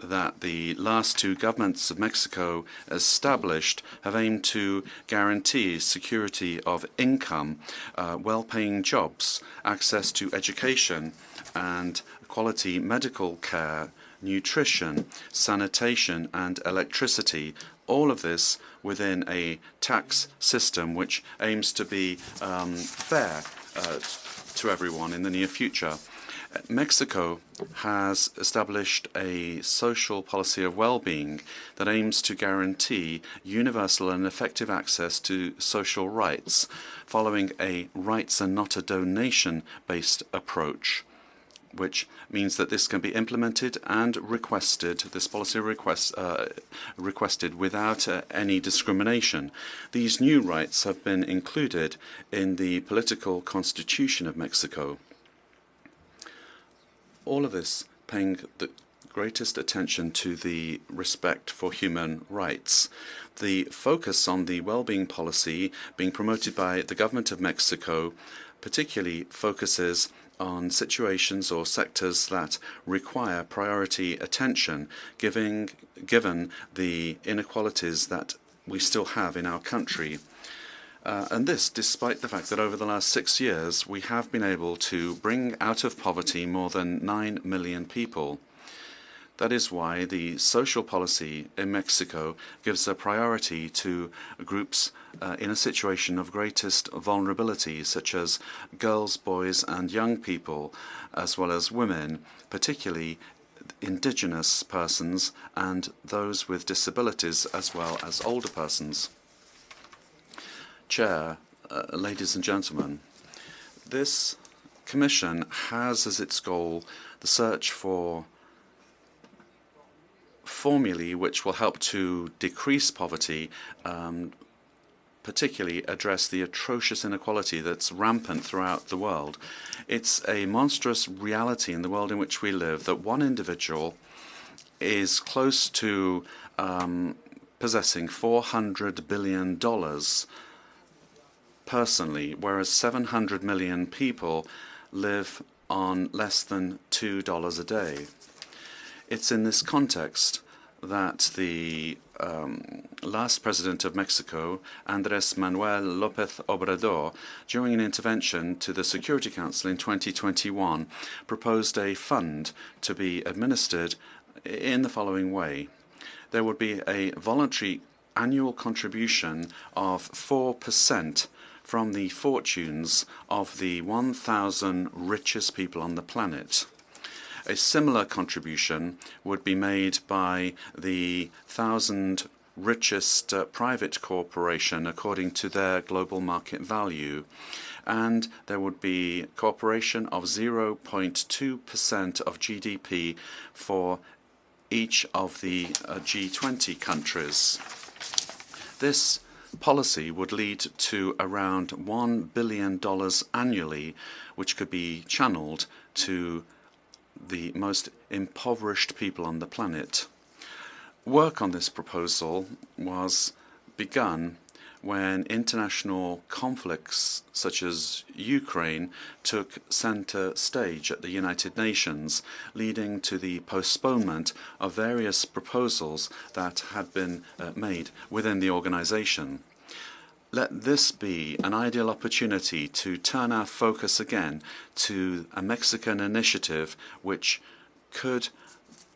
that the last two governments of Mexico established have aimed to guarantee security of income, well-paying jobs, access to education and quality medical care, nutrition, sanitation and electricity, all of this within a tax system which aims to be fair to everyone in the near future. Mexico has established a social policy of well-being that aims to guarantee universal and effective access to social rights, following a rights and not a donation-based approach, which means that this can be implemented and requested, this policy requested without any discrimination. These new rights have been included in the political constitution of Mexico. All of this paying the greatest attention to the respect for human rights. The focus on the well-being policy being promoted by the government of Mexico particularly focuses on situations or sectors that require priority attention, given the inequalities that we still have in our country. And this, despite the fact that over the last 6 years, we have been able to bring out of poverty more than 9 million people. That is why the social policy in Mexico gives a priority to groups in a situation of greatest vulnerability, such as girls, boys, and young people, as well as women, particularly indigenous persons and those with disabilities, as well as older persons. Chair, ladies and gentlemen, this Commission has as its goal the search for formulae which will help to decrease poverty, particularly address the atrocious inequality that's rampant throughout the world. It's a monstrous reality in the world in which we live that one individual is close to possessing $400 billion personally, whereas 700 million people live on less than $2 a day. It's in this context that the last president of Mexico, Andrés Manuel López Obrador, during an intervention to the Security Council in 2021, proposed a fund to be administered in the following way. There would be a voluntary annual contribution of 4% from the fortunes of the 1,000 richest people on the planet. A similar contribution would be made by the 1,000 richest private corporation according to their global market value. And there would be cooperation of 0.2% of GDP for each of the G20 countries. This policy would lead to around $1 billion annually, which could be channeled to the most impoverished people on the planet. Work on this proposal was begun when international conflicts such as Ukraine took center stage at the United Nations, leading to the postponement of various proposals that had been made within the organization. Let this be an ideal opportunity to turn our focus again to a Mexican initiative which could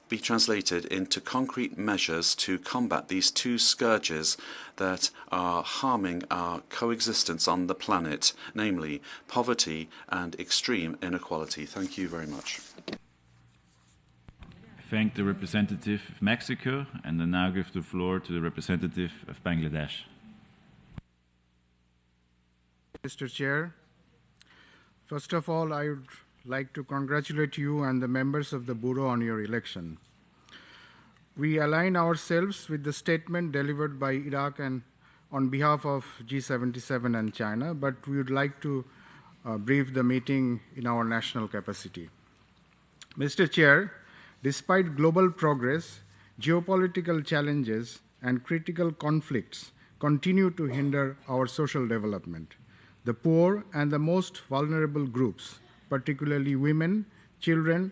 be translated into concrete measures to combat these two scourges that are harming our coexistence on the planet, namely poverty and extreme inequality. Thank you very much. I thank the representative of Mexico, and I now give the floor to the representative of Bangladesh. Mr. Chair, first of all, I would like to congratulate you and the members of the Bureau on your election. We align ourselves with the statement delivered by Iraq and on behalf of G77 and China, but we would like to brief the meeting in our national capacity. Mr. Chair, despite global progress, geopolitical challenges and critical conflicts continue to hinder our social development. The poor and the most vulnerable groups, particularly women, children,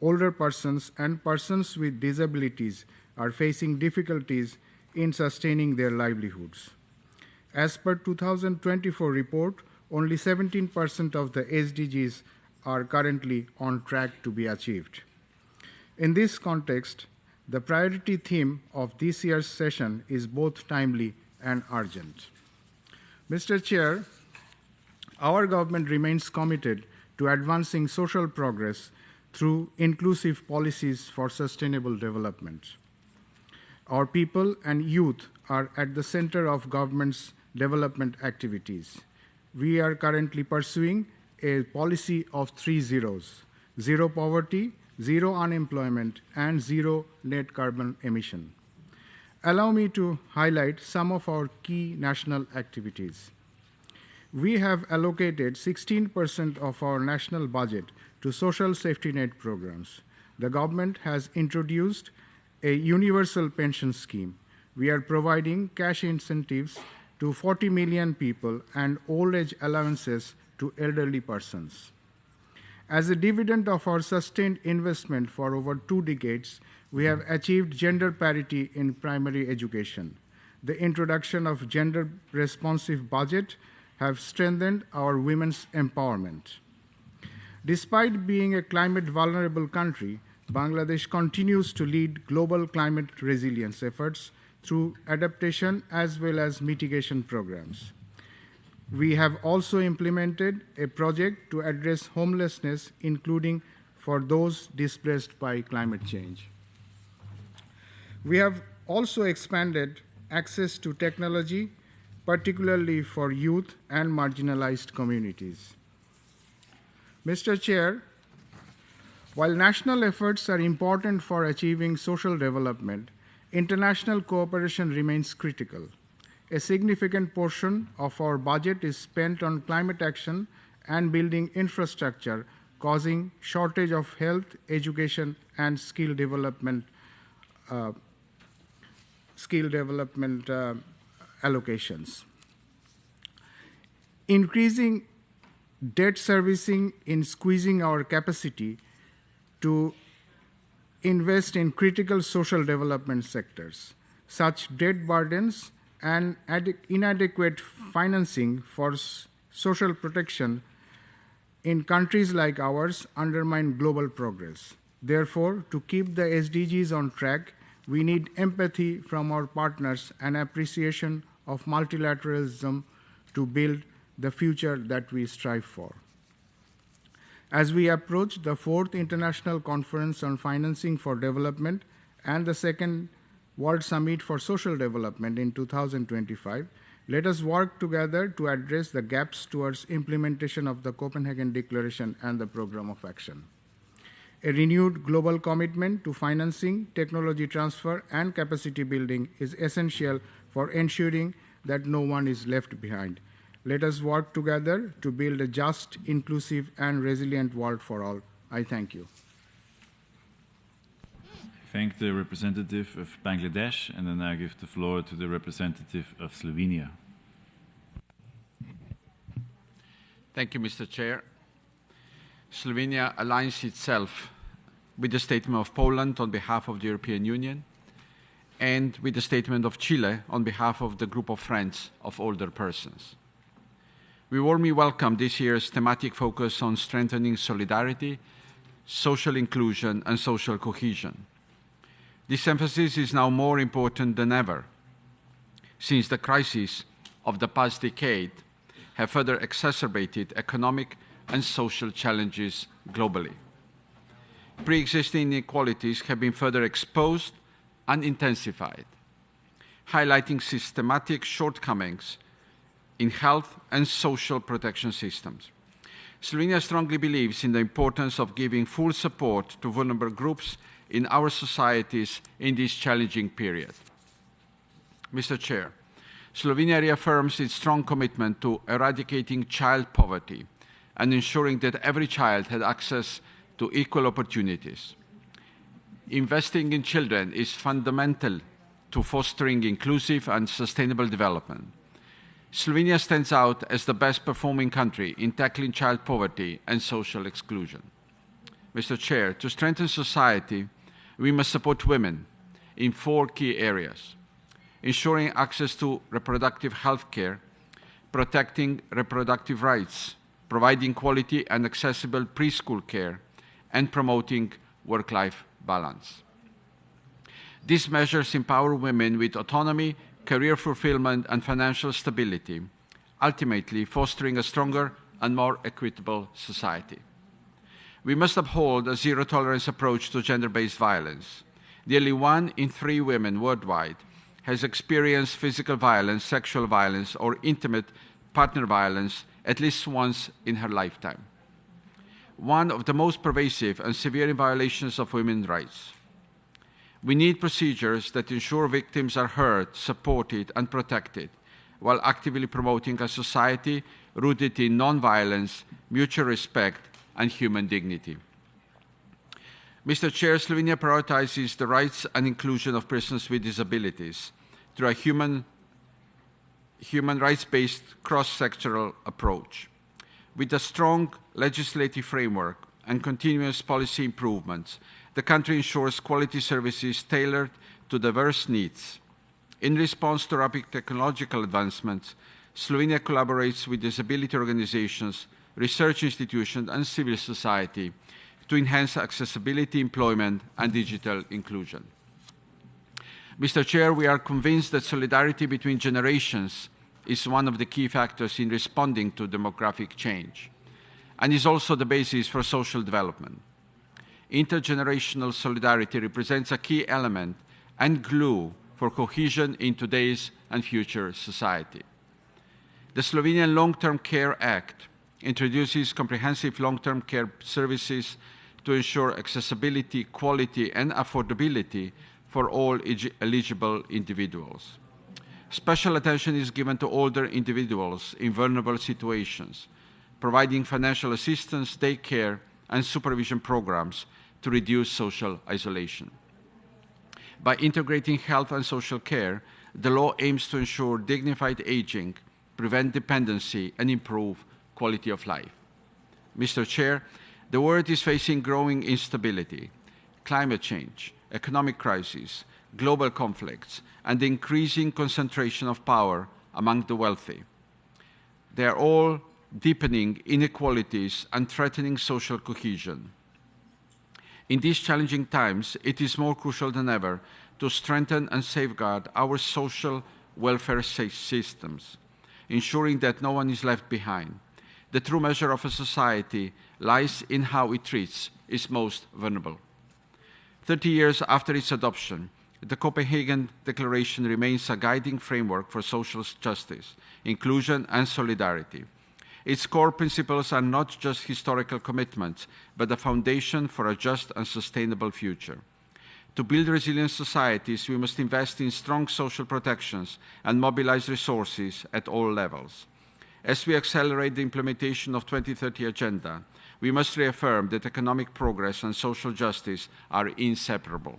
older persons, and persons with disabilities, are facing difficulties in sustaining their livelihoods. As per 2024 report, only 17% of the SDGs are currently on track to be achieved. In this context, the priority theme of this year's session is both timely and urgent. Mr. Chair, our government remains committed to advancing social progress through inclusive policies for sustainable development. Our people and youth are at the center of government's development activities. We are currently pursuing a policy of 3 zeros: zero poverty, zero unemployment, and zero net carbon emission. Allow me to highlight some of our key national activities. We have allocated 16% of our national budget to social safety net programs. The government has introduced a universal pension scheme. We are providing cash incentives to 40 million people and old age allowances to elderly persons. As a dividend of our sustained investment for over 2 decades, we have achieved gender parity in primary education. The introduction of gender-responsive budget have strengthened our women's empowerment. Despite being a climate-vulnerable country, Bangladesh continues to lead global climate resilience efforts through adaptation as well as mitigation programs. We have also implemented a project to address homelessness, including for those displaced by climate change. We have also expanded access to technology, particularly for youth and marginalized communities. Mr. Chair, while national efforts are important for achieving social development, international cooperation remains critical. A significant portion of our budget is spent on climate action and building infrastructure, causing shortage of health, education, and skill development allocations. Increasing debt servicing in squeezing our capacity to invest in critical social development sectors. Such debt burdens and inadequate financing for social protection in countries like ours undermine global progress. Therefore, to keep the SDGs on track, we need empathy from our partners and appreciation of multilateralism to build the future that we strive for. As we approach the 4th International Conference on Financing for Development and the 2nd World Summit for Social Development in 2025, let us work together to address the gaps towards implementation of the Copenhagen Declaration and the Program of Action. A renewed global commitment to financing, technology transfer, and capacity building is essential for ensuring that no one is left behind. Let us work together to build a just, inclusive, and resilient world for all. I thank you. Thank the representative of Bangladesh, and then I give the floor to the representative of Slovenia. Thank you, Mr. Chair. Slovenia aligns itself with the statement of Poland on behalf of the European Union and with the statement of Chile on behalf of the Group of Friends of Older Persons. We warmly welcome this year's thematic focus on strengthening solidarity, social inclusion, and social cohesion. This emphasis is now more important than ever, since the crises of the past decade have further exacerbated economic and social challenges globally. Pre-existing inequalities have been further exposed and intensified, highlighting systematic shortcomings in health and social protection systems. Slovenia strongly believes in the importance of giving full support to vulnerable groups in our societies in this challenging period. Mr. Chair, Slovenia reaffirms its strong commitment to eradicating child poverty and ensuring that every child had access to equal opportunities. Investing in children is fundamental to fostering inclusive and sustainable development. Slovenia stands out as the best performing country in tackling child poverty and social exclusion. Mr. Chair, to strengthen society, we must support women in 4 key areas: ensuring access to reproductive health care, protecting reproductive rights, providing quality and accessible preschool care, and promoting work-life balance. These measures empower women with autonomy, career fulfillment, and financial stability, ultimately fostering a stronger and more equitable society. We must uphold a zero-tolerance approach to gender-based violence. Nearly 1 in 3 women worldwide has experienced physical violence, sexual violence, or intimate partner violence at least once in her lifetime. One of the most pervasive and severe violations of women's rights. We need procedures that ensure victims are heard, supported, and protected, while actively promoting a society rooted in non-violence, mutual respect, and human dignity. Mr. Chair, Slovenia prioritizes the rights and inclusion of persons with disabilities through a human rights-based cross-sectoral approach. With a strong legislative framework and continuous policy improvements, the country ensures quality services tailored to diverse needs. In response to rapid technological advancements, Slovenia collaborates with disability organizations, research institutions, and civil society to enhance accessibility, employment, and digital inclusion. Mr. Chair, we are convinced that solidarity between generations is one of the key factors in responding to demographic change, and is also the basis for social development. Intergenerational solidarity represents a key element and glue for cohesion in today's and future society. The Slovenian Long-Term Care Act introduces comprehensive long-term care services to ensure accessibility, quality, and affordability for all eligible individuals. Special attention is given to older individuals in vulnerable situations, providing financial assistance, daycare, and supervision programs to reduce social isolation. By integrating health and social care, the law aims to ensure dignified aging, prevent dependency, and improve quality of life. Mr. Chair, the world is facing growing instability, climate change, economic crisis, global conflicts, and the increasing concentration of power among the wealthy. They are all deepening inequalities and threatening social cohesion. In these challenging times, it is more crucial than ever to strengthen and safeguard our social welfare systems, ensuring that no one is left behind. The true measure of a society lies in how it treats its most vulnerable. 30 years after its adoption, the Copenhagen Declaration remains a guiding framework for social justice, inclusion, and solidarity. Its core principles are not just historical commitments, but a foundation for a just and sustainable future. To build resilient societies, we must invest in strong social protections and mobilize resources at all levels. As we accelerate the implementation of the 2030 Agenda, we must reaffirm that economic progress and social justice are inseparable.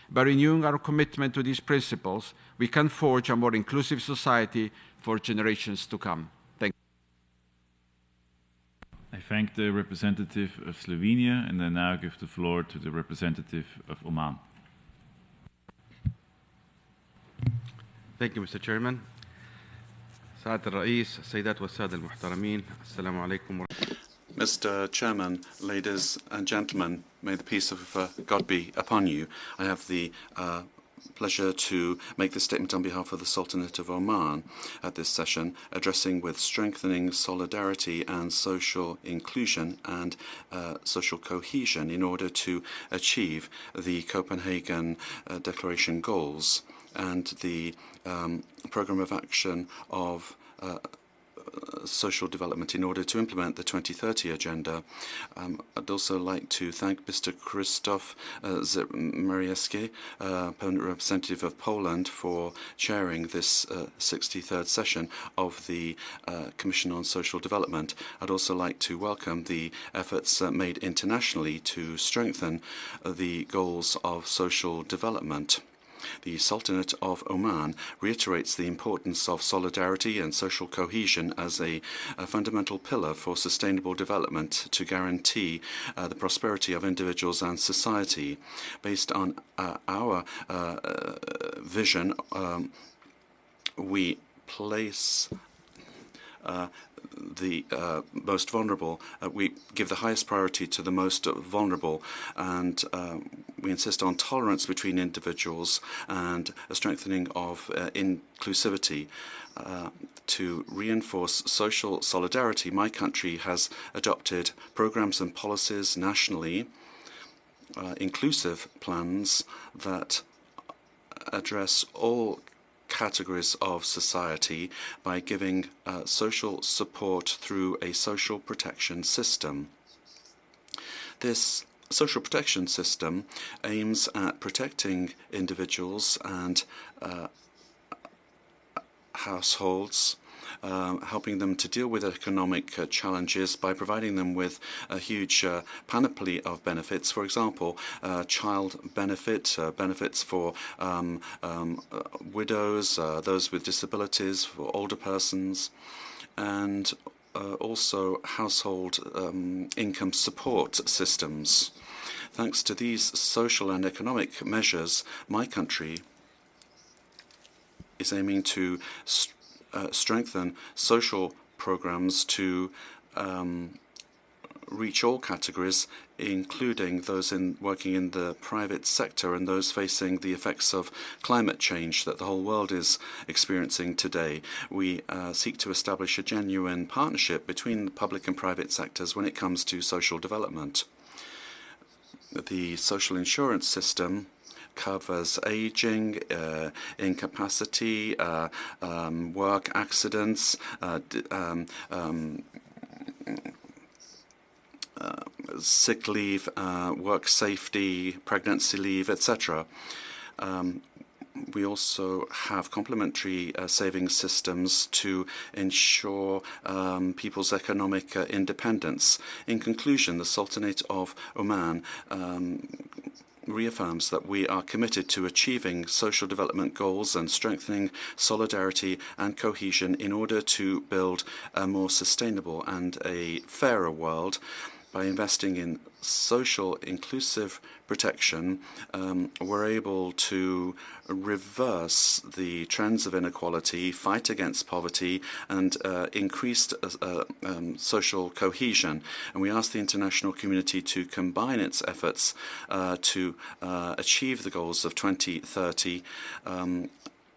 By renewing our commitment to these principles, we can forge a more inclusive society for generations to come. Thank you. I thank the representative of Slovenia, and I now give the floor to the representative of Oman. Thank you, Mr. Chairman. سعادة الرئيس، السيدات والسادة المحترمين، السلام عليكم. Mr. Chairman, ladies and gentlemen, may the peace of God be upon you. I have the pleasure to make this statement on behalf of the Sultanate of Oman at this session, addressing with strengthening solidarity and social inclusion and social cohesion in order to achieve the Copenhagen Declaration goals and the Programme of Action of social development in order to implement the 2030 Agenda. I'd also like to thank Mr. Krzysztof Zimierski, permanent representative of Poland, for chairing this 63rd session of the Commission on Social Development. I'd also like to welcome the efforts made internationally to strengthen the goals of social development. The Sultanate of Oman reiterates the importance of solidarity and social cohesion as a fundamental pillar for sustainable development to guarantee the prosperity of individuals and society. Based on our vision, we place the most vulnerable. We give the highest priority to the most vulnerable, and we insist on tolerance between individuals and a strengthening of inclusivity. To reinforce social solidarity, my country has adopted programs and policies nationally, inclusive plans that address all categories of society by giving social support through a social protection system. This social protection system aims at protecting individuals and households helping them to deal with economic challenges by providing them with a huge panoply of benefits. For example, child benefit, benefits for widows, those with disabilities, for older persons, and also household income support systems. Thanks to these social and economic measures, my country is aiming to strengthen social programs to reach all categories, including those working in the private sector and those facing the effects of climate change that the whole world is experiencing today. We seek to establish a genuine partnership between the public and private sectors when it comes to social development. The social insurance system covers aging, incapacity, work accidents, sick leave, work safety, pregnancy leave, etc. We also have complementary savings systems to ensure people's economic independence. In conclusion, the Sultanate of Oman reaffirms that we are committed to achieving social development goals and strengthening solidarity and cohesion in order to build a more sustainable and a fairer world. By investing in social inclusive protection, we're able to reverse the trends of inequality, fight against poverty, and increase social cohesion. And we ask the international community to combine its efforts to achieve the goals of 2030,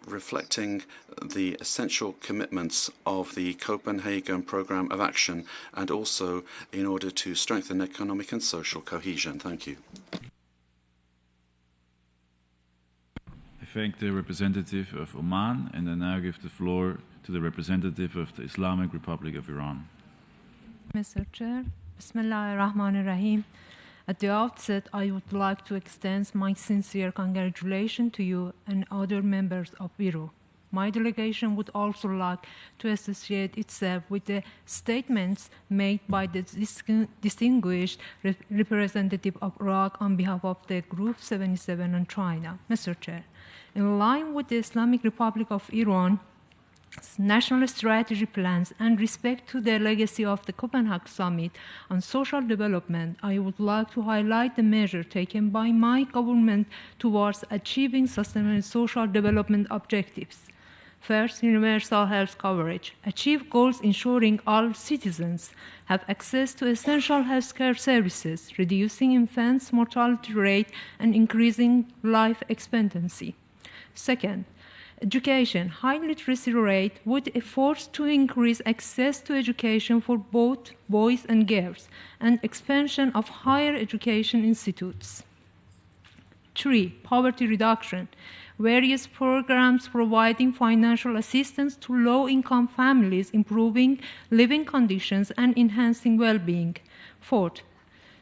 reflecting the essential commitments of the Copenhagen Programme of Action, and also in order to strengthen economic and social cohesion. Thank you. I thank the representative of Oman, and I now give the floor to the representative of the Islamic Republic of Iran. Mr. Chair, Bismillah ar-Rahman ar-Rahim. At the outset, I would like to extend my sincere congratulations to you and other members of Bureau. My delegation would also like to associate itself with the statements made by the distinguished representative of Iraq on behalf of the Group 77 and China. Mr. Chair, in line with the Islamic Republic of Iran national strategy plans and respect to the legacy of the Copenhagen Summit on social development, I would like to highlight the measure taken by my government towards achieving sustainable social development objectives. First, universal health coverage. Achieve goals ensuring all citizens have access to essential healthcare services, reducing infants' mortality rate and increasing life expectancy. Second, education. High literacy rate with efforts to increase access to education for both boys and girls, and expansion of higher education institutes. 3. Poverty reduction. Various programs providing financial assistance to low-income families, improving living conditions and enhancing well-being. 4.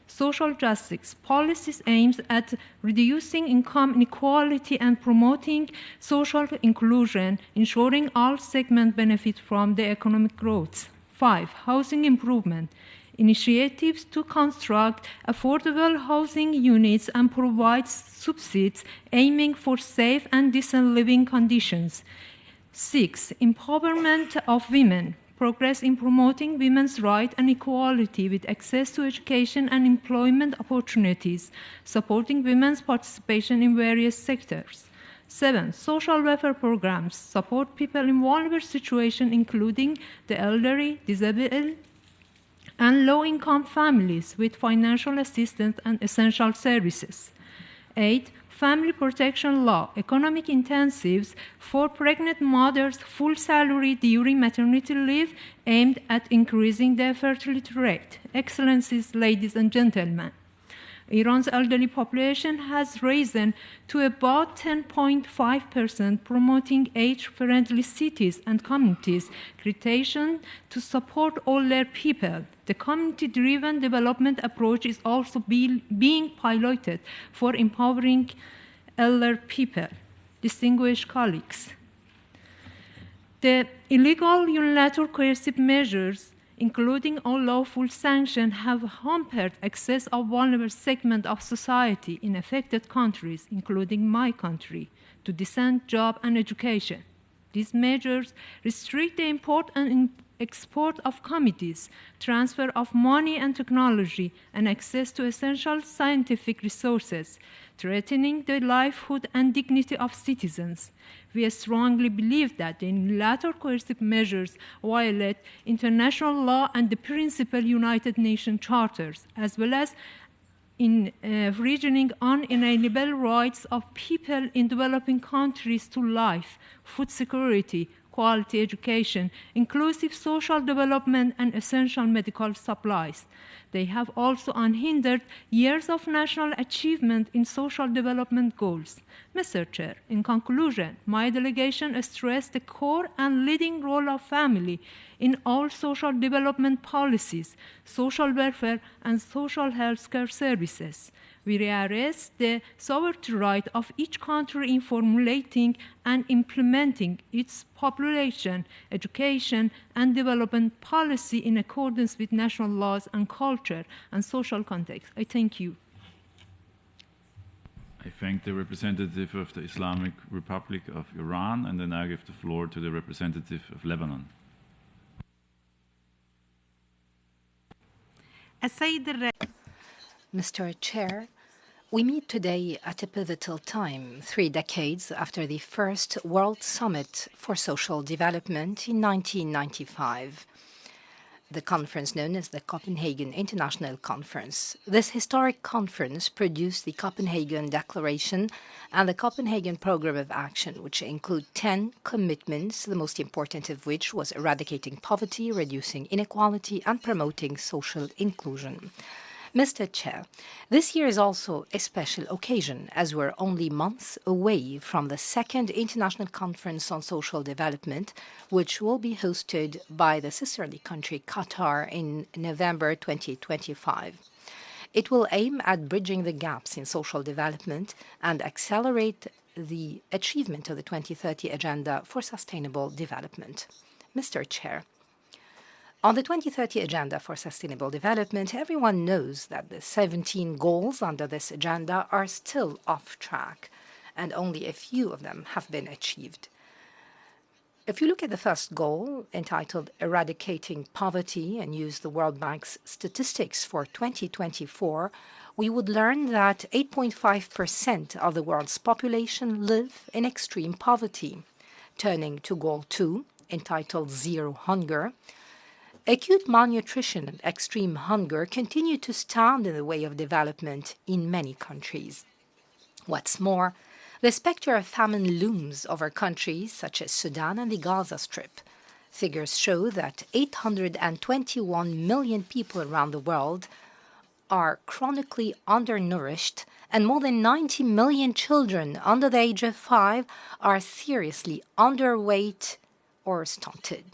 Social justice. Policies aimed at reducing income inequality and promoting social inclusion, ensuring all segments benefit from the economic growth. 5. Housing improvement. Initiatives to construct affordable housing units and provide subsidies aiming for safe and decent living conditions. 6. Empowerment of women. Progress in promoting women's rights and equality with access to education and employment opportunities, supporting women's participation in various sectors. 7. Social welfare programs support people in vulnerable situations, including the elderly, disabled, and low-income families with financial assistance and essential services. 8. Family protection law, economic incentives for pregnant mothers, full salary during maternity leave aimed at increasing their fertility rate. Excellencies, ladies and gentlemen, Iran's elderly population has risen to about 10.5%, promoting age-friendly cities and communities, creation to support older people. The community-driven development approach is also being piloted for empowering elder people. Distinguished colleagues, The illegal unilateral coercive measures, including unlawful sanctions, have hampered access of vulnerable segments of society in affected countries, including my country, to decent job and education. These measures restrict the import and export of commodities, transfer of money and technology, and access to essential scientific resources, threatening the livelihood and dignity of citizens. We strongly believe that the unilateral coercive measures violate international law and the principal United Nations charters, as well as infringing unalienable rights of people in developing countries to life, food security, quality education, inclusive social development, and essential medical supplies. They have also unhindered years of national achievement in social development goals. Mr. Chair, in conclusion, my delegation stressed the core and leading role of family in all social development policies, social welfare, and social health care services. We reassess the sovereignty right of each country in formulating and implementing its population, education, and development policy in accordance with national laws and culture and social context. I thank you. I thank the representative of the Islamic Republic of Iran, and then I give the floor to the representative of Lebanon. Mr. Chair, we meet today at a pivotal time, 3 decades after the first World Summit for Social Development in 1995. The conference known as the Copenhagen International Conference. This historic conference produced the Copenhagen Declaration and the Copenhagen Program of Action, which include 10 commitments, the most important of which was eradicating poverty, reducing inequality, and promoting social inclusion. Mr. Chair, this year is also a special occasion, as we're only months away from the second International Conference on Social Development, which will be hosted by the sisterly country Qatar in November 2025. It will aim at bridging the gaps in social development and accelerate the achievement of the 2030 Agenda for Sustainable Development. Mr. Chair, on the 2030 Agenda for Sustainable Development, everyone knows that the 17 goals under this agenda are still off track, and only a few of them have been achieved. If you look at the first goal, entitled Eradicating Poverty, and use the World Bank's statistics for 2024, we would learn that 8.5% of the world's population live in extreme poverty. Turning to Goal 2, entitled Zero Hunger, acute malnutrition and extreme hunger continue to stand in the way of development in many countries. What's more, the specter of famine looms over countries such as Sudan and the Gaza Strip. Figures show that 821 million people around the world are chronically undernourished, and more than 90 million children under the age of 5 are seriously underweight or stunted.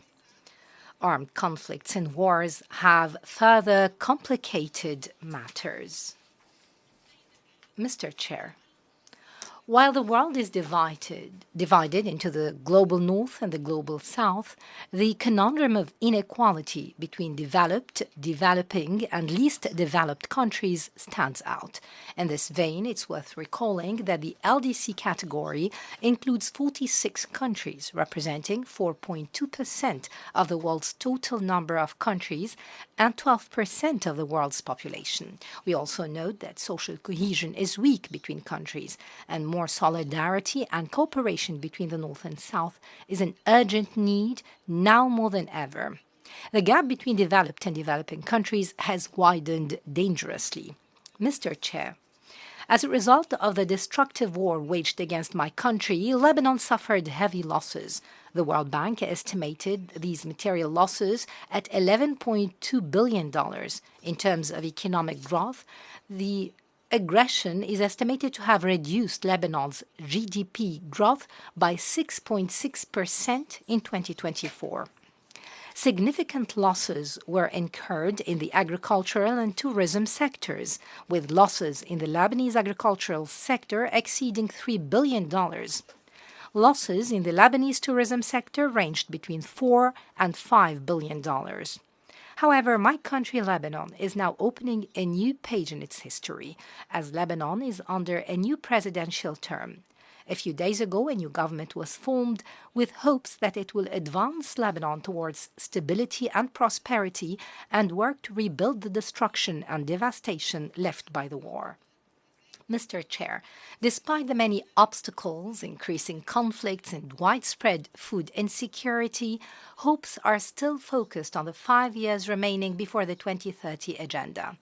Armed conflicts and wars have further complicated matters. Mr. Chair, while the world is divided into the global north and the global south, the conundrum of inequality between developed, developing, and least developed countries stands out. In this vein, it's worth recalling that the LDC category includes 46 countries, representing 4.2% of the world's total number of countries and 12% of the world's population. We also note that social cohesion is weak between countries, and more solidarity and cooperation between the North and South is an urgent need now more than ever. The gap between developed and developing countries has widened dangerously. Mr. Chair, as a result of the destructive war waged against my country, Lebanon suffered heavy losses. The World Bank estimated these material losses at $11.2 billion. In terms of economic growth, the aggression is estimated to have reduced Lebanon's GDP growth by 6.6% in 2024. Significant losses were incurred in the agricultural and tourism sectors, with losses in the Lebanese agricultural sector exceeding $3 billion. Losses in the Lebanese tourism sector ranged between $4 and $5 billion. However, my country, Lebanon, is now opening a new page in its history, as Lebanon is under a new presidential term. A few days ago, a new government was formed with hopes that it will advance Lebanon towards stability and prosperity and work to rebuild the destruction and devastation left by the war. Mr. Chair, despite the many obstacles, increasing conflicts, and widespread food insecurity, hopes are still focused on the 5 years remaining before the 2030 agenda.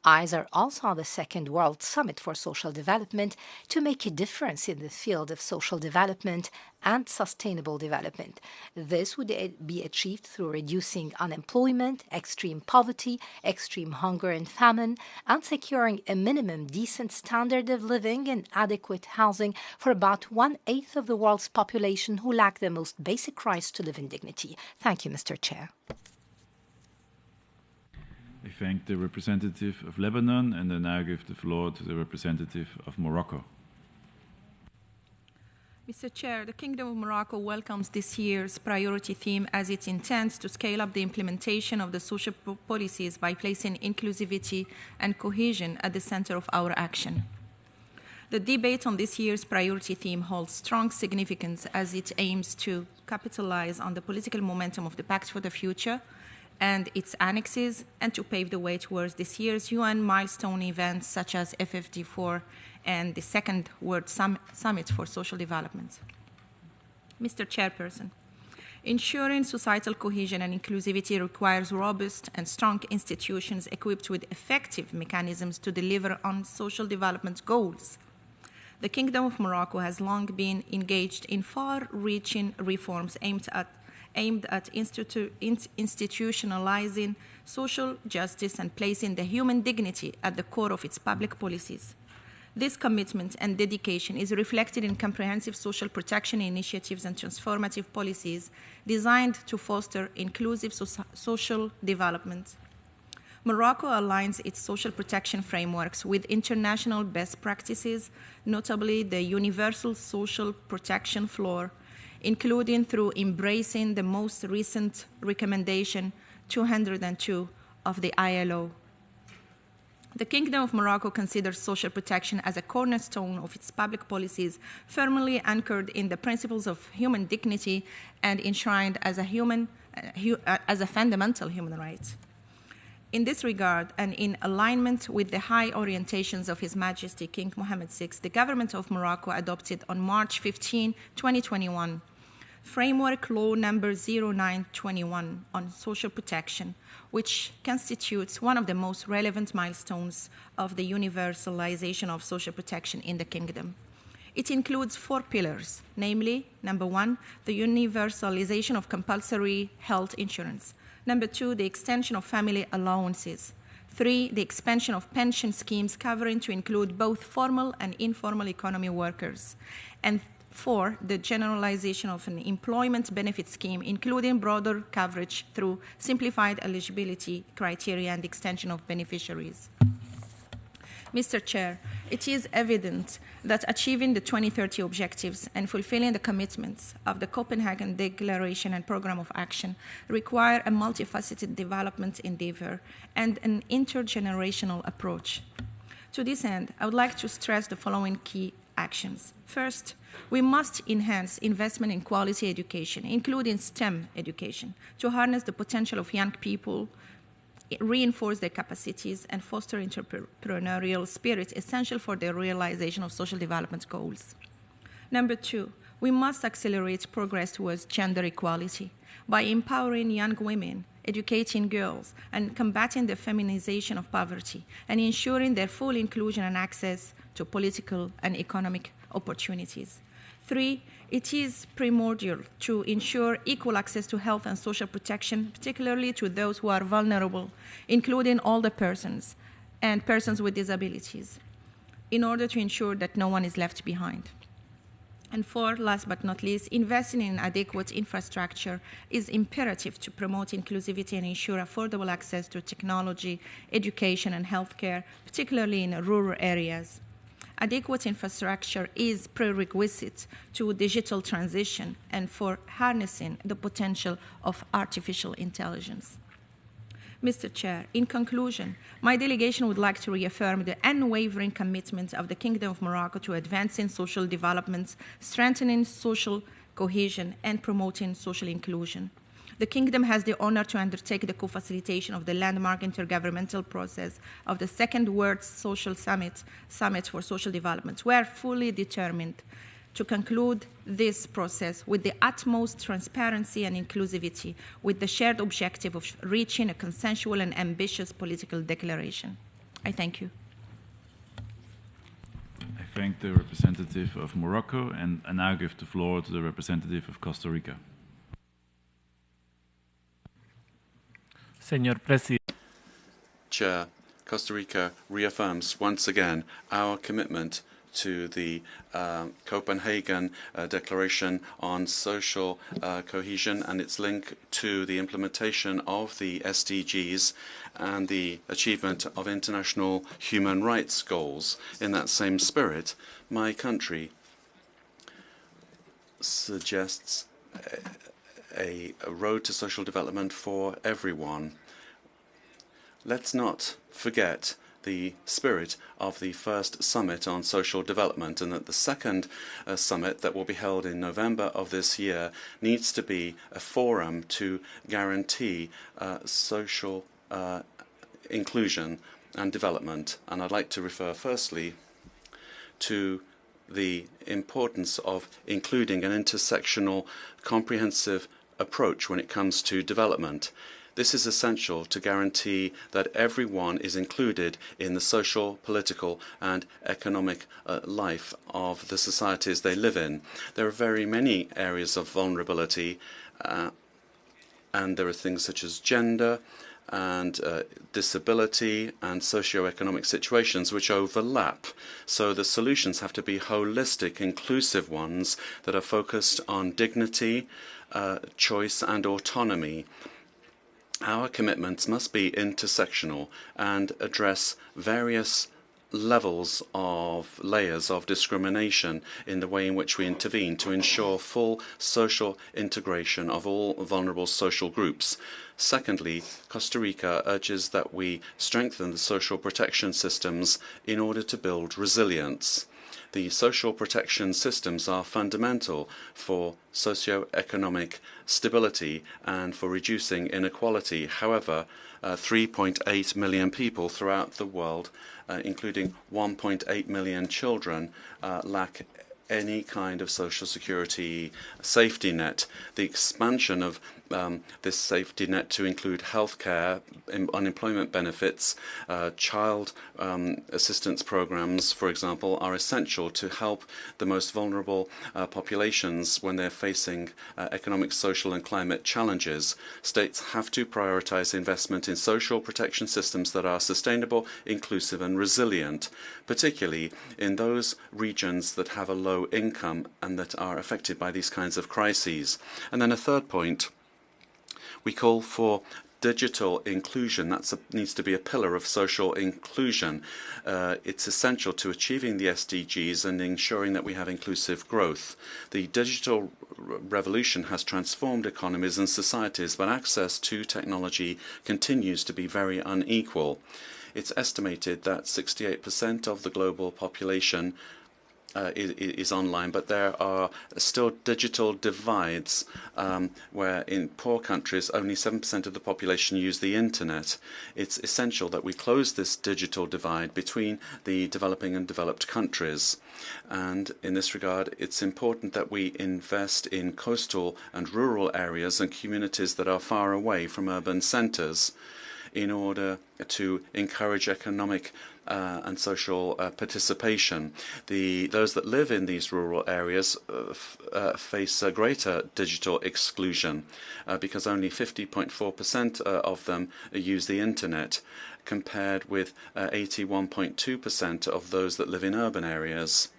Eyes are also on the Second World Summit for Social Development to make a difference in the field of social development and sustainable development. This would be achieved through reducing unemployment, extreme poverty, extreme hunger and famine, and securing a minimum decent standard of living and adequate housing for about 1/8 of the world's population who lack the most basic rights to live in dignity. Thank you, Mr. Chair. I thank the representative of Lebanon, and I now give the floor to the representative of Morocco. Mr. Chair, the Kingdom of Morocco welcomes this year's priority theme as it intends to scale up the implementation of the social policies by placing inclusivity and cohesion at the center of our action. The debate on this year's priority theme holds strong significance as it aims to capitalize on the political momentum of the Pact for the Future and its annexes, and to pave the way towards this year's UN milestone events such as FFD4 and the Second World Summit for Social Development. Mr. Chairperson, ensuring societal cohesion and inclusivity requires robust and strong institutions equipped with effective mechanisms to deliver on social development goals. The Kingdom of Morocco has long been engaged in far-reaching reforms aimed at institutionalizing social justice and placing the human dignity at the core of its public policies. This commitment and dedication is reflected in comprehensive social protection initiatives and transformative policies designed to foster inclusive social development. Morocco aligns its social protection frameworks with international best practices, notably the Universal Social Protection Floor, including through embracing the most recent recommendation 202 of the ILO. The Kingdom of Morocco considers social protection as a cornerstone of its public policies, firmly anchored in the principles of human dignity and enshrined as a fundamental human right. In this regard, and in alignment with the high orientations of His Majesty King Mohammed VI, the government of Morocco adopted on March 15, 2021, Framework Law number 0921 on social protection, which constitutes one of the most relevant milestones of the universalization of social protection in the kingdom. It includes 4 pillars, namely, number 1, the universalization of compulsory health insurance. Number 2, the extension of family allowances. 3, the expansion of pension schemes covering to include both formal and informal economy workers. And 4, the generalization of an employment benefit scheme, including broader coverage through simplified eligibility criteria and extension of beneficiaries. Mr. Chair, it is evident that achieving the 2030 objectives and fulfilling the commitments of the Copenhagen Declaration and Programme of Action require a multifaceted development endeavor and an intergenerational approach. To this end, I would like to stress the following key actions. First, we must enhance investment in quality education, including STEM education, to harness the potential of young people, reinforce their capacities, and foster entrepreneurial spirit essential for the realization of social development goals. Number 2, we must accelerate progress towards gender equality by empowering young women, educating girls, and combating the feminization of poverty, and ensuring their full inclusion and access to political and economic opportunities. 3, it is primordial to ensure equal access to health and social protection, particularly to those who are vulnerable, including older persons and persons with disabilities, in order to ensure that no one is left behind. And 4, last but not least, investing in adequate infrastructure is imperative to promote inclusivity and ensure affordable access to technology, education, and healthcare, particularly in rural areas. Adequate infrastructure is prerequisite to digital transition and for harnessing the potential of artificial intelligence. Mr. Chair, in conclusion, my delegation would like to reaffirm the unwavering commitment of the Kingdom of Morocco to advancing social development, strengthening social cohesion, and promoting social inclusion. The Kingdom has the honor to undertake the co-facilitation of the landmark intergovernmental process of the Second World Social Summit for Social Development. We are fully determined to conclude this process with the utmost transparency and inclusivity, with the shared objective of reaching a consensual and ambitious political declaration. I thank you. I thank the representative of Morocco, and I now give the floor to the representative of Costa Rica. Señor President. Chair, Costa Rica reaffirms once again our commitment to the Copenhagen Declaration on Social Cohesion and its link to the implementation of the SDGs and the achievement of international human rights goals. In that same spirit, my country suggests a road to social development for everyone. Let's not forget the spirit of the first summit on social development, and that the second summit that will be held in November of this year needs to be a forum to guarantee social inclusion and development. And I'd like to refer firstly to the importance of including an intersectional, comprehensive approach when it comes to development. This is essential to guarantee that everyone is included in the social, political, and economic life of the societies they live in. There are very many areas of vulnerability, and there are things such as gender and disability and socio-economic situations which overlap. So the solutions have to be holistic, inclusive ones that are focused on dignity, choice, and autonomy. Our commitments must be intersectional and address various layers of discrimination in the way in which we intervene to ensure full social integration of all vulnerable social groups. Secondly, Costa Rica urges that we strengthen the social protection systems in order to build resilience. The social protection systems are fundamental for socio-economic stability and for reducing inequality. However, 3.8 million people throughout the world, including 1.8 million children, lack any kind of social security safety net. The expansion of this safety net to include healthcare, unemployment benefits, child assistance programs, for example, are essential to help the most vulnerable populations when they're facing economic, social, and climate challenges. States have to prioritize investment in social protection systems that are sustainable, inclusive, and resilient, particularly in those regions that have a low income and that are affected by these kinds of crises. And then a third point, we call for digital inclusion. That needs to be a pillar of social inclusion. It's essential to achieving the SDGs and ensuring that we have inclusive growth. The digital revolution has transformed economies and societies, but access to technology continues to be very unequal. It's estimated that 68% of the global population is online, but there are still digital divides where in poor countries only 7% of the population use the internet. It's essential that we close this digital divide between the developing and developed countries. And in this regard, it's important that we invest in coastal and rural areas and communities that are far away from urban centres in order to encourage economic and social participation. Those that live in these rural areas face a greater digital exclusion because only 50.4% of them use the internet, compared with 81.2% of those that live in urban areas.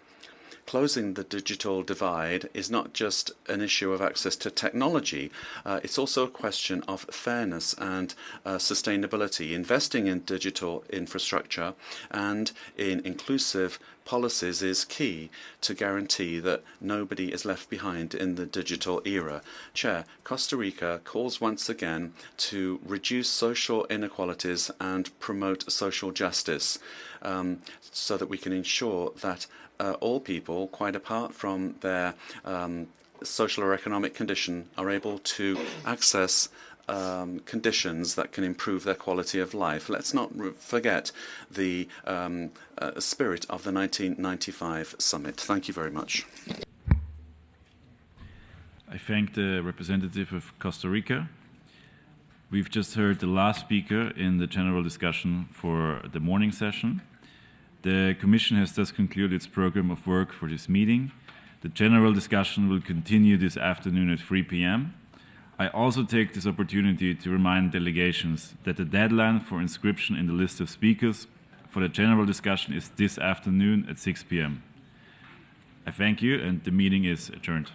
Closing the digital divide is not just an issue of access to technology, it's also a question of fairness and sustainability. Investing in digital infrastructure and in inclusive policies is key to guarantee that nobody is left behind in the digital era. Chair, Costa Rica calls once again to reduce social inequalities and promote social justice so that we can ensure that all people, quite apart from their social or economic condition, are able to access conditions that can improve their quality of life. Let's not forget the spirit of the 1995 summit. Thank you very much. I thank the representative of Costa Rica. We've just heard the last speaker in the general discussion for the morning session. The Commission has thus concluded its program of work for this meeting. The general discussion will continue this afternoon at 3 p.m. I also take this opportunity to remind delegations that the deadline for inscription in the list of speakers for the general discussion is this afternoon at 6 p.m. I thank you, and the meeting is adjourned.